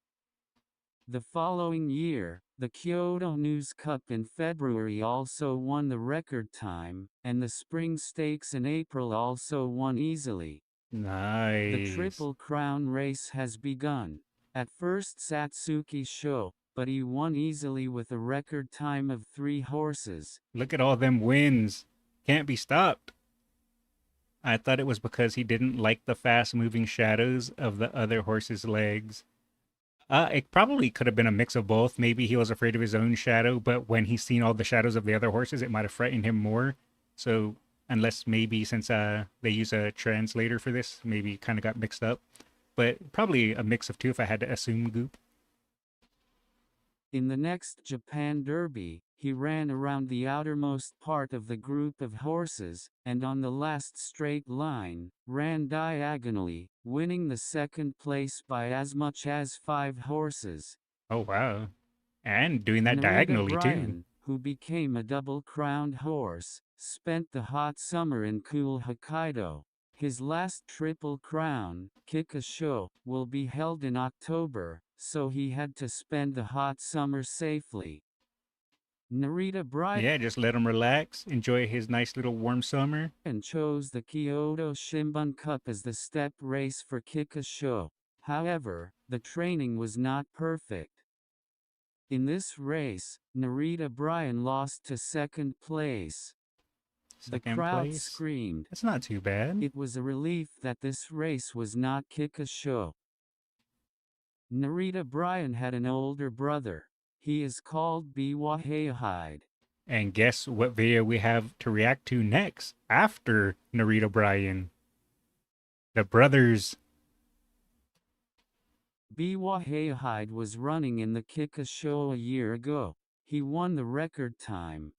The following year, the Kyoto News Cup in February also won the record time, and the Spring Stakes in April also won easily. Nice. The Triple Crown race has begun. At first Satsuki Sho, but he won easily with a record time of 3 horses. Look at all them wins. Can't be stopped. I thought it was because he didn't like the fast moving shadows of the other horse's legs. It probably could have been a mix of both. Maybe he was afraid of his own shadow, but when he's seen all the shadows of the other horses, it might have frightened him more. So, unless maybe since they use a translator for this, maybe kind of got mixed up. But probably a mix of two if I had to assume, Goop. In the next Japan Derby, he ran around the outermost part of the group of horses, and on the last straight line, ran diagonally, winning the second place by as much as 5 horses. Oh, wow. And doing that Narita diagonally, too. Bryan, who became a double-crowned horse, spent the hot summer in cool Hokkaido. His last Triple Crown, Kikasho, will be held in October, so he had to spend the hot summer safely. Narita Bryan Yeah, just let him relax, enjoy his nice little warm summer. chose the Kyoto Shimbun Cup as the step race for Kikasho. However, the training was not perfect. In this race, Narita Bryan lost to second place. The Second crowd place. screamed. That's not too bad. It was a relief that this race was not Kikasho. Narita Bryan had an older brother. He is called Biwa Heihaide. And guess what video we have to react to next after Narita Bryan? The brothers. Biwa Heihaide was running in the Kikasho a year ago. He won the record time.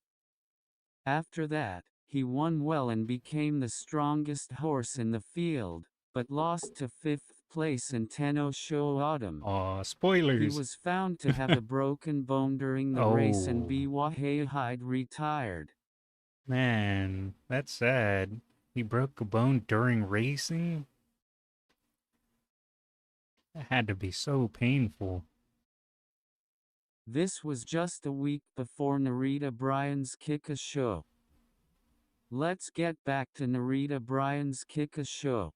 After that, he won well and became the strongest horse in the field, but lost to 5th place in Tenno Show Autumn. Aw, He spoilers. was found to have a broken bone during the race and Oh. Biwa Heihaide retired. Man, that's sad. He broke a bone during racing? That had to be so painful. This was just a week before Narita Bryan's Kikasho. Let's get back to Narita Bryan's Kikasho.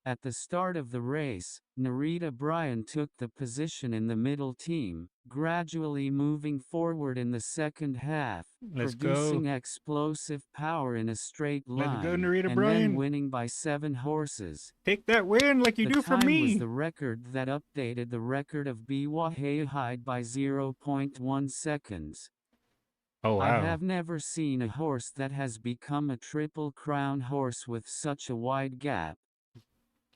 At the start of the race, Narita Bryan took the position in the middle team, gradually moving forward in the second half, Let's producing go. explosive power in a straight line, Let's go, Narita and Bryan. then winning by 7 horses. Take that win like you The do for time me. was the record that updated the record of Biwa Heihaide by 0.1 seconds. Oh, I wow. have never seen a horse that has become a Triple Crown horse with such a wide gap.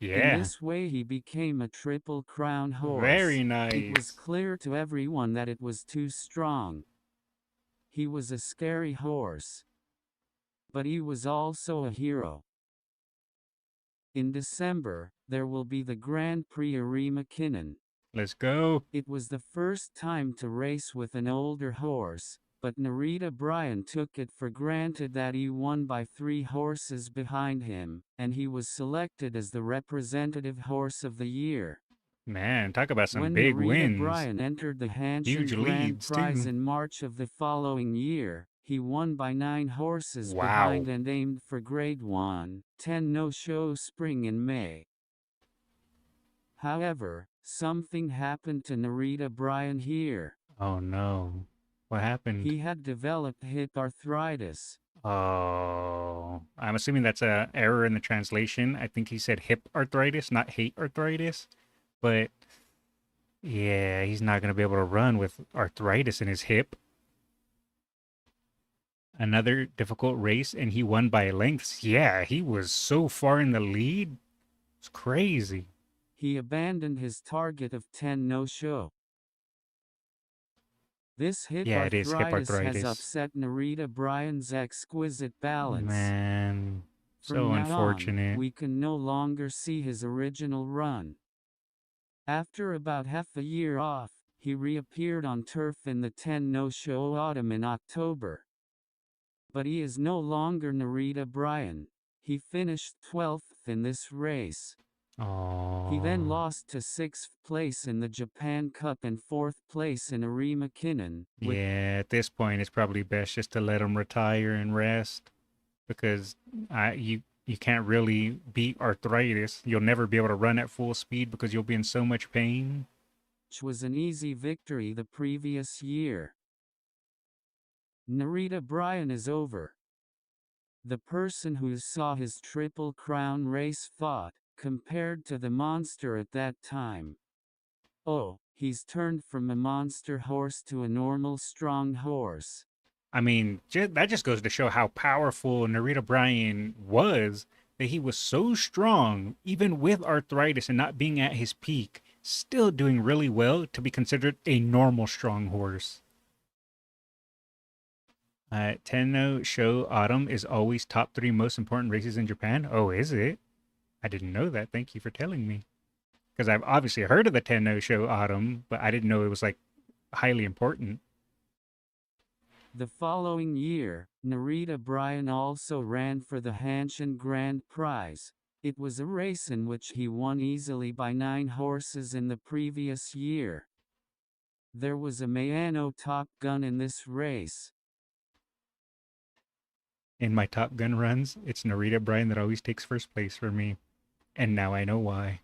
Yeah. In this way he became a Triple Crown horse. Very It was nice. clear to everyone that it was too strong. He was a scary horse. But he was also a hero. In December, there will be the Grand Prix Ari McKinnon. Let's go. It was the first time to race with an older horse, but Narita Bryan took it for granted that he won by 3 horses behind him, and he was selected as the representative horse of the year. Man, talk about some When big Narita wins. Bryan entered the Hanshin Huge Grand leads, Prize too. in March of the following year, he won by 9 horses Wow. behind and aimed for Grade 1, Tenno Show Spring in May. However, something happened to Narita Bryan here. Oh no. What happened? He had developed hip arthritis. Oh, I'm assuming that's a error in the translation. I think he said hip arthritis, not hate arthritis. But yeah, he's not going to be able to run with arthritis in his hip. Another difficult race, and he won by lengths. Yeah, he was so far in the lead. It's crazy. He abandoned his target of 10 no-show. This hip Yeah, it is hip arthritis has arthritis. upset Narita Bryan's exquisite balance. Man, From so now on, unfortunate. we can no longer see his original run. After about half a year off, he reappeared on turf in the 10 no-show autumn in October. But he is no longer Narita Bryan. He finished 12th in this race. Oh. He then lost to 6th place in the Japan Cup and 4th place in Arima Kinnan. Yeah, at this point, it's probably best just to let him retire and rest, because you can't really beat arthritis. You'll never be able to run at full speed because you'll be in so much pain. Which was an easy victory the previous year. Narita Bryan is over. The person who saw his Triple Crown race thought, compared to the monster at that time, oh, he's turned from a monster horse to a normal strong horse. I mean, that just goes to show how powerful Narita Bryan was, that he was so strong, even with arthritis and not being at his peak, still doing really well to be considered a normal strong horse. Tenno Show Autumn is always top 3 most important races in Japan. Oh, is it? I didn't know that. Thank you for telling me. Because I've obviously heard of the Tenno Show Autumn, but I didn't know it was like highly important. The following year, Narita Bryan also ran for the Hanshin Grand Prize. It was a race in which he won easily by 9 horses in the previous year. There was a Mayano Top Gun in this race. In my Top Gun runs, it's Narita Bryan that always takes first place for me. And now I know why.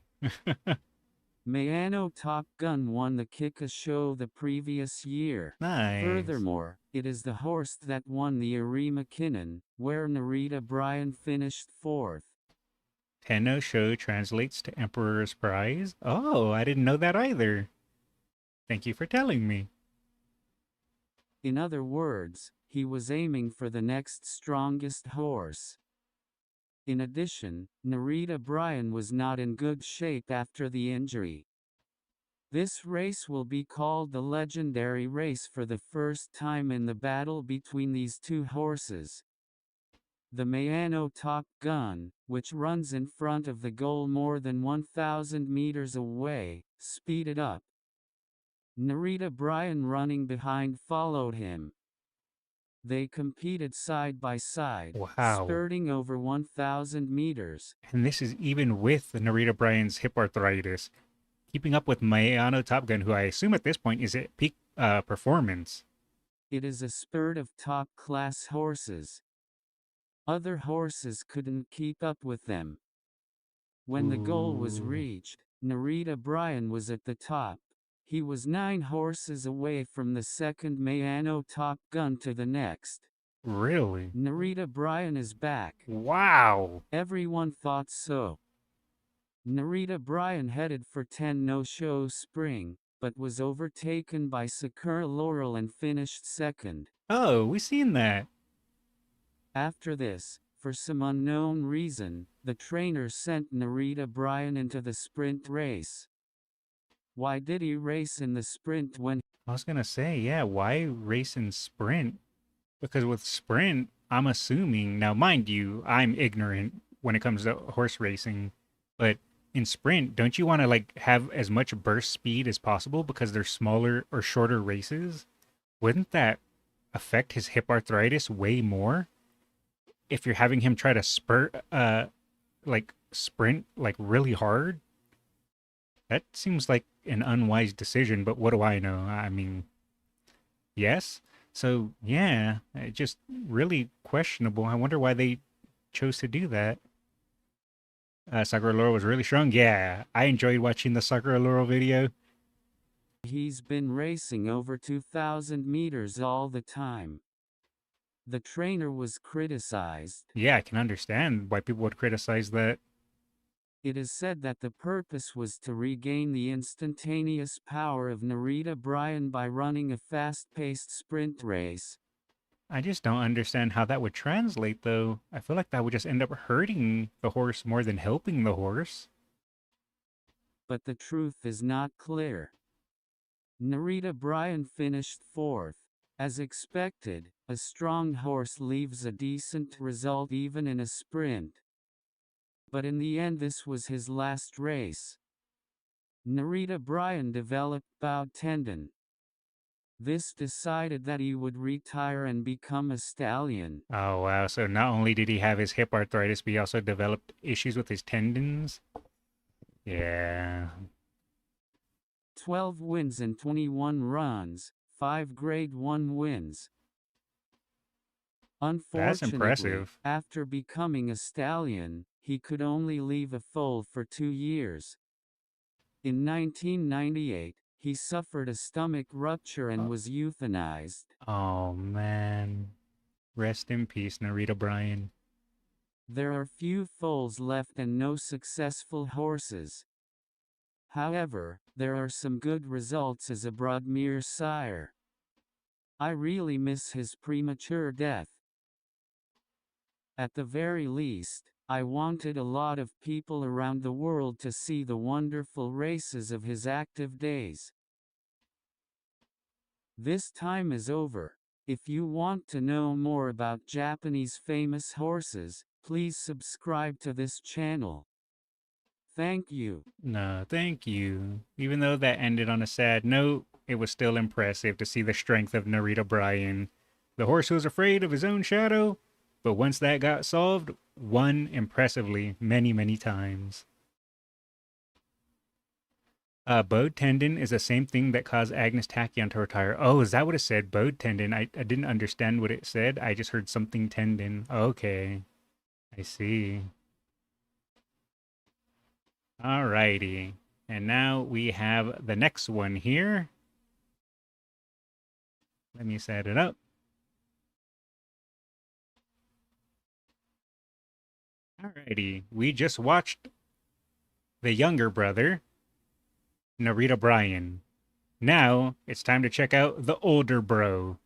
Mayano Top Gun won the Kika Show the previous year. Nice. Furthermore, it is the horse that won the Arima Kinnan, where Narita Bryan finished 4th. Tenno Show translates to Emperor's Prize? Oh, I didn't know that either. Thank you for telling me. In other words, he was aiming for the next strongest horse. In addition, Narita Bryan was not in good shape after the injury. This race will be called the legendary race for the first time in the battle between these two horses. The Mayano Top Gun, which runs in front of the goal more than 1,000 meters away, speeded up. Narita Bryan running behind followed him. They competed side by side, Wow. spurting over 1,000 meters. And this is even with Narita Bryan's hip arthritis. Keeping up with Mayano Top Gun, who I assume at this point is at peak performance. It is a spurt of top-class horses. Other horses couldn't keep up with them. When the goal was reached, Narita Bryan was at the top. He was 9 horses away from the second Mayano Top Gun to the next. Really? Narita Bryan is back. Wow. Everyone thought so. Narita Bryan headed for 10 no-show spring, but was overtaken by Sakura Laurel and finished second. Oh, we seen that. After this, for some unknown reason, the trainer sent Narita Bryan into the sprint race. Why did he race in the sprint when... I was going to say, yeah, why race in sprint? Because with sprint, I'm assuming, now mind you, I'm ignorant when it comes to horse racing, but in sprint, don't you want to like have as much burst speed as possible because they're smaller or shorter races? Wouldn't that affect his hip arthritis way more? If you're having him try to sprint like really hard? That seems like an unwise decision, but what do I know? I mean, yes. So, yeah, just really questionable. I wonder why they chose to do that. Sakura Loro was really strong. Yeah, I enjoyed watching the Sakura Loro video. He's been racing over 2,000 meters all the time. The trainer was criticized. Yeah, I can understand why people would criticize that. It is said that the purpose was to regain the instantaneous power of Narita Bryan by running a fast-paced sprint race. I just don't understand how that would translate, though. I feel like that would just end up hurting the horse more than helping the horse. But the truth is not clear. Narita Bryan finished 4th. As expected, a strong horse leaves a decent result even in a sprint. But in the end this was his last race. Narita Bryan developed bowed tendon. This decided that he would retire and become a stallion. Oh, wow. So not only did he have his hip arthritis, but he also developed issues with his tendons. Yeah. 12 wins and 21 runs, 5 Grade 1 wins. Unfortunately, impressive. after becoming a stallion, he could only leave a foal for 2 years. In 1998, he suffered a stomach rupture and was euthanized. Oh, man. Rest in peace, Narita Bryan. There are few foals left and no successful horses. However, there are some good results as a Broadmere sire. I really miss his premature death. At the very least, I wanted a lot of people around the world to see the wonderful races of his active days. This time is over. If you want to know more about Japanese famous horses, please subscribe to this channel. Thank you. No, thank you. Even though that ended on a sad note, it was still impressive to see the strength of Narita Bryan. The horse who was afraid of his own shadow, but once that got solved, won impressively many, many times. Bowed tendon is the same thing that caused Agnes Tachyon to retire. Oh, is that what it said? Bowed tendon. I didn't understand what it said. I just heard something tendon. Okay. I see. Alrighty. And now we have the next one here. Let me set it up. Alrighty. We just watched the younger brother, Narita Bryan. Now it's time to check out the older bro,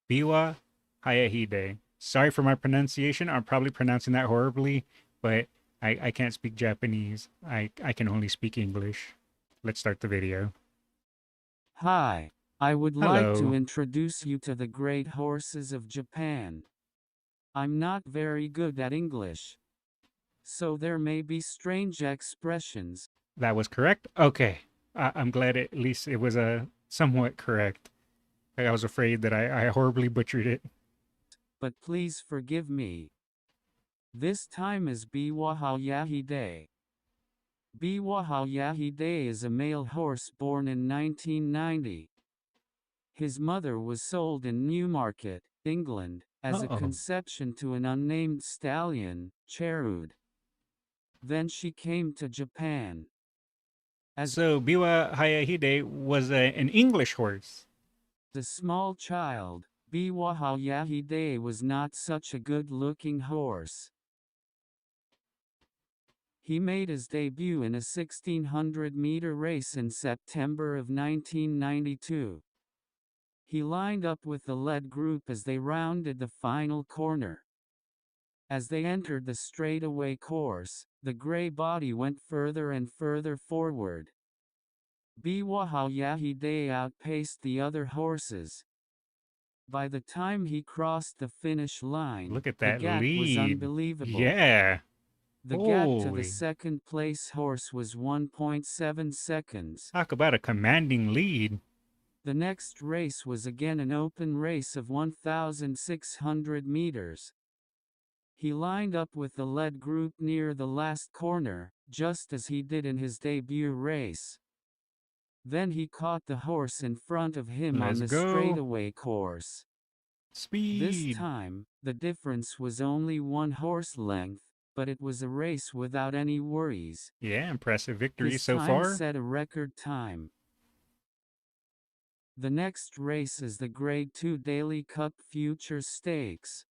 Biwa Hayahide. Sorry for my pronunciation. I'm probably pronouncing that horribly, but I can't speak Japanese. I can only speak English. Let's start the video. Hi, I would like to Hello. introduce you to the great horses of Japan. I'm not very good at English, so there may be strange expressions. That was correct? Okay. I'm glad at least it was somewhat correct. I was afraid that I horribly butchered it. But please forgive me. This time is Biwa Hayahide. Biwa Hayahide is a male horse born in 1990. His mother was sold in Newmarket, England, as a conception to an unnamed stallion, Cherud. Then she came to Japan. So Biwa Hayahide was an English horse. As a small child, Biwa Hayahide was not such a good-looking horse. He made his debut in a 1600-meter race in September of 1992. He lined up with the lead group as they rounded the final corner. As they entered the straightaway course, the gray body went further and further forward. Biwa Hayahide outpaced the other horses. By the time he crossed the finish line, Look at the that gap was lead. unbelievable. Yeah. The gap to Holy. the second-place horse was 1.7 seconds. Talk about a commanding lead. The next race was again an open race of 1,600 meters. He lined up with the lead group near the last corner, just as he did in his debut race. Then he caught the horse in front of him on Let's the go. straightaway course. Speed. This time, the difference was only 1 horse length, but it was a race without any worries. Yeah, impressive victory His so time far. set a record time. The next race is the Grade 2 Daily Cup Future Stakes.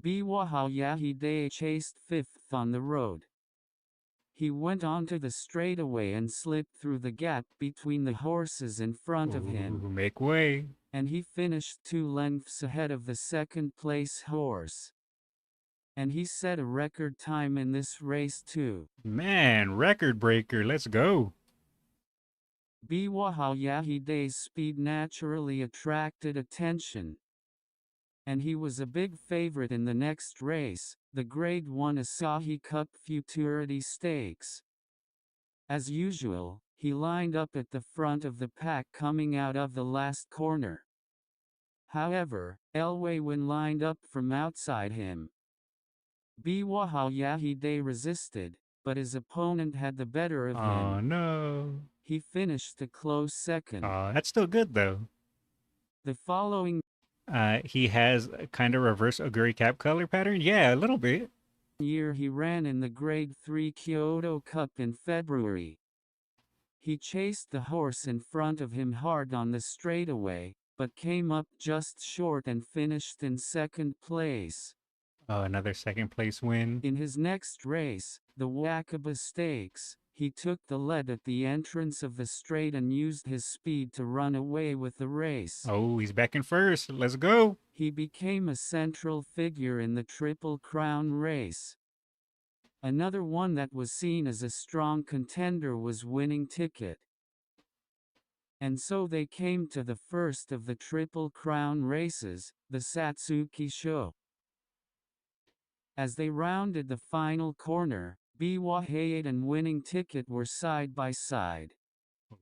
Biwa Yahide chased 5th on the road. He went onto the straightaway and slipped through the gap between the horses in front of him, Ooh, make way. and he finished 2 lengths ahead of the second-place horse. And he set a record time in this race too. Man, record breaker. Let's go. Biwa Yahide's speed naturally attracted attention, and he was a big favorite in the next race, the Grade 1 Asahi Cup Futurity Stakes. As usual, he lined up at the front of the pack coming out of the last corner. However, Elway lined up from outside him. Biwa Yahide resisted, but his opponent had the better of Oh, him. no. He finished a close second. That's still good, though. The following He has a kind of reverse Oguri cap color pattern. Yeah, a little bit. year he ran in the Grade 3 Kyoto Cup in February. He chased the horse in front of him hard on the straightaway, but came up just short and finished in second place. Oh, another second place win. In his next race, the Wakaba Stakes, he took the lead at the entrance of the straight and used his speed to run away with the race. Oh, he's back in first. Let's go. He became a central figure in the Triple Crown race. Another one that was seen as a strong contender was Winning Ticket. And so they came to the first of the Triple Crown races, the Satsuki Show. As they rounded the final corner, Biwa Hayate and Winning Ticket were side by side.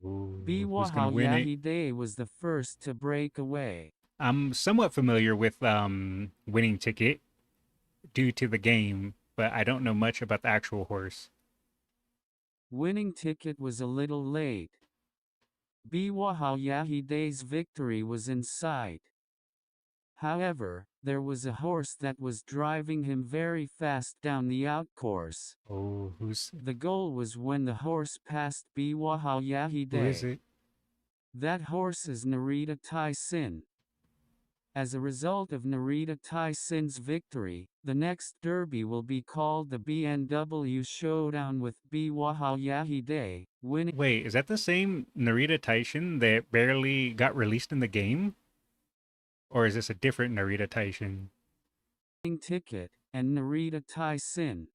Ooh, Biwa who's gonna win it? Yahide was the first to break away. I'm somewhat familiar with Winning Ticket due to the game, but I don't know much about the actual horse. Winning Ticket was a little late. Biwa Yahide's victory was in sight. However, there was a horse that was driving him very fast down the outcourse. Oh, who's The goal was when the horse passed Biwa Yahide. who is it? That horse is Narita Tai-Sin. As a result of Narita Tai-Sin's victory, the next derby will be called the BNW Showdown with Biwa Yahide, winning Wait, is that the same Narita Taishin that barely got released in the game? Or is this a different Narita Taishin? Ticket, and Narita Tai-Sin.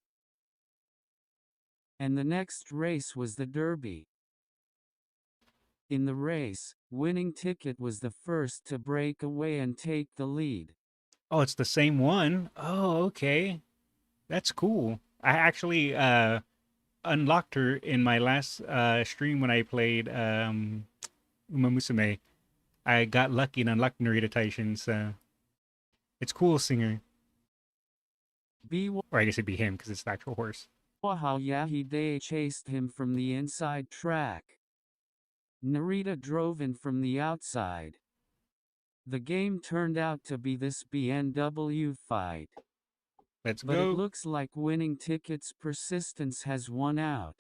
And the next race was the Derby. In the race, Winning Ticket was the first to break away and take the lead. Oh, it's the same one. Oh, okay. That's cool. I actually unlocked her in my last stream when I played Uma Musume. I got lucky and unlocked Narita Taishin, so it's cool seeing her. Biwa Or I guess it'd be him because it's the actual horse. Yahide chased him from the inside track. Narita drove in from the outside. The game turned out to be this BNW fight. Let's But go. it looks like Winning Ticket's persistence has won out.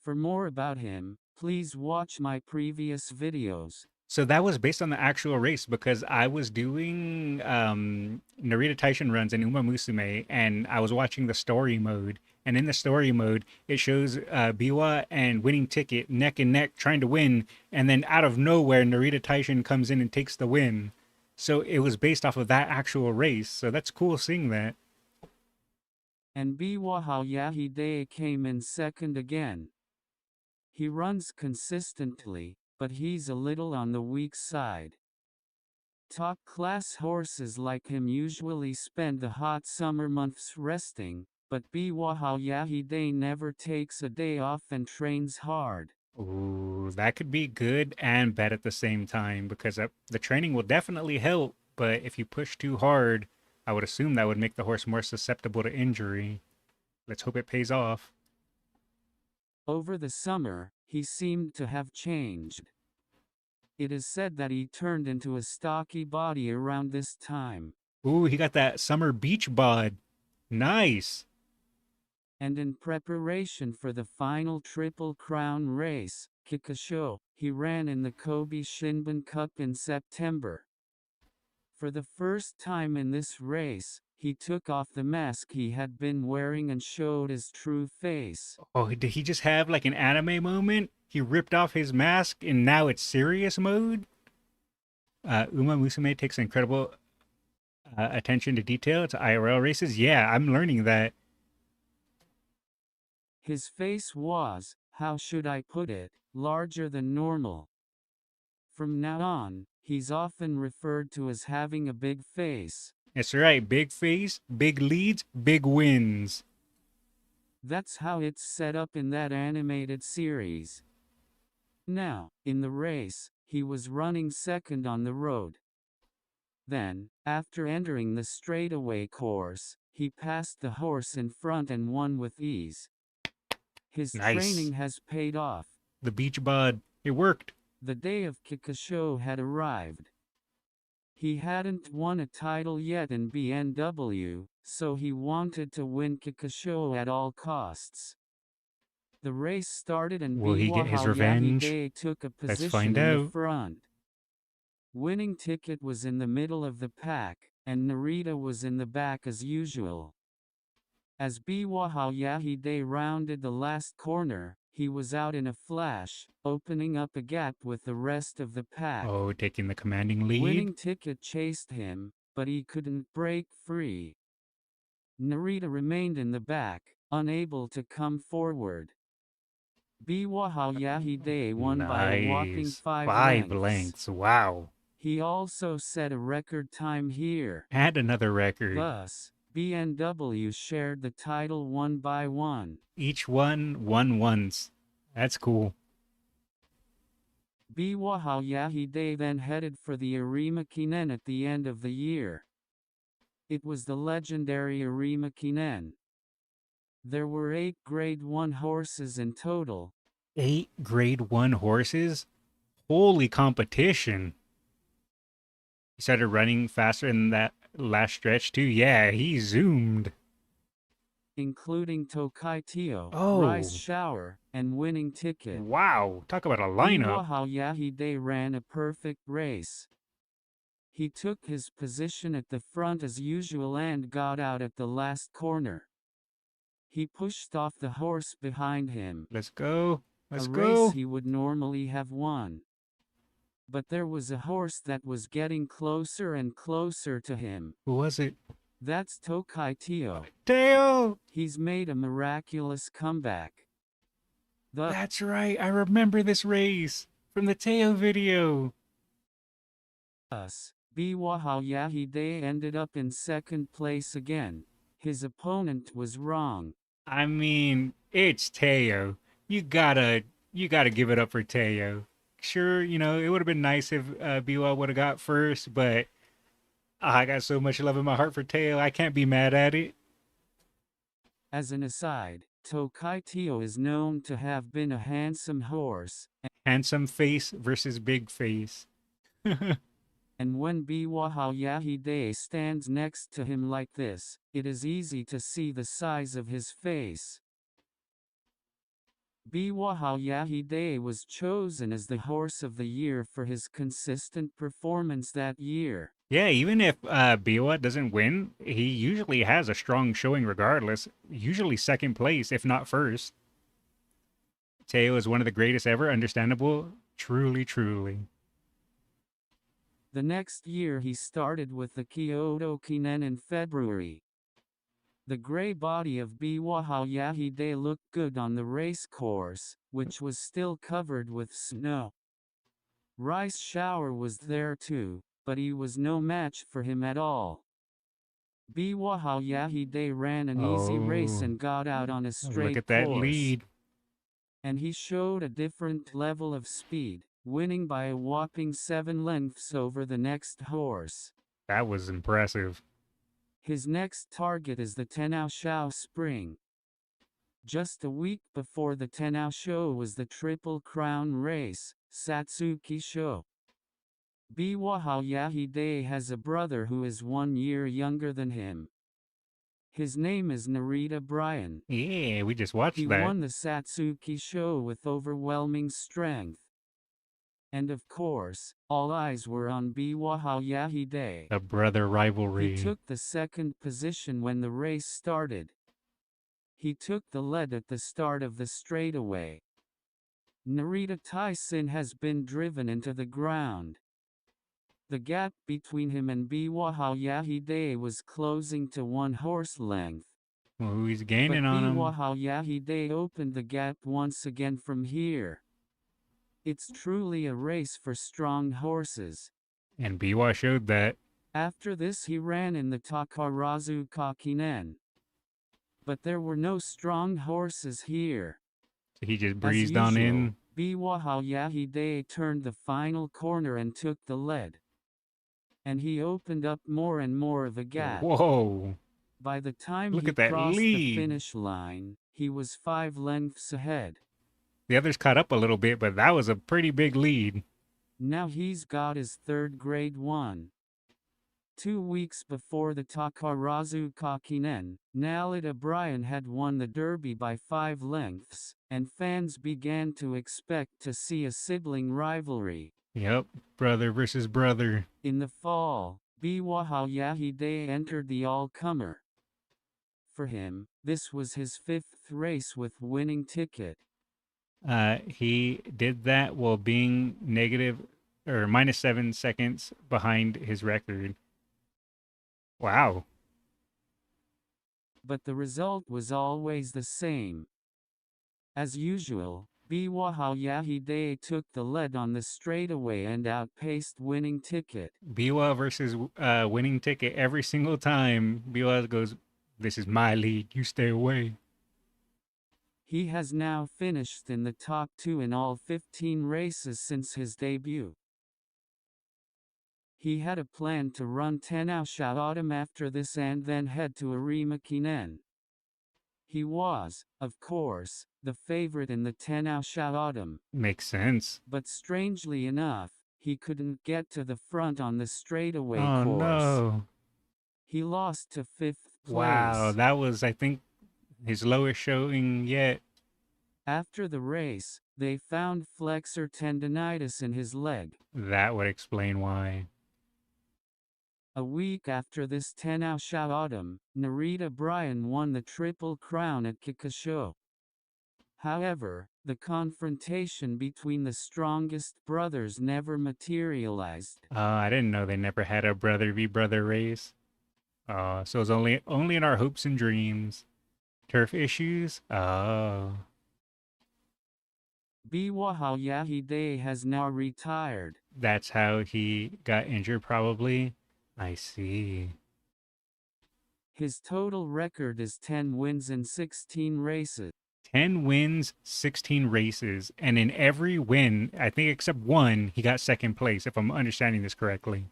For more about him, please watch my previous videos. So that was based on the actual race because I was doing Narita Taishin runs in Uma Musume and I was watching the story mode. And in the story mode, it shows Biwa and Winning Ticket neck and neck trying to win. And then out of nowhere, Narita Taishin comes in and takes the win. So it was based off of that actual race. So that's cool seeing that. And Biwa Yahide came in second again. He runs consistently, but he's a little on the weak side. Top-class horses like him usually spend the hot summer months resting, but Biwa Yahide never takes a day off and trains hard. Ooh, that could be good and bad at the same time because the training will definitely help. But if you push too hard, I would assume that would make the horse more susceptible to injury. Let's hope it pays off. Over the summer, he seemed to have changed. It is said that he turned into a stocky body around this time. Ooh, he got that summer beach bod. Nice. And in preparation for the final Triple Crown race, Kikisho, he ran in the Kobe Shinbun Cup in September. For the first time in this race, he took off the mask he had been wearing and showed his true face. Oh, did he just have like an anime moment? He ripped off his mask and now it's serious mode? Uma Musume takes incredible attention to detail to IRL races. Yeah, I'm learning that. His face was, how should I put it, larger than normal. From now on, he's often referred to as having a big face. That's right. Big face, big leads, big wins. That's how it's set up in that animated series. Now, in the race, he was running second on the road. Then, after entering the straightaway course, he passed the horse in front and won with ease. His Nice. training has paid off. The beach bod. It worked. The day of Kikisho had arrived. He hadn't won a title yet in BMW, so he wanted to win Kikisho at all costs. The race started and Will he get his revenge? Yahide took a Let's position find in the out. front. Winning Ticket was in the middle of the pack, and Narita was in the back as usual. As Biwaha Yahide rounded the last corner, he was out in a flash, opening up a gap with the rest of the pack. Oh, taking the commanding lead. Winning Ticket chased him, but he couldn't break free. Narita remained in the back, unable to come forward. Biwaha Yahide won by a whopping Nice. 5 lengths. Wow. He also set a record time here. And another record. Thus, BMW shared the title 1-1. Each one won once. That's cool. Biwaha Yahide then headed for the Arima Kinen at the end of the year. It was the legendary Arima Kinen. There were 8 Grade 1 horses in total. 8 Grade 1 horses? Holy competition. He started running faster in that last stretch too. Yeah, he zoomed. Including Tokai Teo, Oh. Rice Shower, and Winning Ticket. Wow, talk about a lineup. Biwaha Yahide ran a perfect race. He took his position at the front as usual and got out at the last corner. He pushed off the horse behind him. Let's go. Let's a go. race he would normally have won. But there was a horse that was getting closer and closer to him. Who was it? That's Tokai Teo. Teo! He's made a miraculous comeback. That's right. I remember this race from the Teo video. Thus, Biwaha Yahide ended up in second place again. His opponent was wrong. I mean, it's Teo. You gotta give it up for Teo. Sure, you know, it would have been nice if Biwa would have got first, but I got so much love in my heart for Teo, I can't be mad at it. As an aside, Tokai Teo is known to have been a handsome horse, Handsome face versus big face. and when Biwaha Yahide stands next to him like this, it is easy to see the size of his face. Biwaha Yahide was chosen as the Horse of the Year for his consistent performance that year. Yeah, even if Biwa doesn't win, he usually has a strong showing regardless. Usually second place, if not first. Teo is one of the greatest ever, understandable. Truly, truly. The next year he started with the Kyoto Kinen in February. The gray body of Biwaha Yahide looked good on the race course, which was still covered with snow. Rice Shower was there too, but he was no match for him at all. Biwaha Yahide ran an easy race and got out on a straight Look at that course. lead. And he showed a different level of speed, winning by a whopping 7 lengths over the next horse. That was impressive. His next target is the Tenao Shao Spring. Just a week before the Tenao Show was the Triple Crown race, Satsuki Show. Biwaha Yahide has a brother who is 1 year younger than him. His name is Narita Bryan. Yeah, we just watched He that. won the Satsuki show with overwhelming strength. And of course, all eyes were on Biwa Hayahide. The brother rivalry. He took the second position when the race started. He took the lead at the start of the straightaway. Narita Tyson has been driven into the ground. The gap between him and Biwa Hayahide was closing to 1 horse length. Well, he's But gaining on him. Biwa Hayahide opened the gap once again from here. It's truly a race for strong horses. And Biwa showed that. After this he ran in the Takarazu Kakinen. But there were no strong horses here. So he just As breezed on in. usual, Biwa Hayahide turned the final corner and took the lead. And he opened up more and more of a gap. Whoa. By the time Look he at that crossed lead. the finish line, he was 5 lengths ahead. The others caught up a little bit, but that was a pretty big lead. Now he's got his 3rd Grade 1. 2 weeks before the Takarazu Kakinen, Narita Bryan had won the Derby by 5 lengths, and fans began to expect to see a sibling rivalry. Yep, brother versus brother. In the fall, Biwa Hayahide entered the all-comer. For him, this was his 5th race with winning ticket. He did that while being -7 seconds behind his record. Wow. But the result was always the same. As usual, Biwa Hayahide took the lead on the straightaway and outpaced winning ticket. Biwa versus winning ticket every single time. Biwa goes, "This is my league. You stay away." He has now finished in the top 2 in all 15 races since his debut. He had a plan to run Tennousha Autumn after this and then head to Arima Kinen. He was, of course, the favorite in the Tennousha Autumn. Makes sense. But strangely enough, he couldn't get to the front on the straightaway Oh course. no. He lost to 5th place. Wow, that was, I think, his lowest showing yet. After the race, they found flexor tendonitis in his leg. That would explain why. A week after this Tennousha Autumn, Narita Bryan won the Triple Crown at Kikisho. However, the confrontation between the strongest brothers never materialized. I didn't know they never had a brother v brother race. So it's only in our hopes and dreams. Turf issues? Oh. Biwa Hayahide has now retired. That's how he got injured, probably. I see. His total record is 10 wins in 16 races. 10 wins, 16 races, and in every win, I think except one, he got second place, if I'm understanding this correctly.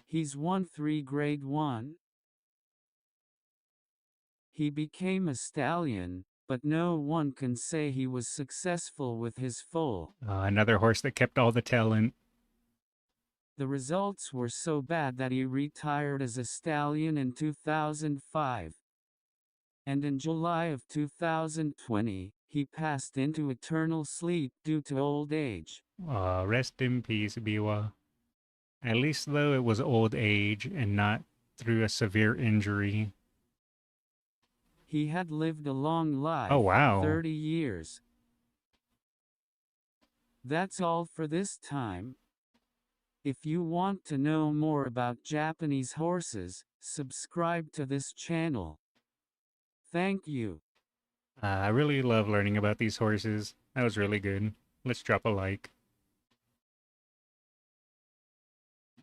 He's won 3 Grade 1. He became a stallion, but no one can say he was successful with his foal. Another horse that kept all the talent. The results were so bad that he retired as a stallion in 2005. And in July of 2020, he passed into eternal sleep due to old age. Rest in peace, Biwa. At least, though, it was old age and not through a severe injury. He had lived a long life. Oh, wow. 30 years. That's all for this time. If you want to know more about Japanese horses, subscribe to this channel. Thank you. I really love learning about these horses. That was really good. Let's drop a like.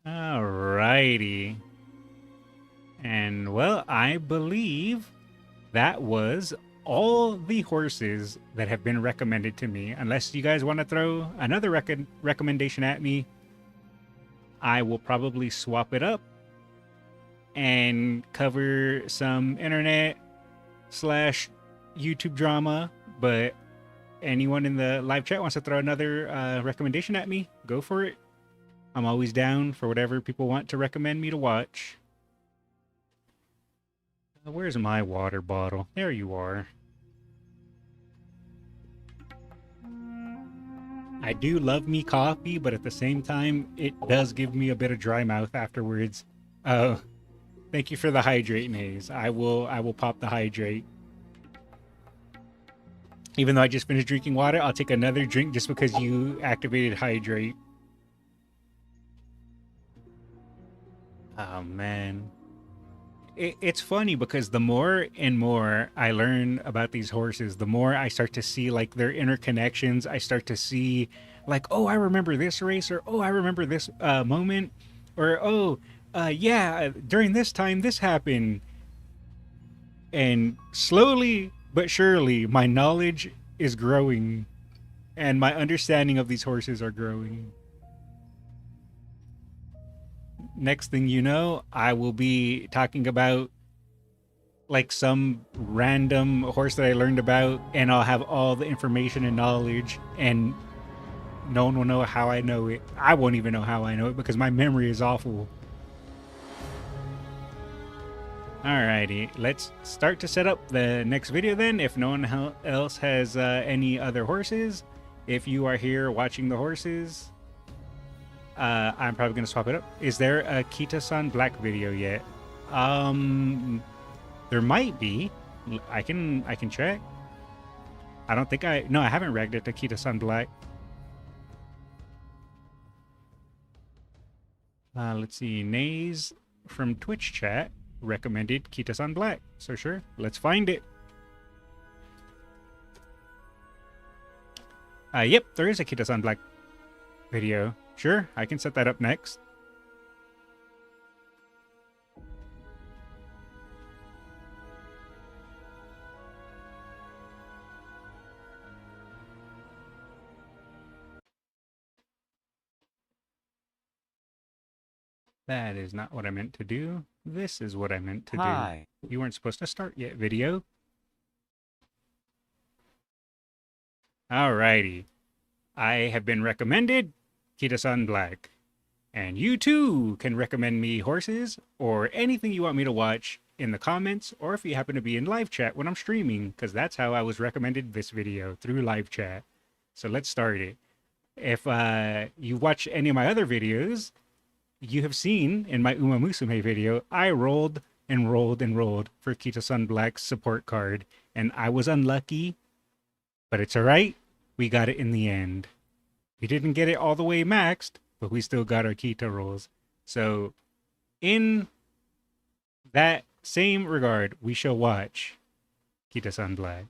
Alrighty. And well, I believe that was all the horses that have been recommended to me. Unless you guys want to throw another recommendation at me, I will probably swap it up and cover some internet / YouTube drama. But anyone in the live chat wants to throw another recommendation at me, go for it. I'm always down for whatever people want to recommend me to watch. Where's my water bottle? There you are. I do love me coffee, but at the same time, it does give me a bit of dry mouth afterwards. Thank you for the hydrate, Naze. I will pop the hydrate. Even though I just finished drinking water, I'll take another drink just because you activated hydrate. Oh, man. It's funny because the more and more I learn about these horses, the more I start to see like their interconnections. I start to see like, oh, I remember this race, or oh, I remember this moment, or oh, yeah, during this time this happened. And slowly but surely, my knowledge is growing, and my understanding of these horses are growing. Next thing you know, I will be talking about like some random horse that I learned about, and I'll have all the information and knowledge, and no one will know how I know it. I won't even know how I know it because my memory is awful. Alrighty, let's start to set up the next video then. If no one else has any other horses, if you are here watching the horses, I'm probably gonna swap it up. Is there a Kita-san Black video yet? There might be. I can check. I don't think I haven't regged it to Kita-san Black. Let's see. Naze from Twitch chat recommended Kita-san Black. So sure, let's find it. Yep, there is a Kita-san Black video. Sure, I can set that up next. That is not what I meant to do. This is what I meant to Hi. do. You weren't supposed to start yet, video. Alrighty. I have been recommended Kita-san Black. And you too can recommend me horses or anything you want me to watch in the comments, or if you happen to be in live chat when I'm streaming, because that's how I was recommended this video, through live chat. So let's start it. If you watch any of my other videos, you have seen in my Uma Musume video, I rolled and rolled and rolled for Kita-san Black's support card, and I was unlucky, but it's alright. We got it in the end. We didn't get it all the way maxed, but we still got our Kita rolls. So, in that same regard, we shall watch Kita-san Black.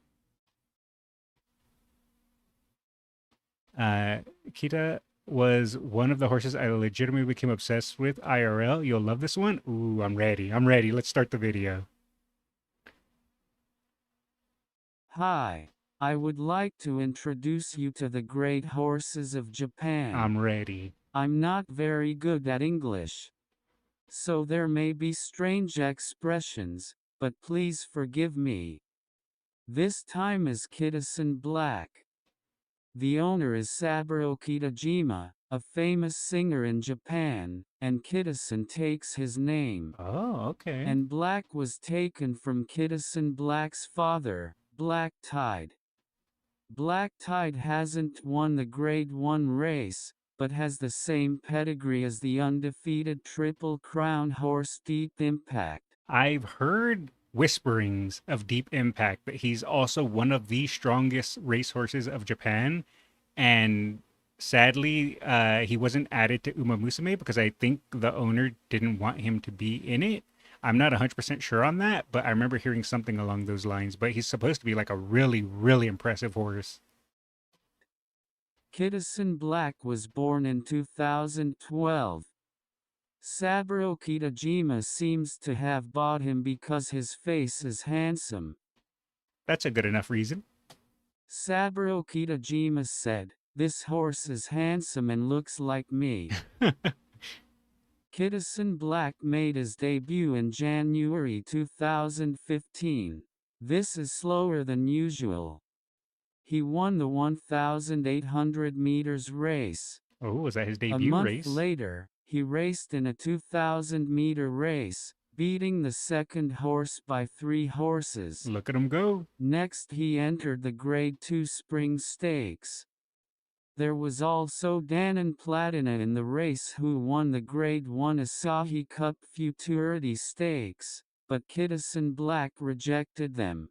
Kita was one of the horses I legitimately became obsessed with IRL. You'll love this one. Ooh, I'm ready. I'm ready. Let's start the video. Hi. I would like to introduce you to the great horses of Japan. I'm ready. I'm not very good at English, so there may be strange expressions, but please forgive me. This time is Kita-san Black. The owner is Saburo Kitajima, a famous singer in Japan, and Kita-san takes his name. Oh, okay. And Black was taken from Kita-san Black's father, Black Tide. Black Tide hasn't won the Grade 1 race, but has the same pedigree as the undefeated Triple Crown horse Deep Impact. I've heard whisperings of Deep Impact that he's also one of the strongest racehorses of Japan, and sadly, he wasn't added to Uma Musume because I think the owner didn't want him to be in it. I'm not 100% sure on that, but I remember hearing something along those lines. But he's supposed to be like a really, really impressive horse. Kita-san Black was born in 2012. Saburo Kitajima seems to have bought him because his face is handsome. That's a good enough reason. Saburo Kitajima said, "This horse is handsome and looks like me." Kita-san Black made his debut in January 2015. This is slower than usual. He won the 1,800 meters race. Oh, was that his A debut month race? later, he raced in a 2,000-meter race, beating the second horse by 3 horses. Look at him go. Next he entered the Grade 2 Spring Stakes. There was also Danon Platina in the race who won the Grade 1 Asahi Cup Futurity Stakes, but Kidison Black rejected them.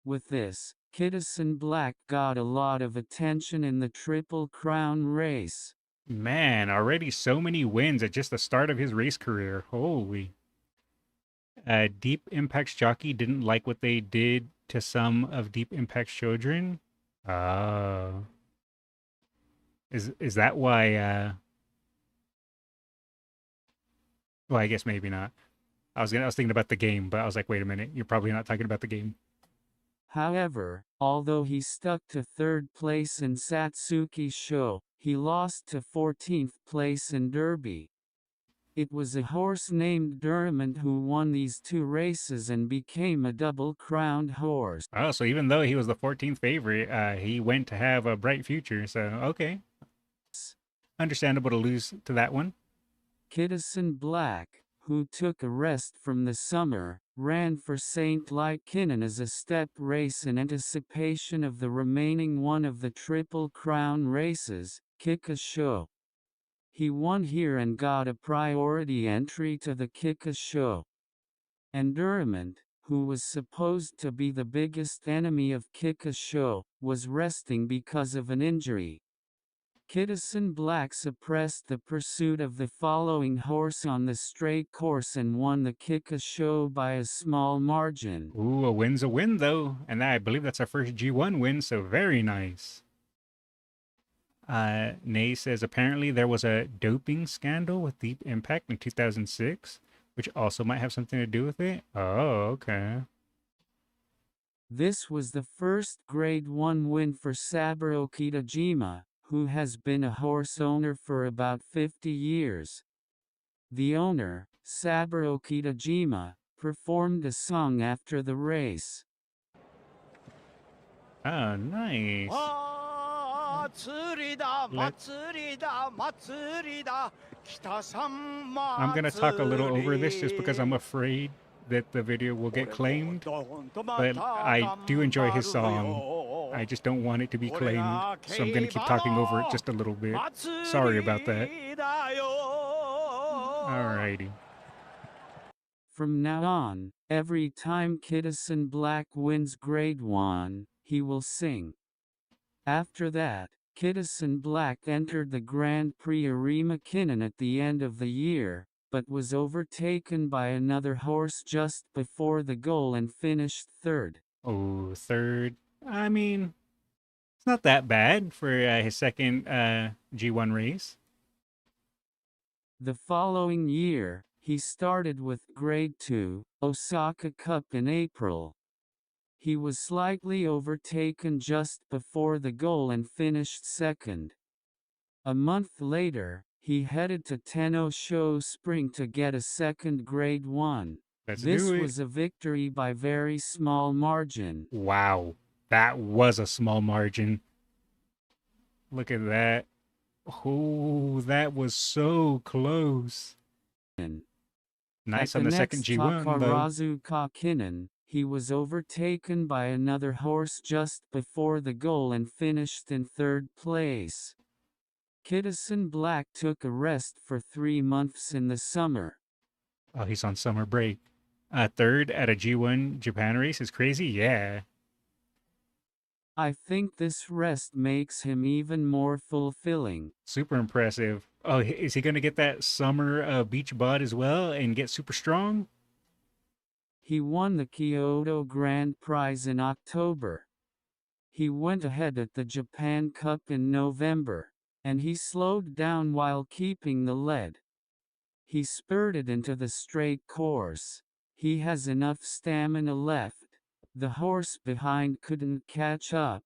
With this, Kidison Black got a lot of attention in the Triple Crown race. Man, already so many wins at just the start of his race career. Holy. Deep Impact's jockey didn't like what they did to some of Deep Impact's children. Oh. Is that why well, I guess maybe not. I was thinking about the game, but I was like, wait a minute, you're probably not talking about the game. However, although he stuck to 3rd place in Satsuki Show, he lost to 14th place in Derby. It was a horse named Durament who won these 2 races and became a double-crowned horse. Oh, so even though he was the 14th favorite, he went to have a bright future. So, okay. Understandable to lose to that one. Kidison Black, who took a rest from the summer, ran for St. Lykinnon as a step race in anticipation of the remaining one of the Triple Crown races, Kika Show. He won here and got a priority entry to the Kika Show. And Durament, who was supposed to be the biggest enemy of Kika Show, was resting because of an injury. Kidison Black suppressed the pursuit of the following horse on the straight course and won the Kika Show by a small margin. Ooh, a win's a win, though. And I believe that's our first G1 win, so very nice. Nay says apparently there was a doping scandal with Deep Impact in 2006, which also might have something to do with it. Oh, okay. This was the first Grade 1 win for Saburo Kitajima, who has been a horse owner for about 50 years. The owner, Saburo Kitajima, performed a song after the race. Oh, nice. I'm gonna talk a little over this just because I'm afraid that the video will get claimed, but I do enjoy his song. I just don't want it to be claimed, so I'm gonna keep talking over it just a little bit. Sorry about that. Alrighty. From now on, every time Kidison Black wins Grade 1, he will sing. After that, Kidison Black entered the Grand Prix Arima Kinnan at the end of the year, but was overtaken by another horse just before the goal and finished 3rd. Oh, 3rd. I mean, it's not that bad for his second G1 race. The following year, he started with Grade 2, Osaka Cup in April. He was slightly overtaken just before the goal and finished 2nd. A month later, he headed to Tenno Show Spring to get a 2nd Grade 1. This was a victory by very small margin. Wow, that was a small margin. Look at that. Oh, that was so close. Nice on the second G1, Takarazu Kakinen, he was overtaken by another horse just before the goal and finished in 3rd place. Kidison Black took a rest for 3 months in the summer. Oh, he's on summer break. 3rd at a G1 Japan race is crazy? Yeah. I think this rest makes him even more fulfilling. Super impressive. Oh, is he going to get that summer beach bod as well and get super strong? He won the Kyoto Grand Prize in October. He went ahead at the Japan Cup in November, and he slowed down while keeping the lead. He spurted into the straight course. He has enough stamina left. The horse behind couldn't catch up.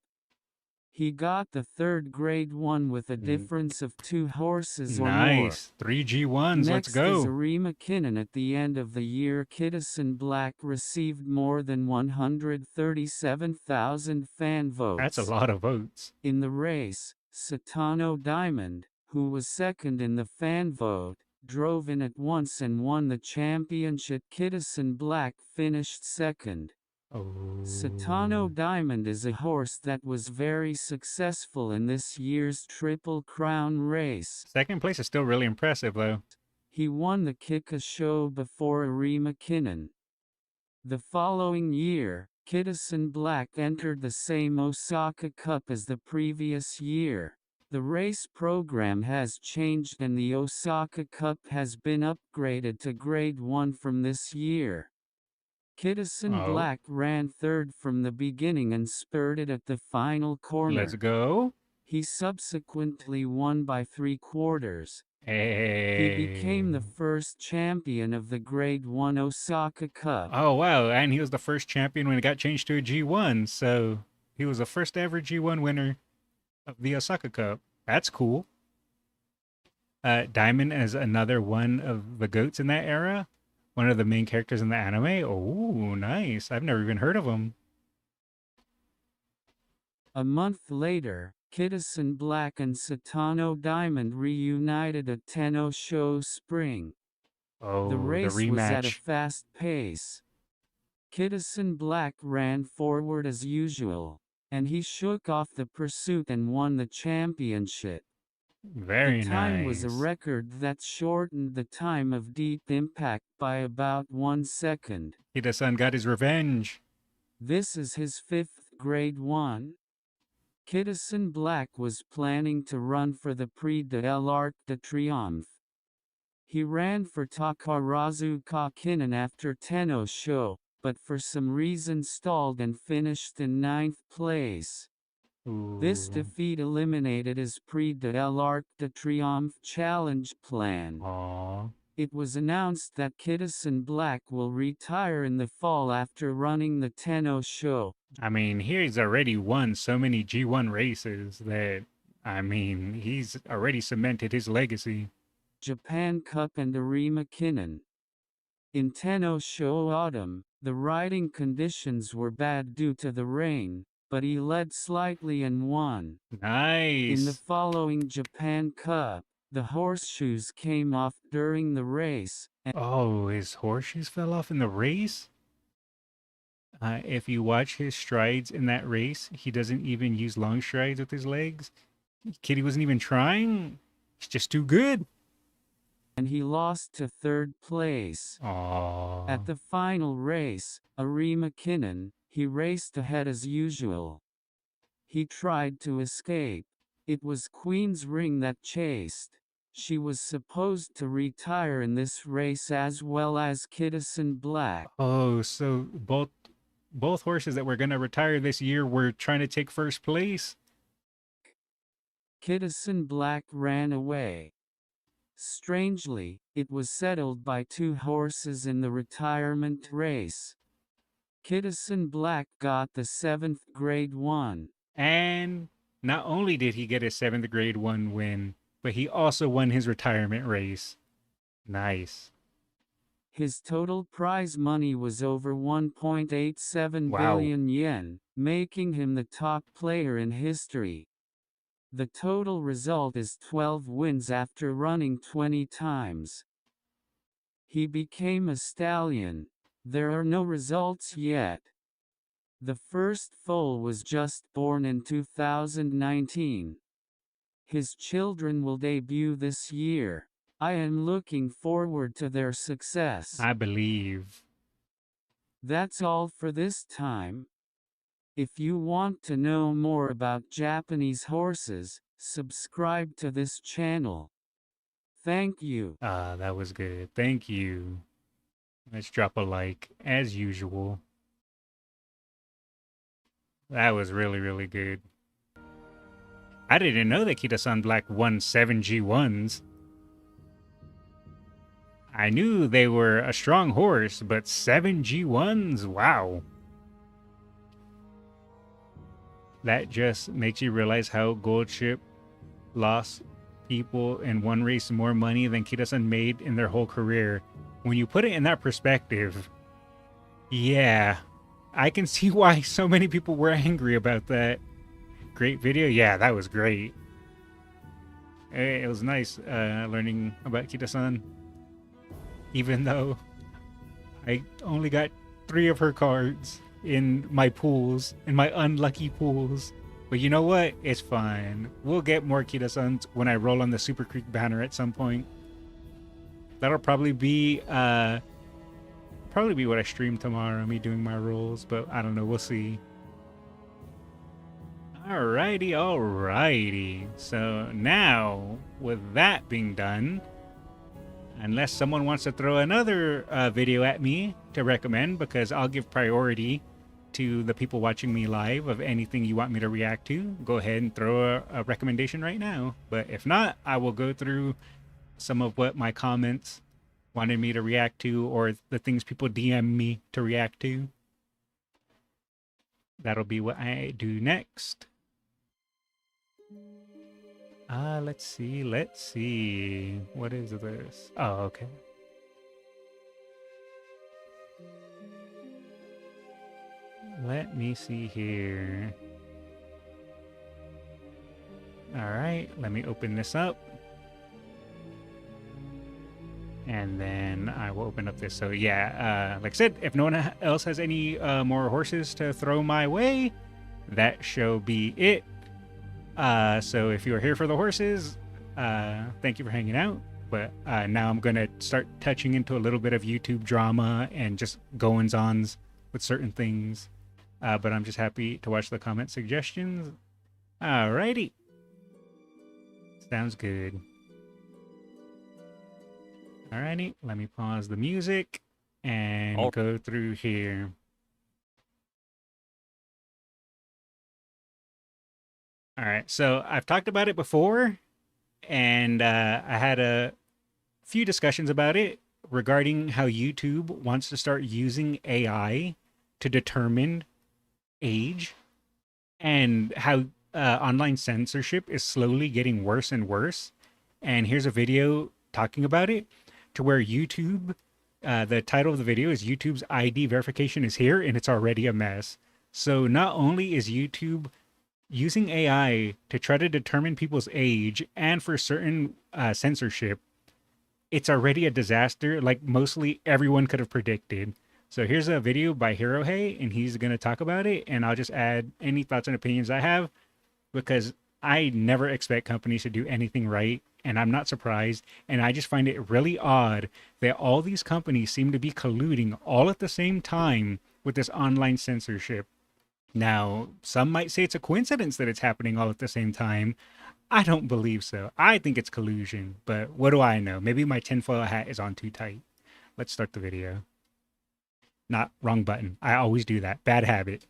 He got the 3rd Grade 1 with a difference of 2 horses or more. Nice. 3 G1s, let's go. Next is Arima Kinnan. At the end of the year, Kidison Black received more than 137,000 fan votes. That's a lot of votes. In the race, Satano Diamond, who was 2nd in the fan vote, drove in at once and won the championship. Kitasan Black finished second. Oh. Satano Diamond is a horse that was very successful in this year's Triple Crown race. Second place is still really impressive, though. He won the Kika show before Ari McKinnon. The following year, Kitasan Black entered the same Osaka Cup as the previous year. The race program has changed and the Osaka Cup has been upgraded to Grade 1 from this year. Kitasan Black ran third from the beginning and spurted at the final corner. Let's go. He subsequently won by 3/4. Hey. He became the first champion of the Grade 1 Osaka Cup. Oh, wow. And he was the first champion when it got changed to a G1. So he was the first ever G1 winner of the Osaka Cup. That's cool. Diamond is another one of the GOATs in that era. One of the main characters in the anime. Oh, nice. I've never even heard of him. A month later, Kitasan Black and Satano Diamond reunited at Tenno Show Spring. Oh, The race rematch. was at a fast pace. Kitasan Black ran forward as usual, and he shook off the pursuit and won the championship. Very The time nice. was a record that shortened the time of Deep Impact by about 1 second. Kitasan got his revenge. This is his 5th Grade 1. Kitasan Black was planning to run for the Prix de l'Arc de Triomphe. He ran for Takarazu Kakinen after Tenno Show, but for some reason stalled and finished in 9th place. This Ooh. defeat eliminated his Prix de l'Arc de Triomphe challenge plan. Aw. It was announced that Kitasan Black will retire in the fall after running the Tenno Show. I mean, he's already won so many G1 races that, I mean, he's already cemented his legacy. Japan Cup and Ari McKinnon. In Tenno Show Autumn, the riding conditions were bad due to the rain, but he led slightly and won. Nice. In the following Japan Cup, the horseshoes came off during the race, and Oh, his horseshoes fell off in the race? If you watch his strides in that race, he doesn't even use long strides with his legs. Kitty wasn't even trying. He's just too good. he lost to 3rd place. Aww. At the final race, Ari McKinnon, he raced ahead as usual. He tried to escape. It was Queen's Ring that chased. She was supposed to retire in this race as well as Kitasan Black. Oh, so both horses that were gonna retire this year were trying to take first place? Kitasan Black ran away. Strangely, it was settled by 2 horses in the retirement race. Kitasan Black got the 7th Grade 1. And not only did he get his 7th Grade 1 win, but he also won his retirement race. Nice. His total prize money was over 1.87 Wow. billion yen, making him the top player in history. The total result is 12 wins after running 20 times. He became a stallion. There are no results yet. The first foal was just born in 2019. His children will debut this year. I am looking forward to their success. I believe. That's all for this time. If you want to know more about Japanese horses, subscribe to this channel. Thank you. That was good. Thank you. Let's drop a like, as usual. That was really, really good. I didn't know that Kitasan Black won 7 G1s. I knew they were a strong horse, but 7 G1s? Wow. That just makes you realize how Gold Ship lost people in one race more money than Kitasan made in their whole career. When you put it in that perspective, yeah, I can see why so many people were angry about that. Great video? Yeah, that was great. It was nice learning about Kita-san. Even though I only got 3 of her cards in my pools, in my unlucky pools. But you know what? It's fine. We'll get more Kita-sans when I roll on the Super Creek banner at some point. That'll probably be what I stream tomorrow, me doing my rolls, but I don't know, we'll see. Alrighty. So now, with that being done, unless someone wants to throw another video at me to recommend, because I'll give priority to the people watching me live of anything you want me to react to, go ahead and throw a recommendation right now. But if not, I will go through some of what my comments wanted me to react to, or the things people DM me to react to. That'll be what I do next. Let's see. What is this? Oh, okay. Let me see here. All right, let me open this up. And then I will open up this. So yeah, like I said, if no one else has any more horses to throw my way, that shall be it. So if you are here for the horses, thank you for hanging out. But now I'm going to start touching into a little bit of YouTube drama and just goings-ons with certain things. But I'm just happy to watch the comment suggestions. Alrighty. Sounds good. Alrighty, let me pause the music and go through here. Alright, so I've talked about it before, and I had a few discussions about it regarding how YouTube wants to start using AI to determine age, and how online censorship is slowly getting worse and worse. And here's a video talking about it, to where YouTube, the title of the video is YouTube's ID verification is here, and it's already a mess. So not only is YouTube using AI to try to determine people's age and for certain censorship, it's already a disaster like mostly everyone could have predicted. So here's a video by Hirohei, and he's going to talk about it, and I'll just add any thoughts and opinions I have, because I never expect companies to do anything right, and I'm not surprised. And I just find it really odd that all these companies seem to be colluding all at the same time with this online censorship. Now, some might say it's a coincidence that it's happening all at the same time. I don't believe so. I think it's collusion, but what do I know? Maybe my tinfoil hat is on too tight. Let's start the video. Not wrong button. I always do that. Bad habit.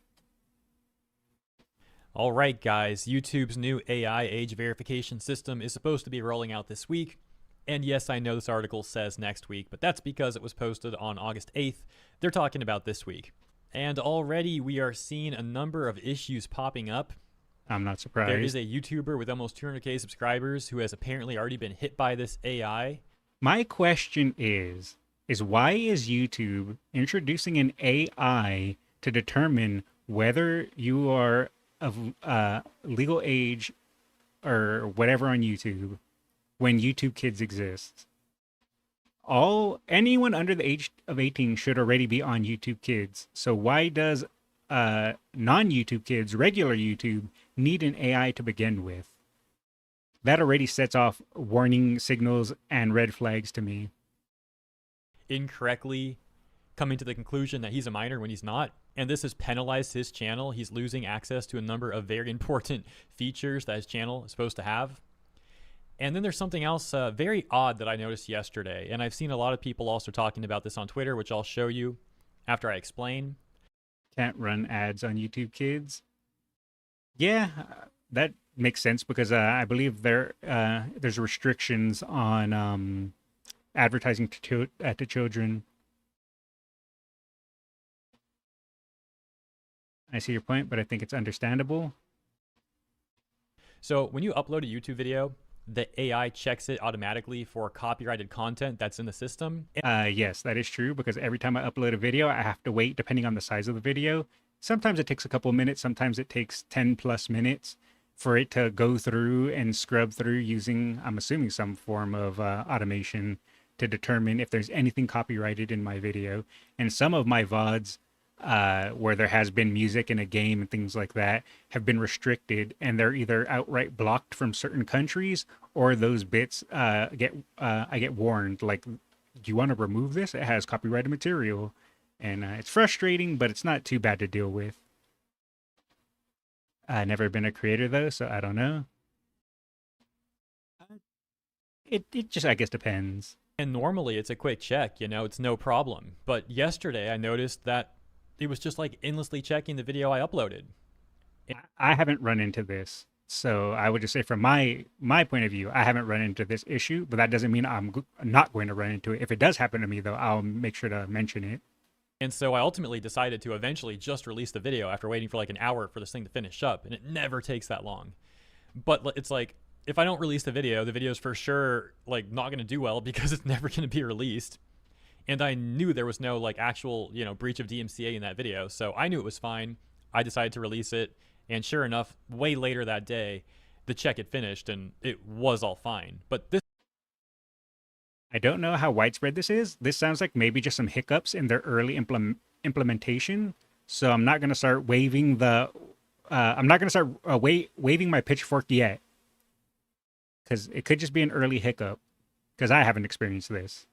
All right, guys, YouTube's new AI age verification system is supposed to be rolling out this week. And yes, I know this article says next week, but that's because it was posted on August 8th. They're talking about this week. And already we are seeing a number of issues popping up. I'm not surprised. There is a YouTuber with almost 200K subscribers who has apparently already been hit by this AI. My question is why is YouTube introducing an AI to determine whether you are of legal age or whatever on YouTube when YouTube Kids exists? Anyone under the age of 18 should already be on YouTube Kids. So why does non-YouTube Kids, regular YouTube, need an AI to begin with? That already sets off warning signals and red flags to me. Incorrectly coming to the conclusion that he's a minor when he's not, and this has penalized his channel. He's losing access to a number of very important features that his channel is supposed to have. And then there's something else very odd that I noticed yesterday, and I've seen a lot of people also talking about this on Twitter, which I'll show you after I explain. Can't run ads on YouTube Kids. Yeah, that makes sense, because I believe there's restrictions on advertising to children. I see your point, but I think it's understandable. So when you upload a YouTube video, the AI checks it automatically for copyrighted content that's in the system. Yes, that is true, because every time I upload a video, I have to wait depending on the size of the video. Sometimes it takes a couple of minutes, sometimes it takes 10 plus minutes. for it to go through and scrub through using, I'm assuming, some form of automation to determine if there's anything copyrighted in my video. And some of my VODs, where there has been music in a game and things like that, have been restricted, and they're either outright blocked from certain countries, or those bits I get warned, like, do you want to remove this? It has copyrighted material. And it's frustrating, but it's not too bad to deal with. I've never been a creator though, so I don't know. It just, I guess, depends. And normally it's a quick check, you know, it's no problem. But yesterday I noticed that it was just like endlessly checking the video I uploaded. I haven't run into this, so I would just say from my point of view, I haven't run into this issue, but that doesn't mean I'm not going to run into it. If it does happen to me though, I'll make sure to mention it. And so I ultimately decided to eventually just release the video after waiting for like an hour for this thing to finish up, and it never takes that long. But it's like, if I don't release the video's for sure like not going to do well because it's never going to be released. And I knew there was no like actual, you know, breach of DMCA in that video, so I knew it was fine. I decided to release it, and sure enough, way later that day, the check had finished and it was all fine. But this, I don't know how widespread this is. This sounds like maybe just some hiccups in their early implementation. So I'm not going to start waving the, I'm not going to start waving my pitchfork yet, because it could just be an early hiccup, because I haven't experienced this.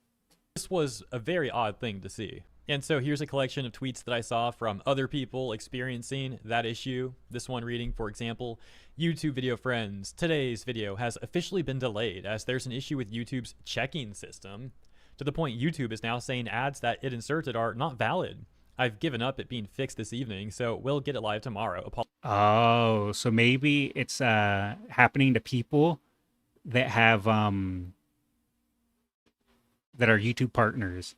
This was a very odd thing to see. And so here's a collection of tweets that I saw from other people experiencing that issue. This one reading, for example, YouTube video friends, today's video has officially been delayed as there's an issue with YouTube's checking system, to the point YouTube is now saying ads that it inserted are not valid. I've given up it being fixed this evening, so we'll get it live tomorrow. Oh, so maybe it's happening to people that have that are YouTube partners,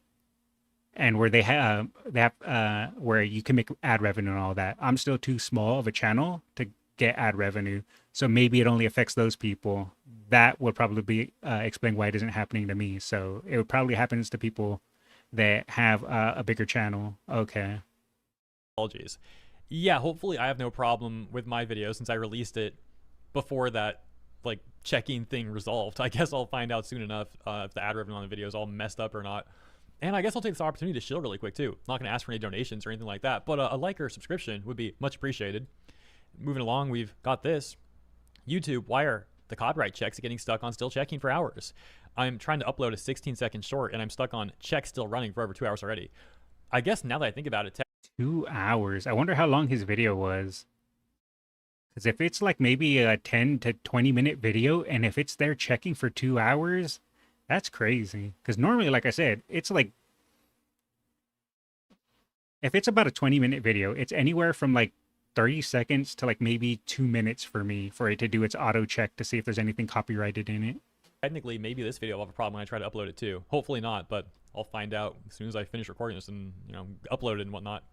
and where they have where you can make ad revenue and all that. I'm still too small of a channel to get ad revenue, so maybe it only affects those people. That would probably be explain why it isn't happening to me. So it probably happens to people that have a bigger channel. Okay. Apologies. Yeah, hopefully I have no problem with my video since I released it before that like checking thing resolved. I guess I'll find out soon enough if the ad revenue on the video is all messed up or not. And I guess I'll take this opportunity to shill really quick too. Not going to ask for any donations or anything like that, but a like or subscription would be much appreciated. Moving along, we've got this. YouTube, why are the copyright checks getting stuck on still checking for hours? I'm trying to upload a 16-second short and I'm stuck on check still running for over 2 hours already. I guess now that I think about it, 2 hours. I wonder how long his video was. Because if it's like maybe a 10 to 20 minute video, and if it's there checking for 2 hours, that's crazy. Because normally, like I said, it's like, if it's about a 20-minute video, it's anywhere from like 30 seconds to like maybe 2 minutes for me for it to do its auto check to see if there's anything copyrighted in it. technically maybe this video will have a problem when I try to upload it too. Hopefully not, but I'll find out as soon as I finish recording this and, you know, upload it and whatnot.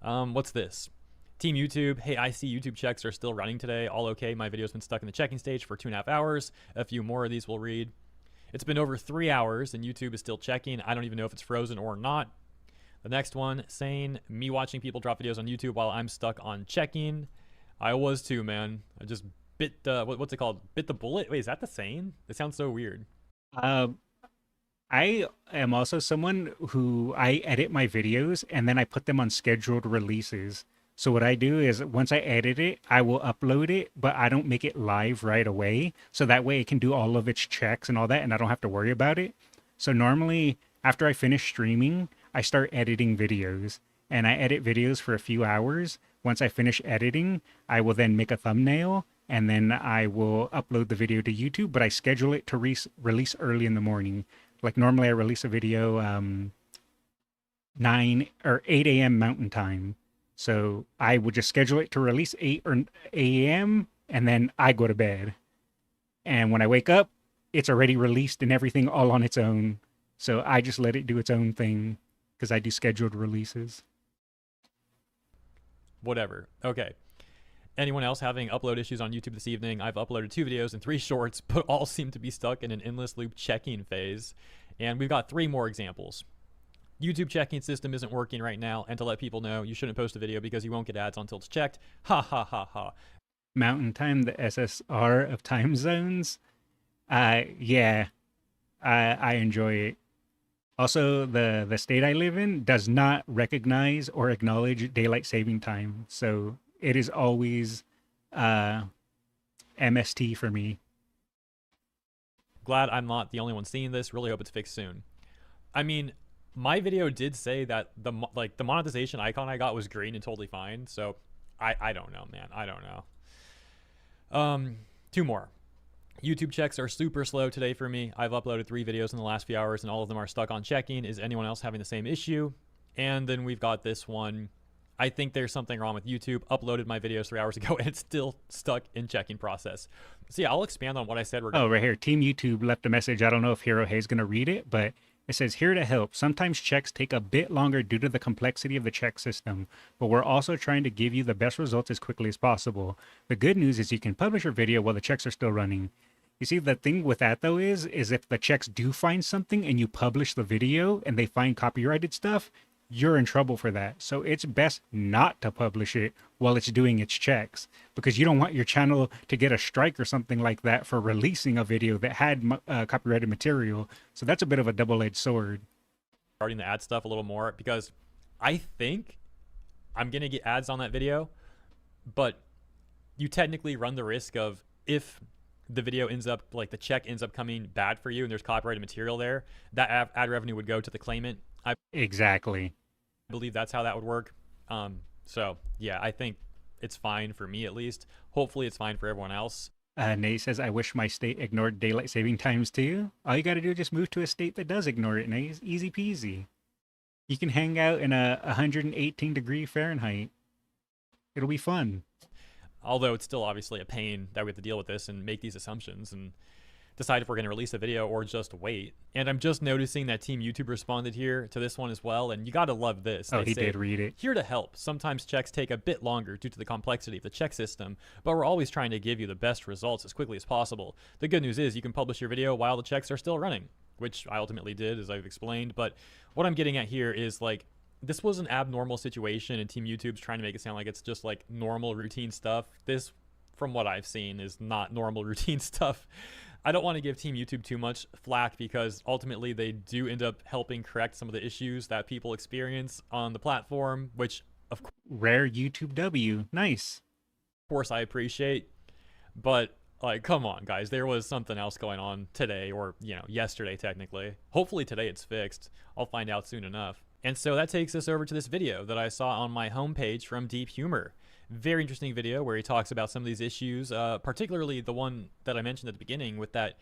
What's this? Team YouTube, hey, I see YouTube checks are still running today. All okay. My video's been stuck in the checking stage for 2.5 hours. A few more of these we'll read. It's been over 3 hours and YouTube is still checking. I don't even know if it's frozen or not. The next one saying, me watching people drop videos on YouTube while I'm stuck on checking. I was too, man. I just bit the, what's it called? Bit the bullet? Wait, is that the saying? It sounds so weird. I am also someone who I edit my videos and then I put them on scheduled releases. So what I do is once I edit it, I will upload it, but I don't make it live right away. So that way it can do all of its checks and all that, and I don't have to worry about it. So normally after I finish streaming, I start editing videos, and I edit videos for a few hours. Once I finish editing, I will then make a thumbnail, and then I will upload the video to YouTube, but I schedule it to release early in the morning. Like normally I release a video 9 or 8 a.m. Mountain Time. So I would just schedule it to release 8 a.m. and then I go to bed. And when I wake up, it's already released and everything all on its own. So I just let it do its own thing because I do scheduled releases. Whatever. Okay. Anyone else having upload issues on YouTube this evening? I've uploaded 2 videos and 3 shorts, but all seem to be stuck in an endless loop checking phase. And we've got 3 more examples. YouTube checking system isn't working right now, and to let people know, you shouldn't post a video because you won't get ads until it's checked. Ha ha ha ha. Mountain Time, the SSR of time zones. Yeah, I enjoy it. Also, the state I live in does not recognize or acknowledge daylight saving time, so it is always MST for me. Glad I'm not the only one seeing this. Really hope it's fixed soon. I mean, my video did say that the monetization icon I got was green and totally fine. So I don't know, man. I don't know. Two more. YouTube checks are super slow today for me. I've uploaded 3 videos in the last few hours and all of them are stuck on checking. Is anyone else having the same issue? And then we've got this one. I think there's something wrong with YouTube. Uploaded my videos 3 hours ago and it's still stuck in checking process. So yeah, I'll expand on what I said. Oh, right here. Team YouTube left a message. I don't know if Hero Hay's going to read it, but it says, here to help. Sometimes checks take a bit longer due to the complexity of the check system, but we're also trying to give you the best results as quickly as possible. The good news is you can publish your video while the checks are still running. You see, the thing with that, though, is if the checks do find something and you publish the video and they find copyrighted stuff, you're in trouble for that. So it's best not to publish it while it's doing its checks, because you don't want your channel to get a strike or something like that for releasing a video that had copyrighted material. So that's a bit of a double-edged sword. Regarding the ad stuff a little more, because I think I'm going to get ads on that video, but you technically run the risk of, if the video ends up, like the check ends up coming bad for you and there's copyrighted material there, that ad revenue would go to the claimant. Exactly. I believe that's how that would work. So yeah, I think it's fine for me at least. Hopefully it's fine for everyone else. Nate says, I wish my state ignored daylight saving times too. All you got to do is just move to a state that does ignore it, Nate. Easy peasy. You can hang out in a 118 degree Fahrenheit. It'll be fun. Although it's still obviously a pain that we have to deal with this and make these assumptions and decide if we're going to release a video or just wait. And I'm just noticing that Team YouTube responded here to this one as well, and you got to love this. Oh, he did read it. Here to help. Sometimes checks take a bit longer due to the complexity of the check system, but we're always trying to give you the best results as quickly as possible. The good news is you can publish your video while the checks are still running, which I ultimately did, as I've explained. But what I'm getting at here is, like, this was an abnormal situation, and Team YouTube's trying to make it sound like it's just like normal routine stuff. This, from what I've seen, is not normal routine stuff. I don't want to give Team YouTube too much flack, because ultimately they do end up helping correct some of the issues that people experience on the platform, which of course, rare YouTube W. Nice. Of course I appreciate, but like, come on guys, there was something else going on today, or yesterday technically. Hopefully today it's fixed. I'll find out soon enough. And so that takes us over to this video that I saw on my homepage from Deep Humor. Very interesting video where he talks about some of these issues, particularly the one that I mentioned at the beginning with that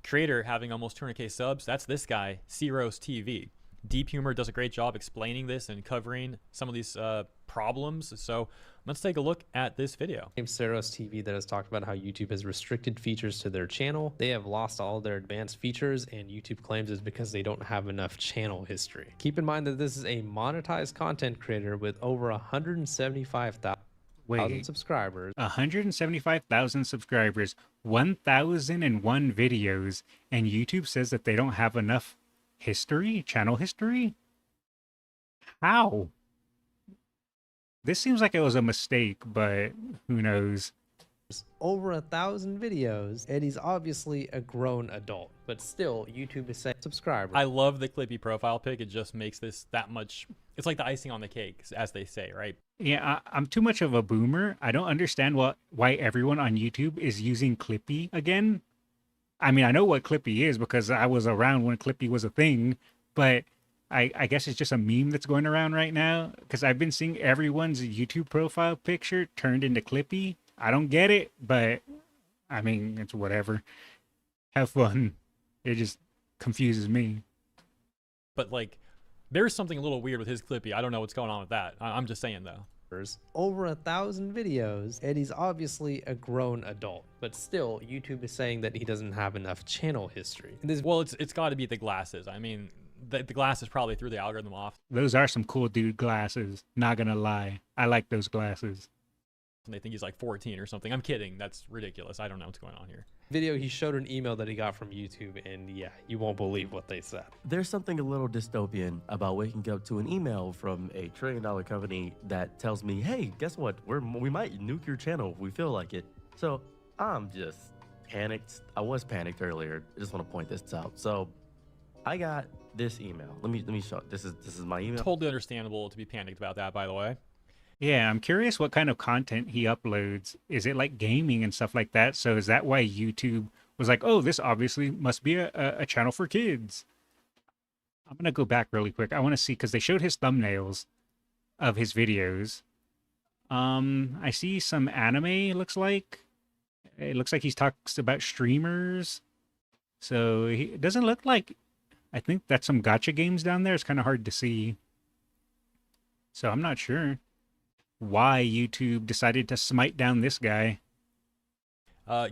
creator having almost 200k subs. That's this guy, Ceros TV. Deep Humor does a great job explaining this and covering some of these problems. So let's take a look at this video. Ceros TV that has talked about how YouTube has restricted features to their channel. They have lost all their advanced features, and YouTube claims it's because they don't have enough channel history. Keep in mind that this is a monetized content creator with over 175,000 subscribers. 175,000 subscribers, 1,001 videos, and YouTube says that they don't have enough channel history? How? This seems like it was a mistake, but who knows? Over 1,000 videos, and he's obviously a grown adult, but still YouTube is saying subscribers. I love the Clippy profile pic. It just makes this that much, it's like the icing on the cake, as they say, right? Yeah, I'm too much of a boomer. I don't understand why everyone on YouTube is using Clippy again. I mean, I know what Clippy is because I was around when Clippy was a thing, but I guess it's just a meme that's going around right now, because I've been seeing everyone's YouTube profile picture turned into Clippy. I don't get it, but I mean, it's whatever. Have fun. It just confuses me. But like, there's something a little weird with his Clippy. I don't know what's going on with that. I'm just saying though. Over 1,000 videos, and he's obviously a grown adult, but still YouTube is saying that he doesn't have enough channel history. Well, it's got to be the glasses. I mean, the glasses probably threw the algorithm off. Those are some cool dude glasses, not gonna lie. I like those glasses. And they think he's like 14 or something. I'm kidding. That's ridiculous. I don't know what's going on here. Video, he showed an email that he got from YouTube, and yeah, you won't believe what they said. There's something a little dystopian about waking up to an email from a $1 trillion company that tells me, hey, guess what? We might nuke your channel if we feel like it. So I'm just panicked. I was panicked earlier. I just want to point this out. So I got this email. Let me show. This is my email. Totally understandable to be panicked about that, by the way. Yeah, I'm curious what kind of content he uploads. Is it like gaming and stuff like that? So is that why YouTube was like, oh, this obviously must be a channel for kids? I'm gonna go back really quick. I want to see because they showed his thumbnails of his videos. I see some anime. It looks like he talks about streamers. So it doesn't look like. I think that's some gacha games down there. It's kind of hard to see. So I'm not sure why YouTube decided to smite down this guy.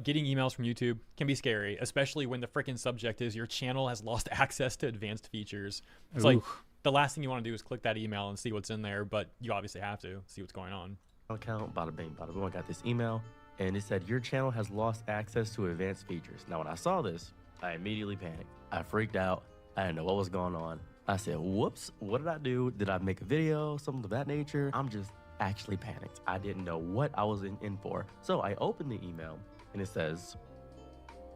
Getting emails from YouTube can be scary, especially when the freaking subject is your channel has lost access to advanced features. It's like the last thing you want to do is click that email and see what's in there, but you obviously have to see what's going on. Account, bada bing, bada boom. I got this email, and it said your channel has lost access to advanced features. Now, when I saw this, I immediately panicked. I freaked out. I didn't know what was going on. I said, whoops, what did I do? Did I make a video, something of that nature? I'm just actually panicked. I didn't know what I was in for. So I opened the email, and it says,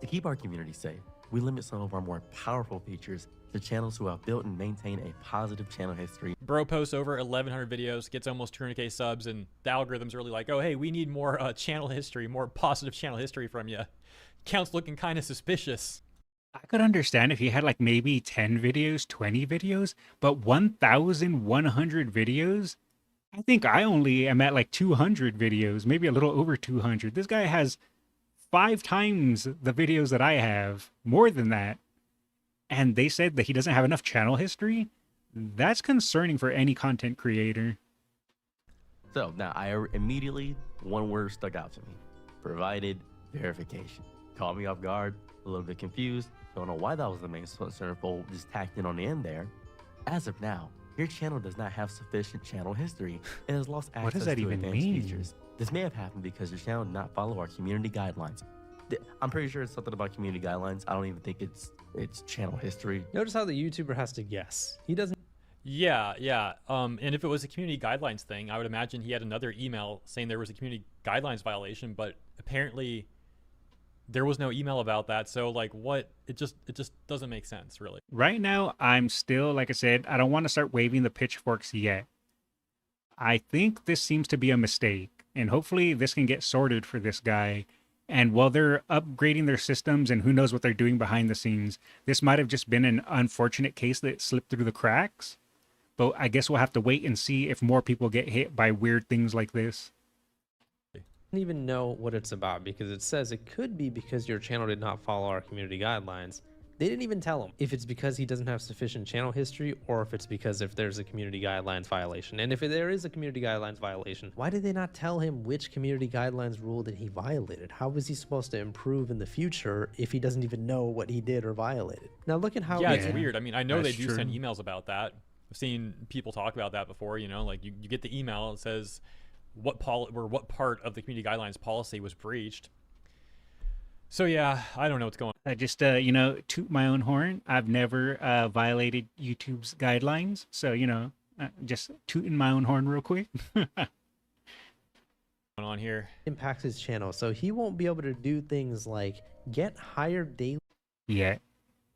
to keep our community safe, we limit some of our more powerful features to channels who have built and maintain a positive channel history. Bro posts over 1,100 videos, gets almost 200K subs, and the algorithm's really like, oh, hey, we need more channel history, more positive channel history from you. Count's looking kind of suspicious. I could understand if he had like maybe 10 videos, 20 videos, but 1,100 videos? I think I only am at like 200 videos, maybe a little over 200. This guy has 5 times the videos that I have, more than that. And they said that he doesn't have enough channel history? That's concerning for any content creator. So now I immediately, one word stuck out to me. Provided verification. Caught me off guard, a little bit confused. Don't know why that was the main centerfold just tacked in on the end there. As of now, your channel does not have sufficient channel history and has lost access What does that to even advanced mean? features. This may have happened because your channel did not follow our community guidelines. I'm pretty sure it's something about community guidelines. I don't even think it's channel history. Notice how the YouTuber has to guess. He doesn't. Yeah. And if it was a community guidelines thing, I would imagine he had another email saying there was a community guidelines violation, but apparently there was no email about that. So like what? It just doesn't make sense, really. Right now, I'm still, like I said, I don't want to start waving the pitchforks yet. I think this seems to be a mistake, and hopefully this can get sorted for this guy. And while they're upgrading their systems and who knows what they're doing behind the scenes, this might have just been an unfortunate case that slipped through the cracks. But I guess we'll have to wait and see if more people get hit by weird things like this. Don't even know what it's about because it says it could be because your channel did not follow our community guidelines. They didn't even tell him if it's because he doesn't have sufficient channel history or if it's because if there's a community guidelines violation. And if there is a community guidelines violation, why did they not tell him which community guidelines rule that he violated? How was he supposed to improve in the future if he doesn't even know what he did or violated? Now look at how It's weird. I mean, I know they That's do send true. emails about that. I've seen people talk about that before, you know, like you get the email, it says what part of the community guidelines policy was breached. So yeah, I don't know what's going on. I just, toot my own horn. I've never violated YouTube's guidelines. So, just tooting my own horn real quick. On here. impacts his channel. So he won't be able to do things like get higher daily Yeah.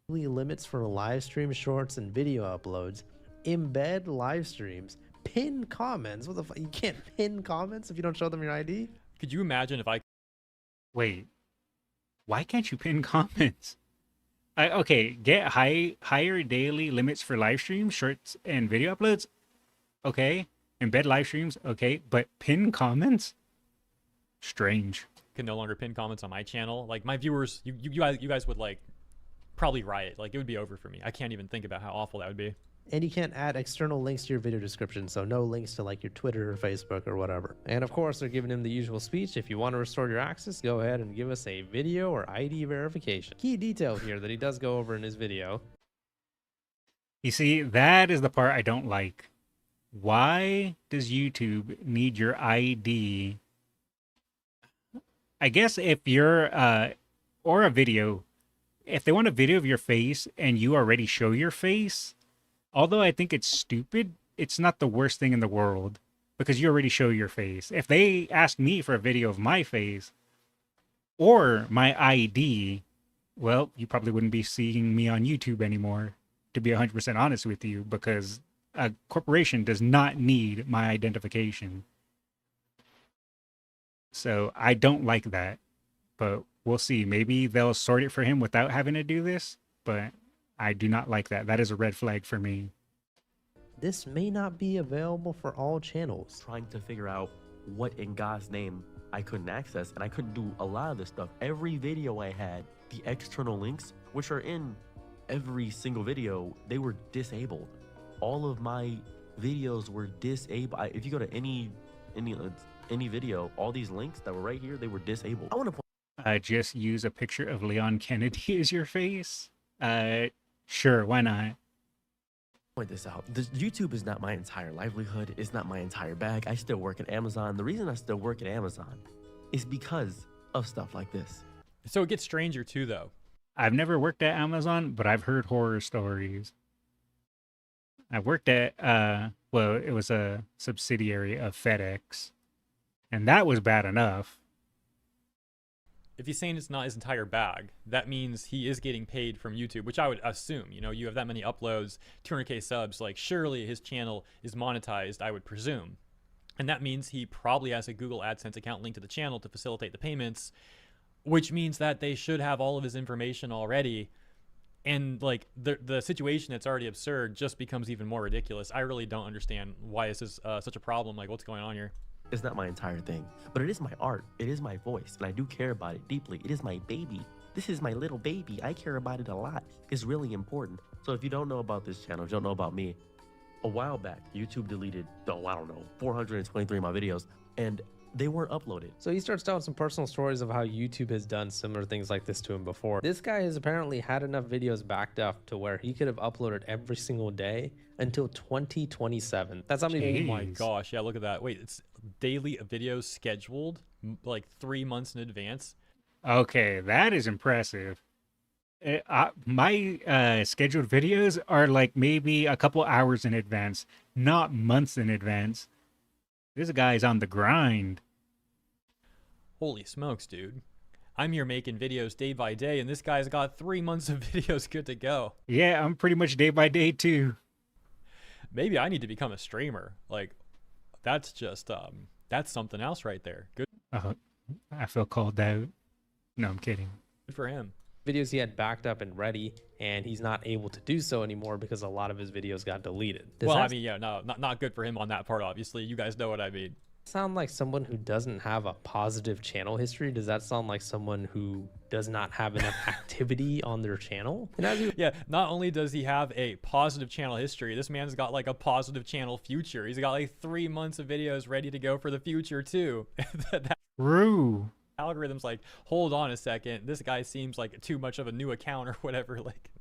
limits for live stream shorts and video uploads, embed live streams, pin comments. What the fuck? You can't pin comments if you don't show them your ID? Could you imagine if I Wait. Why can't you pin comments? Okay, get higher daily limits for live streams, shorts, and video uploads. Okay. Embed live streams. Okay. But pin comments? Strange. could no longer pin comments on my channel, like my viewers, you guys would like probably riot. Like it would be over for me. I can't even think about how awful that would be. And you can't add external links to your video description, so no links to like your Twitter or Facebook or whatever. And of course, they're giving him the usual speech. If you want to restore your access, go ahead and give us a video or ID verification. Key detail here that he does go over in his video. You see, that is the part I don't like. Why does YouTube need your ID? I guess if you're, or a video, if they want a video of your face and you already show your face, although I think it's stupid, it's not the worst thing in the world because you already show your face. If they ask me for a video of my face, or my ID, well, you probably wouldn't be seeing me on YouTube anymore, to be 100% honest with you, because a corporation does not need my identification. So I don't like that, but we'll see. Maybe they'll sort it for him without having to do this, but I do not like that. That is a red flag for me. This may not be available for all channels. Trying to figure out what in God's name I couldn't access, and I couldn't do a lot of this stuff. Every video I had, the external links, which are in every single video, they were disabled. All of my videos were disabled. If you go to any video, all these links that were right here, they were disabled. I want to Just use a picture of Leon Kennedy as your face. Sure, why not? point this out. YouTube is not my entire livelihood. It's not my entire bag. I still work at Amazon. The reason I still work at Amazon is because of stuff like this. So it gets stranger too, though. I've never worked at Amazon, but I've heard horror stories. I worked at, well, it was a subsidiary of FedEx, and that was bad enough. If he's saying it's not his entire bag, that means he is getting paid from YouTube, which I would assume. You know, you have that many uploads, 200K subs, like surely his channel is monetized, I would presume. And that means he probably has a Google AdSense account linked to the channel to facilitate the payments, which means that they should have all of his information already. And like the situation that's already absurd just becomes even more ridiculous. I really don't understand why this is such a problem. Like, what's going on here? It's not my entire thing, but it is my art. It is my voice, and I do care about it deeply. It is my baby. This is my little baby. I care about it a lot. It's really important. So if you don't know about this channel, if you don't know about me, a while back, YouTube deleted, oh, I don't know, 423 of my videos, and they weren't uploaded. So he starts telling some personal stories of how YouTube has done similar things like this to him before. This guy has apparently had enough videos backed up to where he could have uploaded every single day until 2027. That's how many. Oh my gosh, yeah, look at that. Wait, it's daily videos scheduled like 3 months in advance. Okay, that is impressive. My scheduled videos are like maybe a couple hours in advance, not months in advance. This guy's on the grind. Holy smokes, dude. I'm here making videos day by day, and this guy's got 3 months of videos good to go. Yeah, I'm pretty much day by day too. Maybe I need to become a streamer. Like, that's just, that's something else right there. Good I feel called out. No, I'm kidding. for him. Videos he had backed up and ready, and he's not able to do so anymore because a lot of his videos got deleted. Well, I mean, yeah, no, not good for him on that part, obviously. You guys know what I mean. Sound like someone who doesn't have a positive channel history? Does that sound like someone who does not have enough activity on their channel? And yeah, not only does he have a positive channel history, this man's got like a positive channel future. He's got like 3 months of videos ready to go for the future too. True. Algorithm's like, hold on a second, this guy seems like too much of a new account or whatever. Like,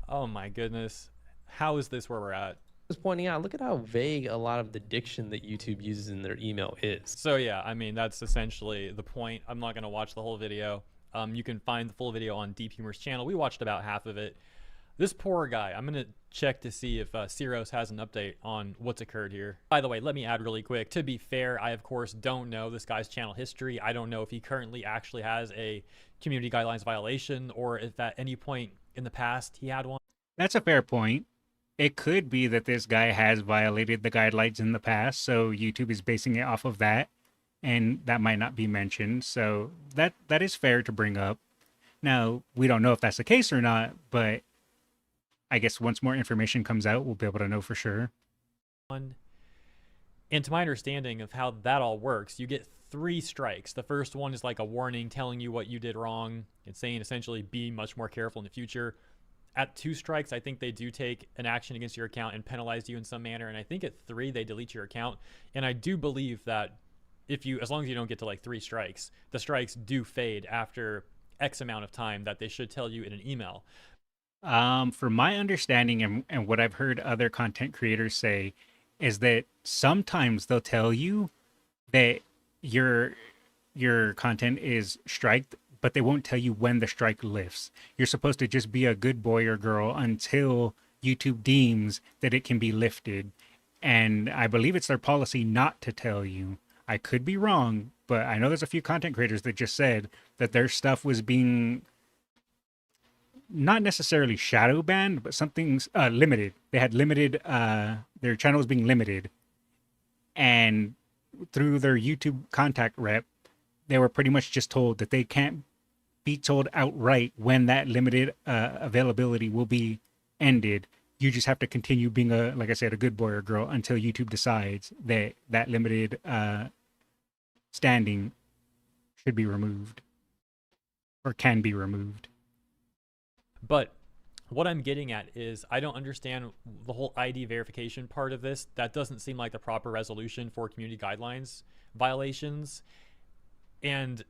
oh my goodness, how is this where we're at? Just pointing out, look at how vague a lot of the diction that YouTube uses in their email is. So yeah, I mean, that's essentially the point. I'm not going to watch the whole video. You can find the full video on Deep Humor's channel. We watched about half of it. This poor guy, I'm going to check to see if Ciros has an update on what's occurred here. By the way, let me add really quick, to be fair, I of course don't know this guy's channel history. I don't know if he currently actually has a community guidelines violation or if at any point in the past he had one. That's a fair point. It could be that this guy has violated the guidelines in the past, so YouTube is basing it off of that, and that might not be mentioned. So that is fair to bring up. Now, we don't know if that's the case or not, but I guess once more information comes out, we'll be able to know for sure. And to my understanding of how that all works, you get 3 strikes. The first one is like a warning telling you what you did wrong. It's saying essentially be much more careful in the future. At 2 strikes, I think they do take an action against your account and penalize you in some manner. And I think at 3, they delete your account. And I do believe that as long as you don't get to like 3 strikes, the strikes do fade after X amount of time that they should tell you in an email. From my understanding and what I've heard other content creators say is that sometimes they'll tell you that your content is striked, but they won't tell you when the strike lifts. You're supposed to just be a good boy or girl until YouTube deems that it can be lifted. And I believe it's their policy not to tell you. I could be wrong, but I know there's a few content creators that just said that their stuff was being not necessarily shadow banned, but something's limited. They had limited, their channel was being limited. And through their YouTube contact rep, they were pretty much just told that they can't be told outright when that limited availability will be ended. You just have to continue being like I said, a good boy or girl until YouTube decides that that limited standing should be removed or can be removed. But what I'm getting at is I don't understand the whole ID verification part of this. That doesn't seem like the proper resolution for community guidelines violations. And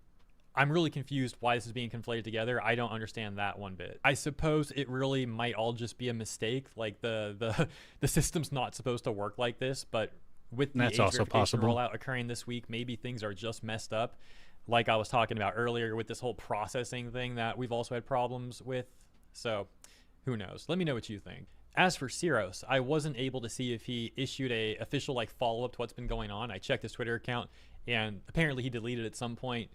I'm really confused why this is being conflated together. I don't understand that one bit. I suppose it really might all just be a mistake. Like the system's not supposed to work like this, but with the age verification rollout occurring this week, maybe things are just messed up. Like I was talking about earlier with this whole processing thing that we've also had problems with. So who knows? Let me know what you think. As for Ciros, I wasn't able to see if he issued a official like follow-up to what's been going on. I checked his Twitter account and apparently he deleted at some point.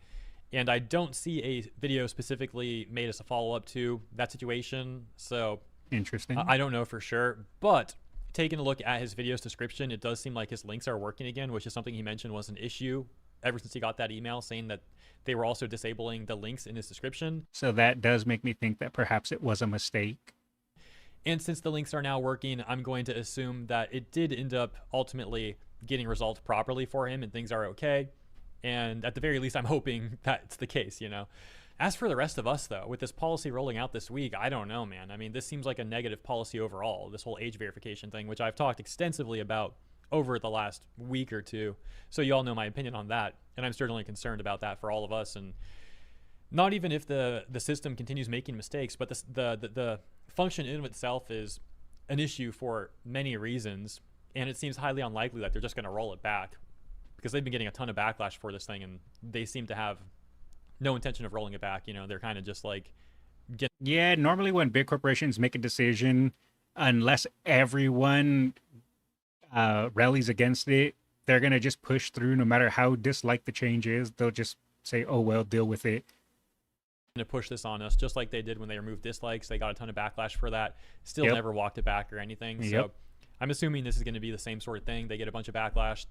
And I don't see a video specifically made as a follow-up to that situation. So interesting. I don't know for sure, but taking a look at his video's description, it does seem like his links are working again, which is something he mentioned was an issue ever since he got that email saying that they were also disabling the links in his description. So that does make me think that perhaps it was a mistake. And since the links are now working, I'm going to assume that it did end up ultimately getting resolved properly for him and things are okay. And at the very least, I'm hoping that's the case, you know. As for the rest of us, though, with this policy rolling out this week, I don't know, man. I mean, this seems like a negative policy overall, this whole age verification thing, which I've talked extensively about over the last week or two. So you all know my opinion on that. And I'm certainly concerned about that for all of us. And not even if the system continues making mistakes, but the function in itself is an issue for many reasons. And it seems highly unlikely that they're just going to roll it back, because they've been getting a ton of backlash for this thing and they seem to have no intention of rolling it back. You know, they're kind of just like yeah, normally when big corporations make a decision, unless everyone rallies against it, they're going to just push through no matter how disliked the change is. They'll just say, oh, well, deal with it. To push this on us, just like they did when they removed dislikes. They got a ton of backlash for that. Still never walked it back or anything. So I'm assuming this is going to be the same sort of thing. They get a bunch of backlash.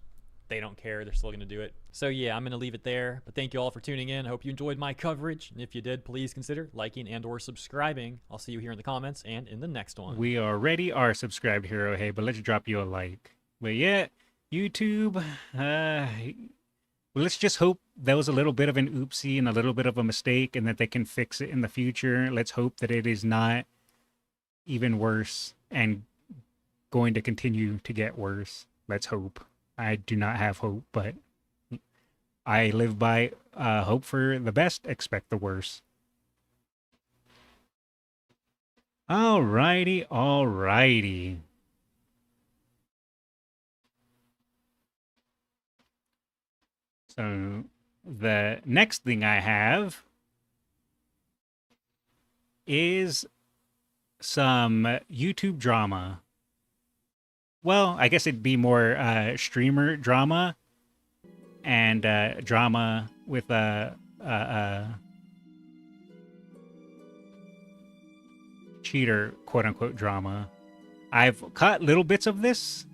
They don't care. They're still going to do it. So yeah, I'm going to leave it there. But thank you all for tuning in. I hope you enjoyed my coverage. And if you did, please consider liking and or subscribing. I'll see you here in the comments and in the next one. We already are subscribed, Hero. Hey, but let's drop you a like. But yeah, YouTube, let's just hope that was a little bit of an oopsie and a little bit of a mistake and that they can fix it in the future. Let's hope that it is not even worse and going to continue to get worse. Let's hope. I do not have hope, but I live by hope for the best, expect the worst. Alrighty, alrighty. So the next thing I have is some YouTube drama. Well, I guess it'd be more streamer drama and drama with cheater, quote unquote, drama. I've caught little bits of this,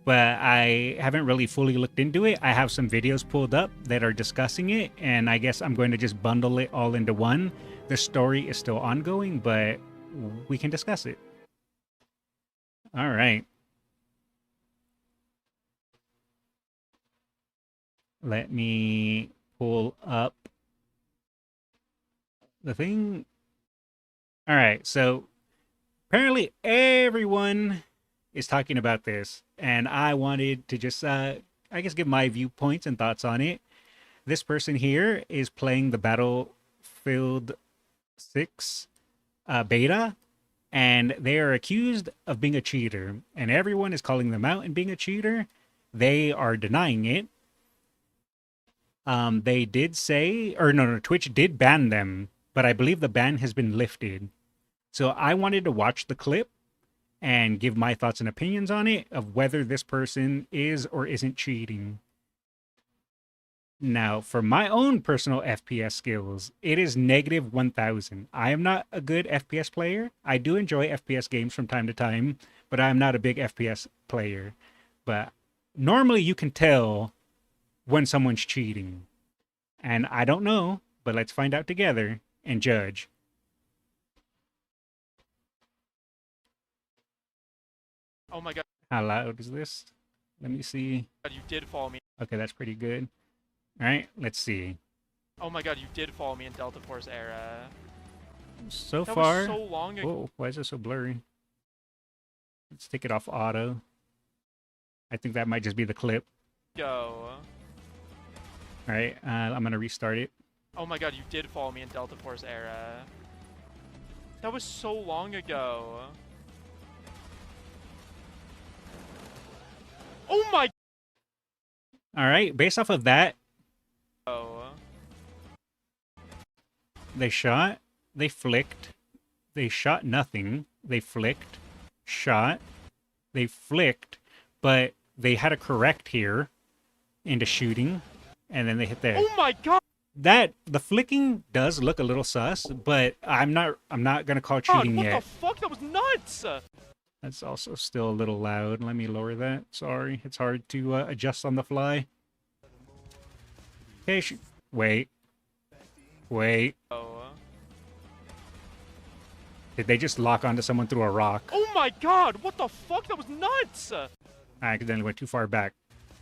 but I haven't really fully looked into it. I have some videos pulled up that are discussing it, and I guess I'm going to just bundle it all into one. The story is still ongoing, but we can discuss it. All right. Let me pull up the thing. All right, so apparently everyone is talking about this, and I wanted to just, I guess, give my viewpoints and thoughts on it. This person here is playing the Battlefield 6 beta, and they are accused of being a cheater, and everyone is calling them out and being a cheater. They are denying it. They did say, or no, Twitch did ban them, but I believe the ban has been lifted. So I wanted to watch the clip and give my thoughts and opinions on it of whether this person is or isn't cheating. Now, for my own personal FPS skills, it is negative 1000. I am not a good FPS player. I do enjoy FPS games from time to time, but I'm not a big FPS player. But normally you can tell when someone's cheating. And I don't know, but let's find out together and judge. Oh my god, How loud is this? Let me see. you did follow me. Okay, that's pretty good. All right, let's see. Oh my god, you did follow me in Delta Force era. So That far, was so long ago. whoa, why is it so blurry? Let's take it off auto. I think that might just be the clip. All right, I'm gonna restart it. Oh my god, you did follow me in Delta Force era. That was so long ago. Oh my. All right, based off of that, Oh. they shot, they flicked, they shot nothing, they flicked, shot, they flicked, but they had a correct here into shooting, and then they hit there. Oh my god. That the flicking does look a little sus, but I'm not gonna call cheating What yet. the fuck? That was nuts. That's also still a little loud. Let me lower that. Sorry, it's hard to adjust on the fly. Okay, wait. Oh. Did they just lock onto someone through a rock? Oh my god. What the fuck? That was nuts. I accidentally went too far back.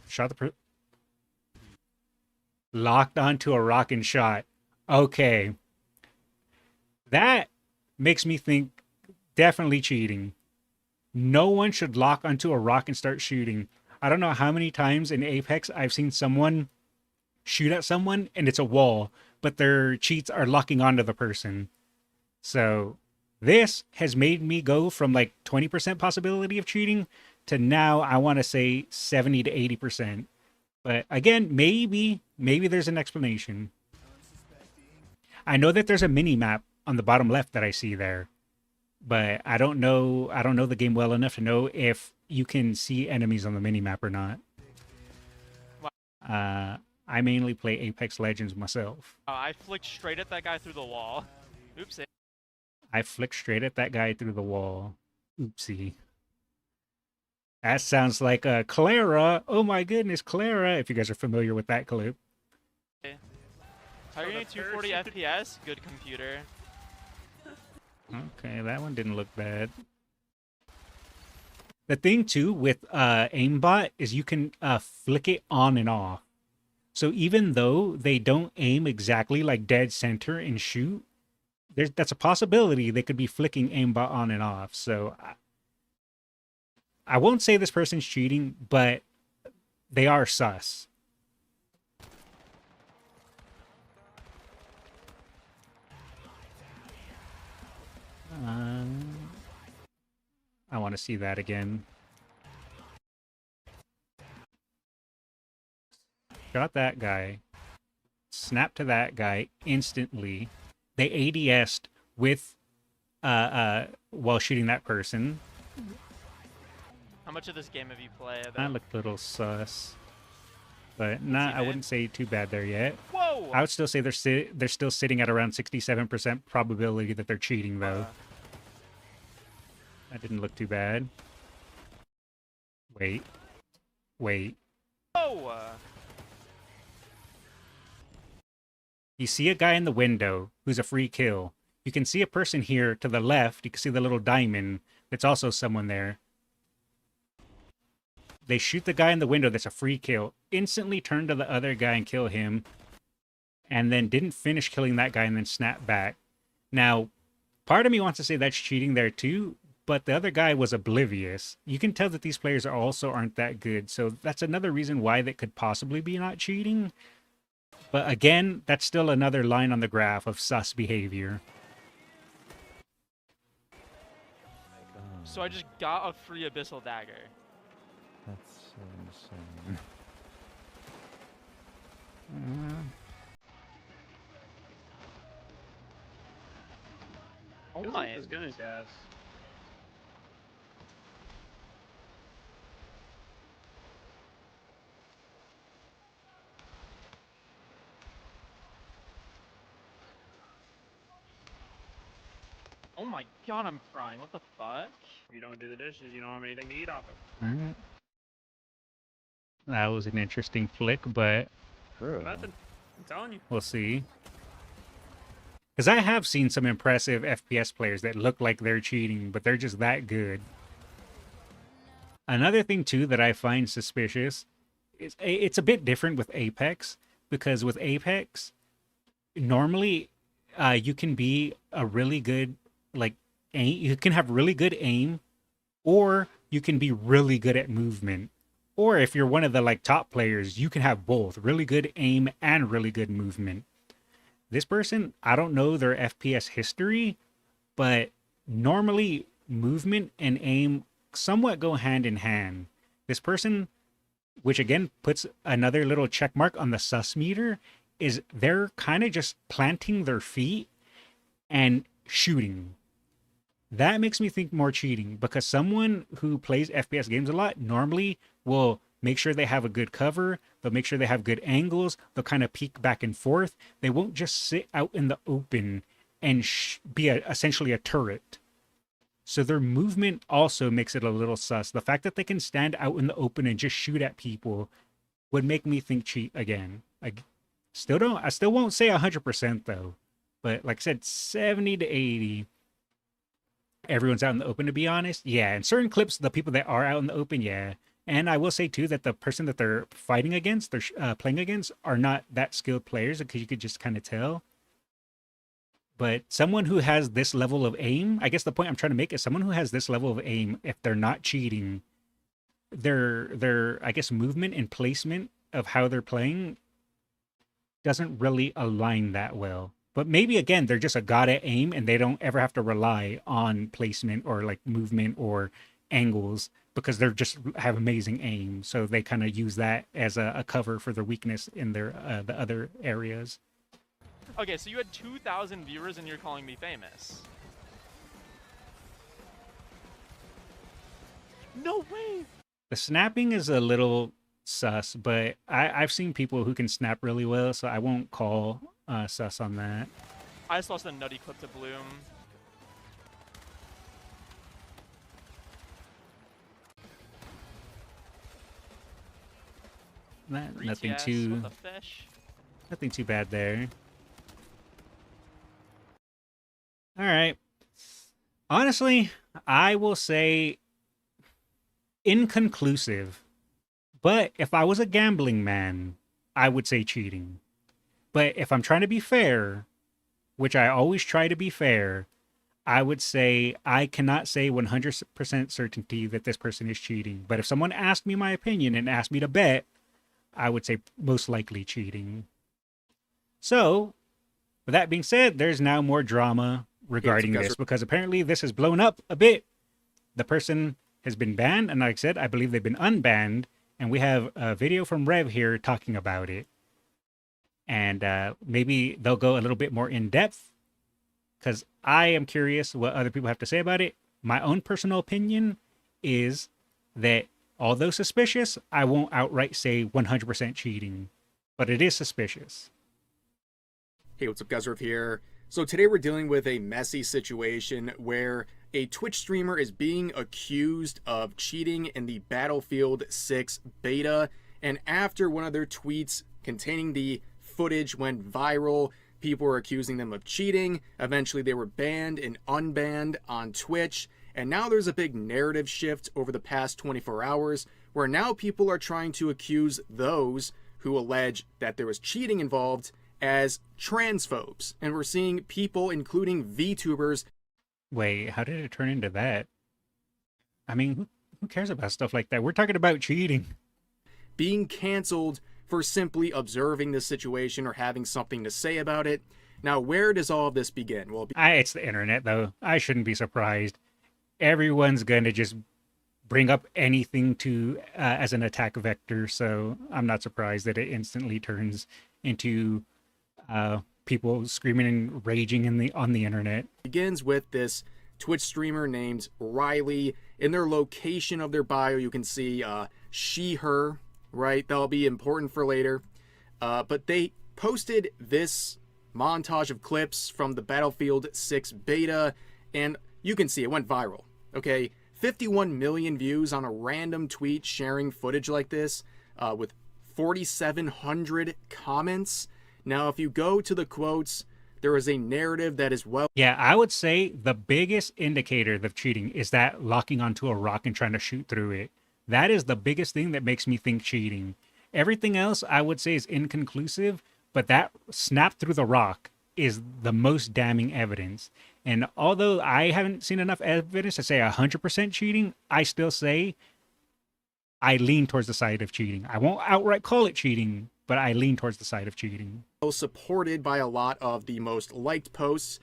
Shot the locked onto a rock and shot. Okay. That makes me think definitely cheating. No one should lock onto a rock and start shooting. I don't know how many times in Apex I've seen someone shoot at someone and it's a wall, but their cheats are locking onto the person. So this has made me go from like 20% possibility of cheating to now I want to say 70 to 80%. But again, maybe there's an explanation. I know that there's a mini map on the bottom left that I see there, but I don't know the game well enough to know if you can see enemies on the mini map or not. I mainly play Apex Legends myself. I flicked straight at that guy through the wall. Oopsie. I flicked straight at that guy through the wall. Oopsie. That sounds like Clara. Oh my goodness, Clara. If you guys are familiar with that clip. How are you getting 240 FPS? Good computer. Okay, that one didn't look bad. The thing too with aimbot is you can flick it on and off. So even though they don't aim exactly like dead center and shoot, that's a possibility they could be flicking aimbot on and off. So I won't say this person's cheating, but they are sus. I want to see that again. Shot that guy. Snap to that guy instantly. They ADS'd with while shooting that person. How much of this game have you played? That looked a little sus. But I wouldn't say too bad there yet. Whoa! I would still say they're still sitting at around 67% probability that they're cheating though. That didn't look too bad. Wait. Whoa! You see a guy in the window who's a free kill. You can see a person here to the left. You can see the little diamond. That's also someone there. They shoot the guy in the window that's a free kill. Instantly turn to the other guy and kill him. And then didn't finish killing that guy and then snap back. Now, part of me wants to say that's cheating there too. But the other guy was oblivious. You can tell that these players also aren't that good. So that's another reason why that could possibly be not cheating. But again, that's still another line on the graph of sus behavior. So I just got a free Abyssal Dagger. That's so insane. Oh my. As good as gas. Oh my god, I'm crying. What the fuck? You don't do the dishes, you don't have anything to eat off of. Alright. That was an interesting flick, but Nothing. I'm telling you. we'll see. Because I have seen some impressive FPS players that look like they're cheating, but they're just that good. Another thing, too, that I find suspicious is it's a bit different with Apex, because with Apex, normally you can be a really good, like, aim. You can have really good aim, or you can be really good at movement. Or if you're one of the, like, top players, you can have both, really good aim and really good movement. This person, I don't know their FPS history, but normally movement and aim somewhat go hand in hand. This person, which again puts another little check mark on the sus meter, is they're kind of just planting their feet and shooting. That makes me think more cheating, because someone who plays FPS games a lot normally will make sure they have a good cover. They'll make sure they have good angles. They'll kind of peek back and forth. They won't just sit out in the open and be essentially a turret. So their movement also makes it a little sus. The fact that they can stand out in the open and just shoot at people would make me think cheat again. I still won't say 100% though. But like I said, 70 to 80. Everyone's out in the open, to be honest. Yeah, in certain clips, the people that are out in the open, yeah. And I will say, too, that the person that they're fighting against, they're playing against, are not that skilled players, because you could just kind of tell. But someone who has this level of aim, I guess the point I'm trying to make is someone who has this level of aim, if they're not cheating, their I guess, movement and placement of how they're playing doesn't really align that well. But maybe, again, they're just a god at aim, and they don't ever have to rely on placement or, like, movement or angles, because they're just have amazing aim. So they kind of use that as a cover for their weakness in their the other areas. Okay, so you had 2,000 viewers and you're calling me famous. No way! The snapping is a little sus, but I've seen people who can snap really well, so I won't call sus on that. I just lost the nutty clip to Bloom. Nothing 3TS, too what the fish? Nothing too bad there. All right. Honestly, I will say inconclusive. But if I was a gambling man, I would say cheating. But if I'm trying to be fair, which I always try to be fair, I would say I cannot say 100% certainty that this person is cheating. But if someone asked me my opinion and asked me to bet, I would say most likely cheating. So, with that being said, there's now more drama regarding this, because apparently this has blown up a bit. The person has been banned, and like I said, I believe they've been unbanned, and we have a video from Rev here talking about it. And maybe they'll go a little bit more in depth, because I am curious what other people have to say about it. My own personal opinion is that although suspicious, I won't outright say 100% cheating, but it is suspicious. Hey, what's up, Guzrev here. So today we're dealing with a messy situation where a Twitch streamer is being accused of cheating in the Battlefield 6 beta, and after one of their tweets containing the footage went viral, people were accusing them of cheating. Eventually they were banned and unbanned on Twitch, and now there's a big narrative shift over the past 24 hours where now people are trying to accuse those who allege that there was cheating involved as transphobes. And we're seeing people, including VTubers. Wait, how did it turn into that? I mean, who cares about stuff like that? We're talking about cheating. Being canceled for simply observing the situation or having something to say about it. Now, where does all of this begin? Well, It's the internet, though. I shouldn't be surprised. Everyone's going to just bring up anything to as an attack vector, so I'm not surprised that it instantly turns into people screaming and raging on the internet. Begins with this Twitch streamer named Riley. In their location of their bio, you can see she, her, right? That'll be important for later. But they posted this montage of clips from the Battlefield 6 beta, And you can see it went viral. Okay, 51 million views on a random tweet sharing footage like this with 4,700 comments. Now, if you go to the quotes, there is a narrative that is well. Yeah, I would say the biggest indicator of cheating is that locking onto a rock and trying to shoot through it. That is the biggest thing that makes me think cheating. Everything else I would say is inconclusive, but that snap through the rock is the most damning evidence. And although I haven't seen enough evidence to say 100% cheating, I still say I lean towards the side of cheating. I won't outright call it cheating, but I lean towards the side of cheating. Supported by a lot of the most liked posts.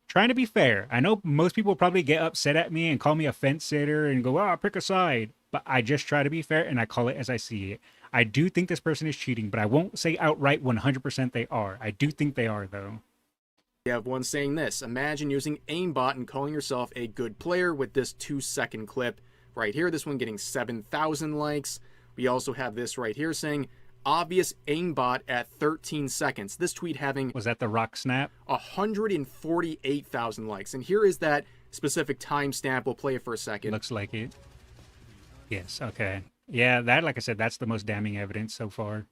Trying to be fair. I know most people probably get upset at me and call me a fence sitter and go, "Oh, pick a side." But I just try to be fair and I call it as I see it. I do think this person is cheating, but I won't say outright 100% they are. I do think they are, though. We have one saying this: imagine using aimbot and calling yourself a good player with this 2-second clip right here. This one getting 7,000 likes. We also have this right here saying obvious aimbot at 13 seconds. This tweet having... Was that the rock snap? 148,000 likes. And here is that specific timestamp. We'll play it for a second. Looks like it. Yes, okay. Yeah, that, like I said, that's the most damning evidence so far.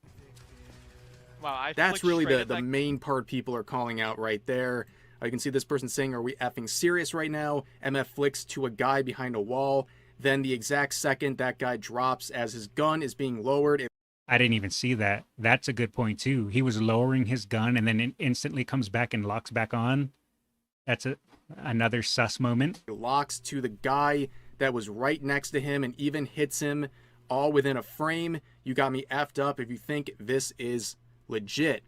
Wow, that's really the main part people are calling out right there. You can see this person saying, "Are we effing serious right now?" MF flicks to a guy behind a wall. Then the exact second that guy drops as his gun is being lowered. I didn't even see that. That's a good point too. He was lowering his gun and then it instantly comes back and locks back on. That's another sus moment. It locks to the guy that was right next to him and even hits him all within a frame. You got me effed up if you think this is legit.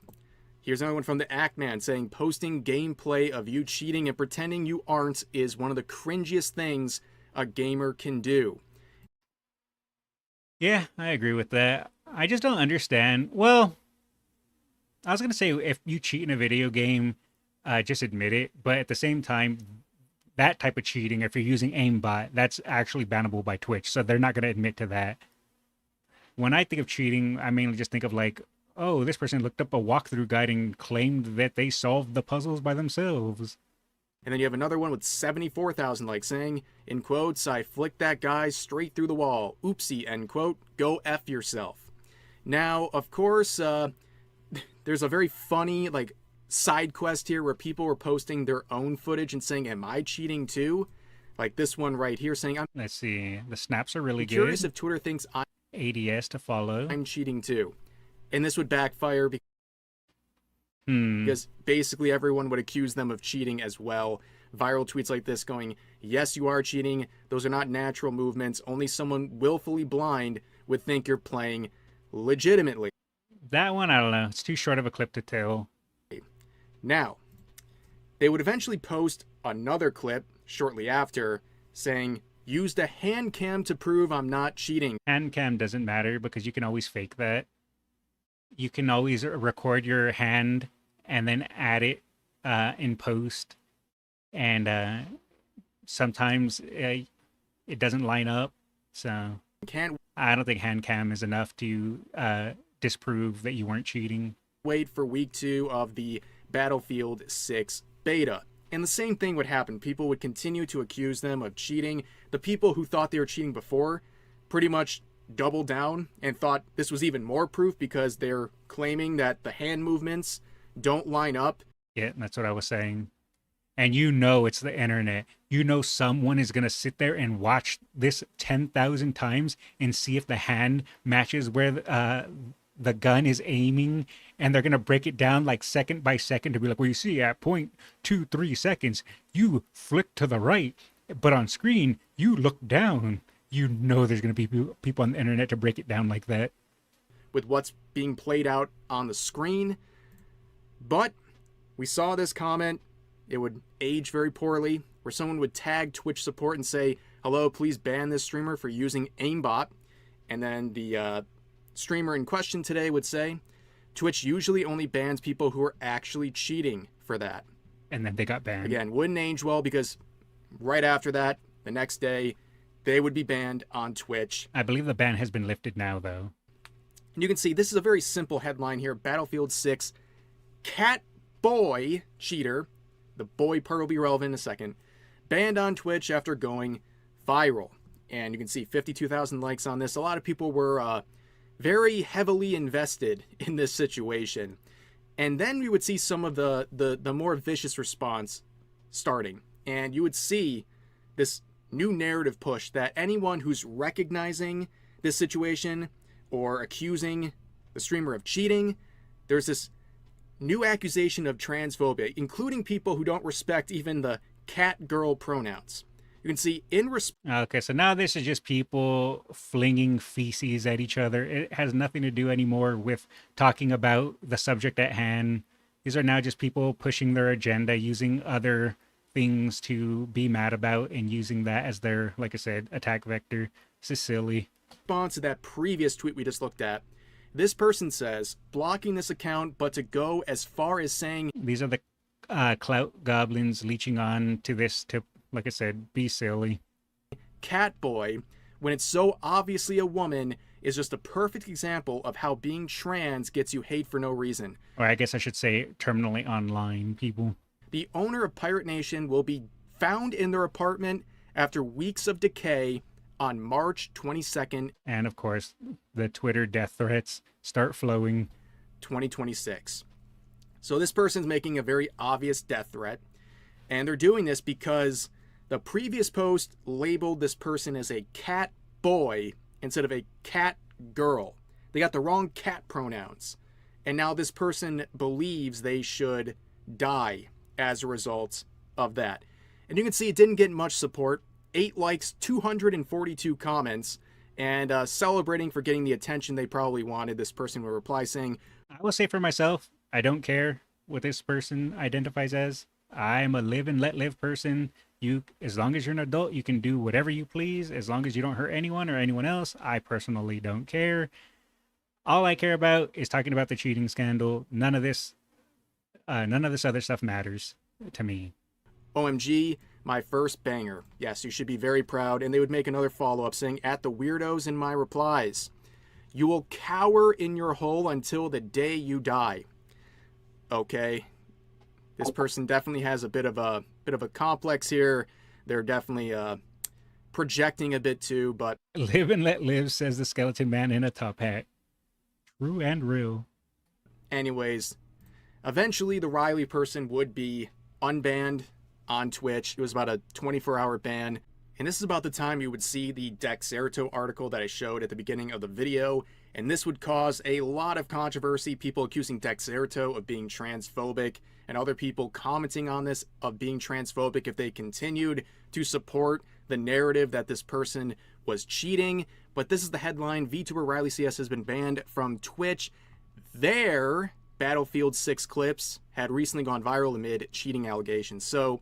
Here's another one from the Actman saying, posting gameplay of you cheating and pretending you aren't is one of the cringiest things a gamer can do. Yeah, I agree with that. I just don't understand. Well, I was going to say if you cheat in a video game, just admit it. But at the same time, that type of cheating, if you're using aimbot, that's actually bannable by Twitch. So they're not going to admit to that. When I think of cheating, I mainly just think of like, oh, this person looked up a walkthrough guide and claimed that they solved the puzzles by themselves. And then you have another one with 74,000 likes saying, in quotes, "I flicked that guy straight through the wall. Oopsie," end quote. "Go F yourself." Now, of course, there's a very funny side quest here where people were posting their own footage and saying, "Am I cheating too?" Like this one right here saying, Let's see. The snaps are really good. Curious if Twitter thinks I'm ADS to follow. I'm cheating too. And this would backfire because basically everyone would accuse them of cheating as well. Viral tweets like this going, "Yes, you are cheating. Those are not natural movements. Only someone willfully blind would think you're playing legitimately." That one, I don't know. It's too short of a clip to tell. Now, they would eventually post another clip shortly after saying, "Used a hand cam to prove I'm not cheating." Hand cam doesn't matter because you can always fake that. You can always record your hand and then add it in post. And sometimes it doesn't line up. So I don't think hand cam is enough to disprove that you weren't cheating. Wait for week 2 of the Battlefield 6 beta. And the same thing would happen. People would continue to accuse them of cheating. The people who thought they were cheating before pretty much doubled down and thought this was even more proof because they're claiming that the hand movements don't line up. Yeah, that's what I was saying. And you know it's the internet. You know someone is going to sit there and watch this 10,000 times and see if the hand matches where the gun is aiming, and they're going to break it down like second by second to be like, well, you see at 0.23 seconds, you flick to the right, but on screen, you look down. You know there's going to be people on the internet to break it down like that. With what's being played out on the screen. But we saw this comment. It would age very poorly, where someone would tag Twitch support and say, "Hello, please ban this streamer for using aimbot." And then the streamer in question today would say, "Twitch usually only bans people who are actually cheating for that." And then they got banned. Again, wouldn't age well because right after that, the next day, they would be banned on Twitch. I believe the ban has been lifted now, though. And you can see this is a very simple headline here. Battlefield 6, Cat Boy Cheater. The boy part will be relevant in a second. banned on Twitch after going viral. And you can see 52,000 likes on this. A lot of people were very heavily invested in this situation. And then we would see some of the more vicious response starting. And you would see this new narrative push that anyone who's recognizing this situation or accusing the streamer of cheating, there's this new accusation of transphobia, including people who don't respect even the cat girl pronouns. You can see in Okay, so now this is just people flinging feces at each other. It has nothing to do anymore with talking about the subject at hand. These are now just people pushing their agenda, using other things to be mad about and using that as their, like I said, attack vector. This is silly. Response to that previous tweet we just looked at, this person says, blocking this account, but to go as far as saying... These are the clout goblins leeching on to this to, like I said, be silly. Catboy, when it's so obviously a woman, is just a perfect example of how being trans gets you hate for no reason. Or I guess I should say terminally online people. The owner of Pirate Nation will be found in their apartment after weeks of decay on March 22nd. And of course, the Twitter death threats start flowing. 2026. So this person's making a very obvious death threat. And they're doing this because the previous post labeled this person as a cat boy instead of a cat girl. They got the wrong cat pronouns. And now this person believes they should die as a result of that. And you can see it didn't get much support. 8 likes, 242 comments, and celebrating for getting the attention they probably wanted. This person will reply saying, I will say for myself, I don't care what this person identifies as. I'm a live and let live person. You, as long as you're an adult, you can do whatever you please. As long as you don't hurt anyone or anyone else, I personally don't care. All I care about is talking about the cheating scandal. None of this other stuff matters to me. OMG, my first banger. Yes, you should be very proud. And they would make another follow-up saying, at the weirdos in my replies, you will cower in your hole until the day you die. Okay. This person definitely has a bit of a complex here. They're definitely projecting a bit too, but live and let live, says the skeleton man in a top hat. True and real. Anyways, eventually the Riley person would be unbanned on Twitch. It was about a 24-hour ban. And this is about the time you would see the Dexerto article that I showed at the beginning of the video. And this would cause a lot of controversy, people accusing Dexerto of being transphobic, and other people commenting on this of being transphobic if they continued to support the narrative that this person was cheating. But this is the headline: VTuber Riley CS has been banned from Twitch. Their Battlefield 6 clips had recently gone viral amid cheating allegations. So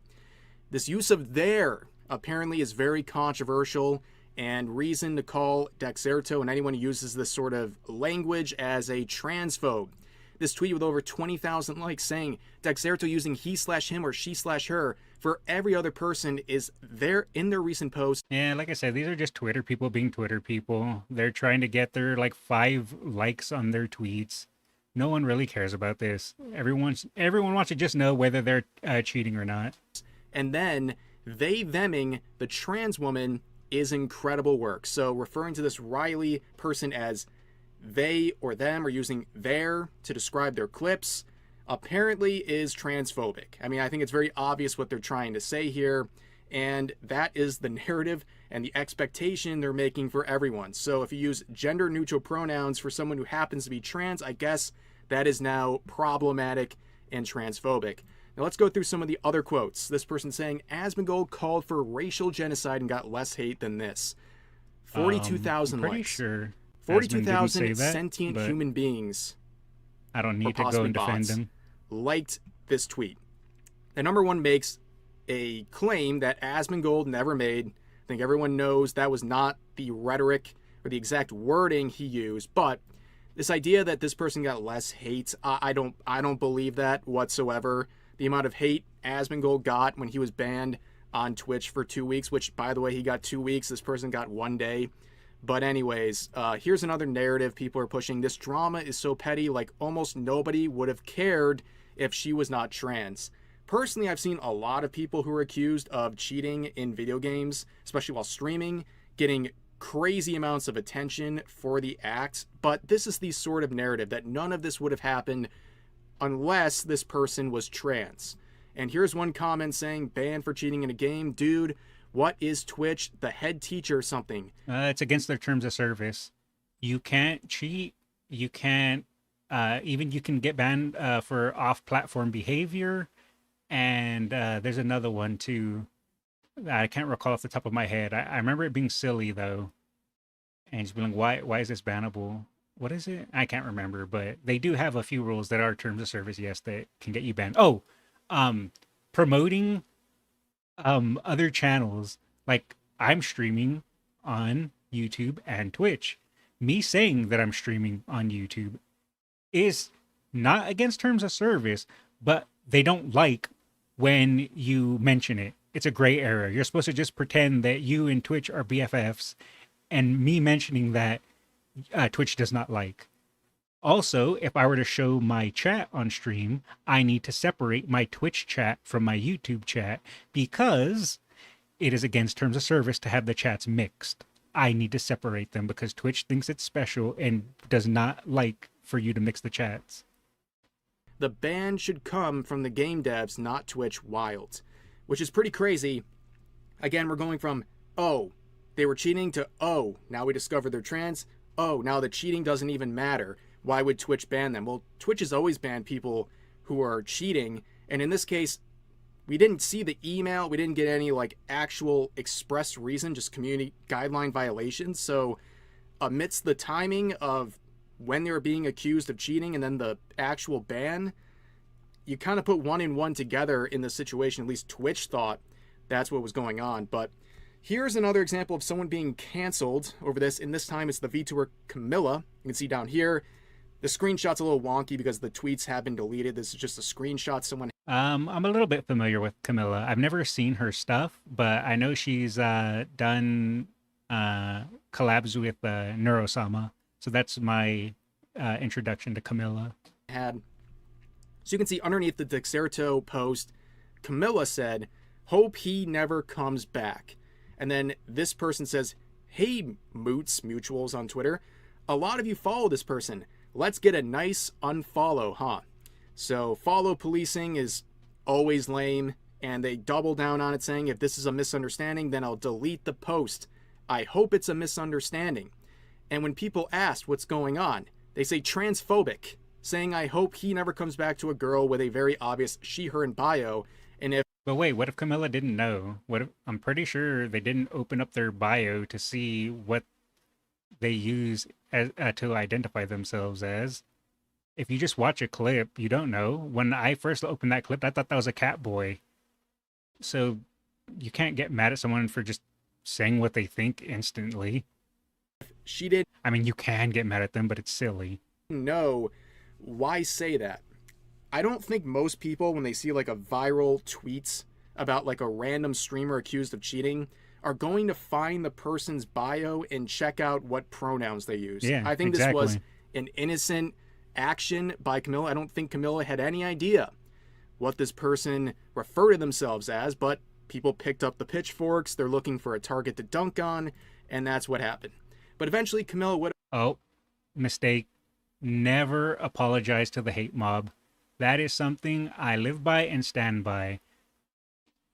this use of their apparently is very controversial and reason to call Dexerto and anyone who uses this sort of language as a transphobe. This tweet with over 20,000 likes saying Dexerto using he/him or she/her for every other person is there in their recent post. Yeah, like I said, these are just Twitter people being Twitter people. They're trying to get their 5 likes on their tweets. No one really cares about this. Everyone wants to just know whether they're cheating or not. And then they theming the trans woman is incredible work. So referring to this Riley person as they or them, or using their to describe their clips, apparently is transphobic. I mean, I think it's very obvious what they're trying to say here, and that is the narrative and the expectation they're making for everyone. So if you use gender neutral pronouns for someone who happens to be trans, I guess that is now problematic and transphobic. Now let's go through some of the other quotes. This person saying, Asmongold called for racial genocide and got less hate than this. 42,000 pretty likes. Sure 42,000 sentient but human beings. I don't need to go and defend them. Liked this tweet. The number one makes a claim that Asmongold never made. I think everyone knows that was not the rhetoric or the exact wording he used, but this idea that this person got less hate, I don't believe that whatsoever. The amount of hate Asmongold got when he was banned on Twitch for 2 weeks, which, by the way, he got 2 weeks. This person got 1 day. But anyways, here's another narrative people are pushing. This drama is so petty, like almost nobody would have cared if she was not trans. Personally, I've seen a lot of people who are accused of cheating in video games, especially while streaming, getting crazy amounts of attention for the act. But this is the sort of narrative that none of this would have happened unless this person was trans. And here's one comment saying, banned for cheating in a game. Dude, what is Twitch? The head teacher or something? It's against their terms of service. You can't cheat. You can't, even you can get banned for off-platform behavior. And there's another one too. I can't recall off the top of my head. I remember it being silly though. And just being like, why is this bannable? What is it? I can't remember, but they do have a few rules that are terms of service, yes, that can get you banned. Oh, promoting other channels. Like I'm streaming on YouTube and Twitch. Me saying that I'm streaming on YouTube is not against terms of service, but they don't like when you mention it. It's a gray area. You're supposed to just pretend that you and Twitch are BFFs, and me mentioning that Twitch does not like. Also, if I were to show my chat on stream, I need to separate my Twitch chat from my YouTube chat because it is against terms of service to have the chats mixed. I need to separate them because Twitch thinks it's special and does not like for you to mix the chats. The ban should come from the game devs, not Twitch Wild, which is pretty crazy. Again, we're going from, oh, they were cheating to, oh, now we discovered they're trans. Oh, now the cheating doesn't even matter. Why would Twitch ban them? Well, Twitch has always banned people who are cheating. And in this case, we didn't see the email. We didn't get any like actual express reason, just community guideline violations. So amidst the timing of when they were being accused of cheating and then the actual ban, you kind of put one and one together in the situation. At least Twitch thought that's what was going on. But here's another example of someone being canceled over this, and this time it's the VTuber Camilla. You can see down here, the screenshot's a little wonky because the tweets have been deleted. This is just a screenshot someone... I'm a little bit familiar with Camilla. I've never seen her stuff, but I know she's done collabs with Neurosama. So that's my introduction to Camilla. So you can see underneath the Dexerto post, Camilla said, "Hope he never comes back." And then this person says, "Hey, Moots Mutuals on Twitter. A lot of you follow this person. Let's get a nice unfollow, huh?" So follow policing is always lame, and they double down on it saying, if this is a misunderstanding, then I'll delete the post. I hope it's a misunderstanding. And when people ask what's going on, they say transphobic, saying I hope he never comes back to a girl with a very obvious she/her in bio. And if... But wait, what if Camilla didn't know? What if, I'm pretty sure they didn't open up their bio to see what they use as, to identify themselves as. If you just watch a clip, you don't know. When I first opened that clip, I thought that was a cat boy. So you can't get mad at someone for just saying what they think instantly. She did. I mean, you can get mad at them, but it's silly. No, why say that? I don't think most people, when they see like a viral tweets about like a random streamer accused of cheating, are going to find the person's bio and check out what pronouns they use. Yeah, I think exactly. This was an innocent action by Camilla. I don't think Camilla had any idea what this person referred to themselves as, but people picked up the pitchforks. They're looking for a target to dunk on, and that's what happened. But eventually Camilla would... Oh, mistake. Never apologize to the hate mob. That is something I live by and stand by.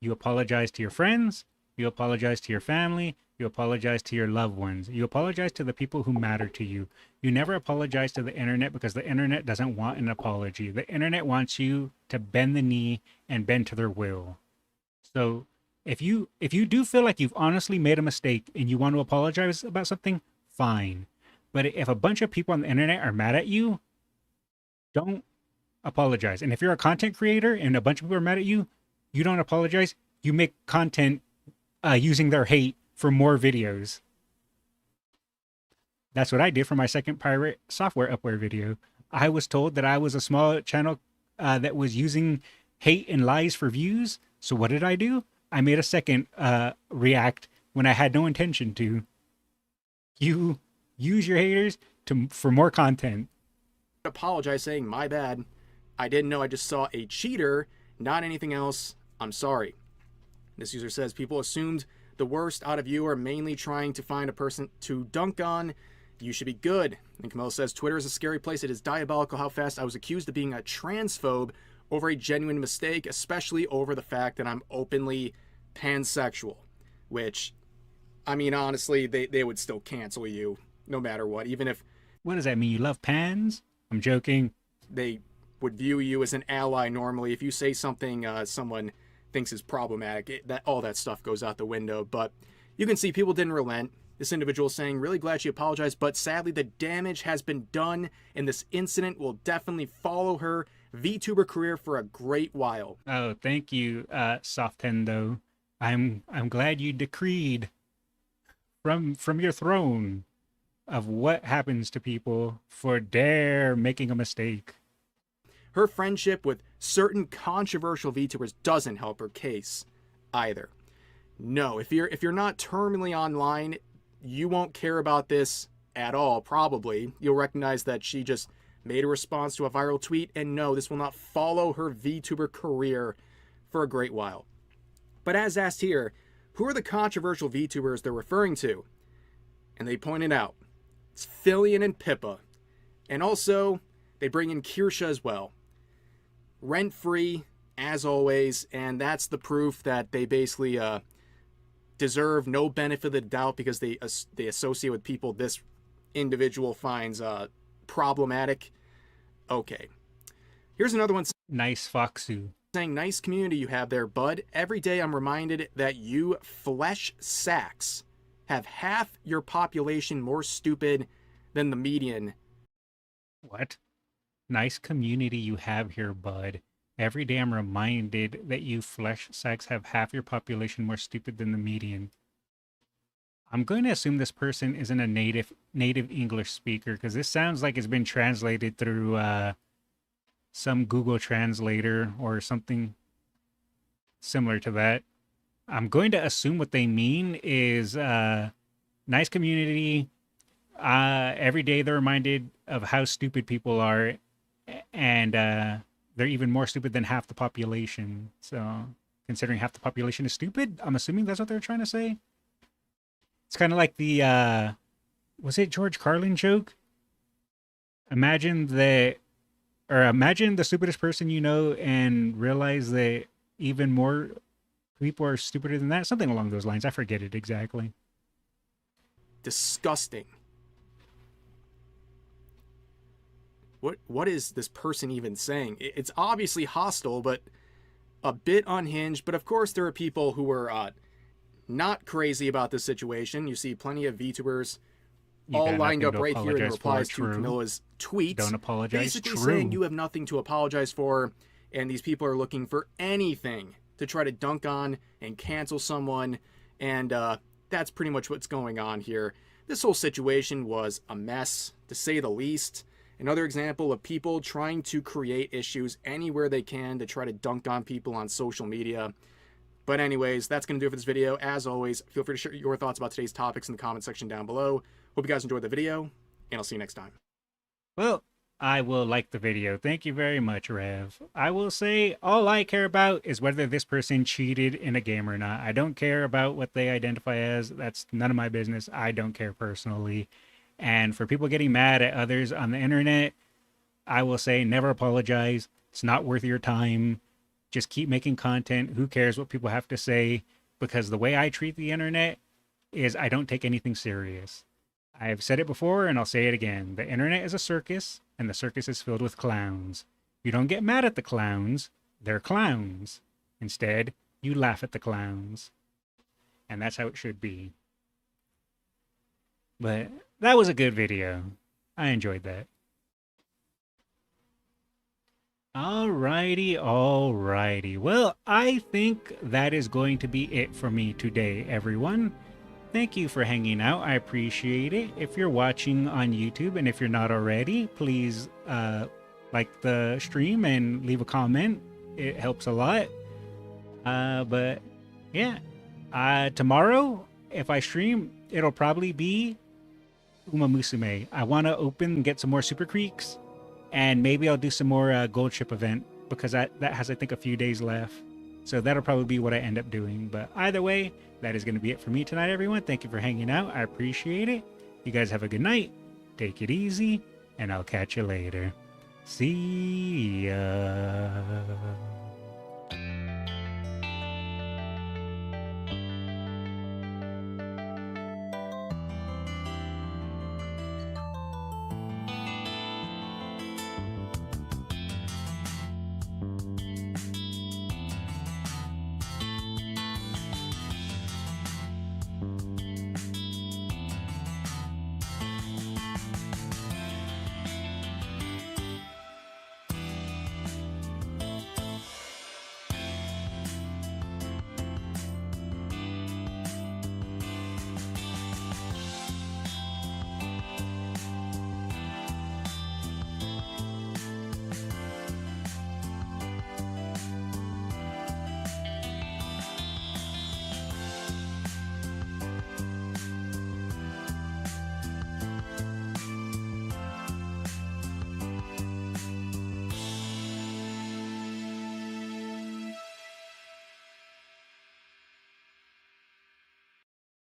You apologize to your friends. You apologize to your family. You apologize to your loved ones. You apologize to the people who matter to you. You never apologize to the internet because the internet doesn't want an apology. The internet wants you to bend the knee and bend to their will. So if you do feel like you've honestly made a mistake and you want to apologize about something, fine. But if a bunch of people on the internet are mad at you, don't apologize. And if you're a content creator and a bunch of people are mad at you, you don't apologize. You make content using their hate for more videos. That's what I did for my second pirate software upware video. I was told that I was a small channel that was using hate and lies for views. So what did I do? I made a second react when I had no intention to. You use your haters for more content. Apologize saying, my bad. I didn't know, I just saw a cheater. not anything else. I'm sorry. This user says people assumed the worst out of you are mainly trying to find a person to dunk on. You should be good. And Camilla says Twitter is a scary place. It is diabolical how fast I was accused of being a transphobe over a genuine mistake, especially over the fact that I'm openly pansexual, which, I mean, honestly, they would still cancel you no matter what, even if... What does that mean? You love pans? I'm joking. They would view you as an ally normally. If you say something someone thinks is problematic, all that stuff goes out the window. But you can see people didn't relent. This individual is saying, really glad she apologized, but sadly the damage has been done, and this incident will definitely follow her VTuber career for a great while. Oh, thank you, Softendo. I'm glad you decreed from your throne of what happens to people for dare making a mistake. Her friendship with certain controversial VTubers doesn't help her case either. No, if you're not terminally online, you won't care about this at all, probably. You'll recognize that she just made a response to a viral tweet, and no, this will not follow her VTuber career for a great while. But as asked here, who are the controversial VTubers they're referring to? And they pointed out, it's Fillion and Pippa. And also, they bring in Kirsha as well. Rent-free, as always, and that's the proof that they basically deserve no benefit of the doubt because they associate with people this individual finds problematic. Okay. Here's another one. Nice Foxu. Saying, nice community you have there, bud. Every day I'm reminded that you flesh sacks have half your population more stupid than the median. What? Nice community you have here, bud. Every day I'm reminded that you flesh sacks have half your population more stupid than the median. I'm going to assume this person isn't a native English speaker because this sounds like it's been translated through some Google Translator or something similar to that. I'm going to assume what they mean is nice community. Every day they're reminded of how stupid people are, and they're even more stupid than half the population. So considering half the population is stupid, I'm assuming that's what they're trying to say. It's kind of like the, was it George Carlin joke? Imagine the stupidest person you know and realize that even more people are stupider than that. Something along those lines. I forget it exactly. Disgusting. What is this person even saying? It's obviously hostile, but a bit unhinged. But of course, there are people who are not crazy about this situation. You see plenty of VTubers all lined up right here in replies to Camilla's tweets. Don't apologize. Basically saying you have nothing to apologize for, and these people are looking for anything to try to dunk on and cancel someone, and that's pretty much what's going on here. This whole situation was a mess, to say the least. Another example of people trying to create issues anywhere they can to try to dunk on people on social media. But anyways, that's going to do it for this video. As always, feel free to share your thoughts about today's topics in the comment section down below. Hope you guys enjoyed the video, and I'll see you next time. Well, I will like the video. Thank you very much, Rev. I will say all I care about is whether this person cheated in a game or not. I don't care about what they identify as. That's none of my business. I don't care personally. And for people getting mad at others on the internet, I will say never apologize. It's not worth your time. Just keep making content. Who cares what people have to say? Because the way I treat the internet is I don't take anything serious. I've said it before and I'll say it again. The internet is a circus, and the circus is filled with clowns. You don't get mad at the clowns. They're clowns. Instead, you laugh at the clowns. And that's how it should be. But that was a good video. I enjoyed that. Alrighty. Well, I think that is going to be it for me today, everyone. Thank you for hanging out. I appreciate it. If you're watching on YouTube, and if you're not already, please like the stream and leave a comment. It helps a lot. But yeah, tomorrow, if I stream, it'll probably be Uma Musume. I want to open and get some more Super Creeks, and maybe I'll do some more Gold Ship event because that has, I think, a few days left. So that'll probably be what I end up doing. But either way, that is going to be it for me tonight, everyone. Thank you for hanging out. I appreciate it. You guys have a good night. Take it easy, and I'll catch you later. See ya.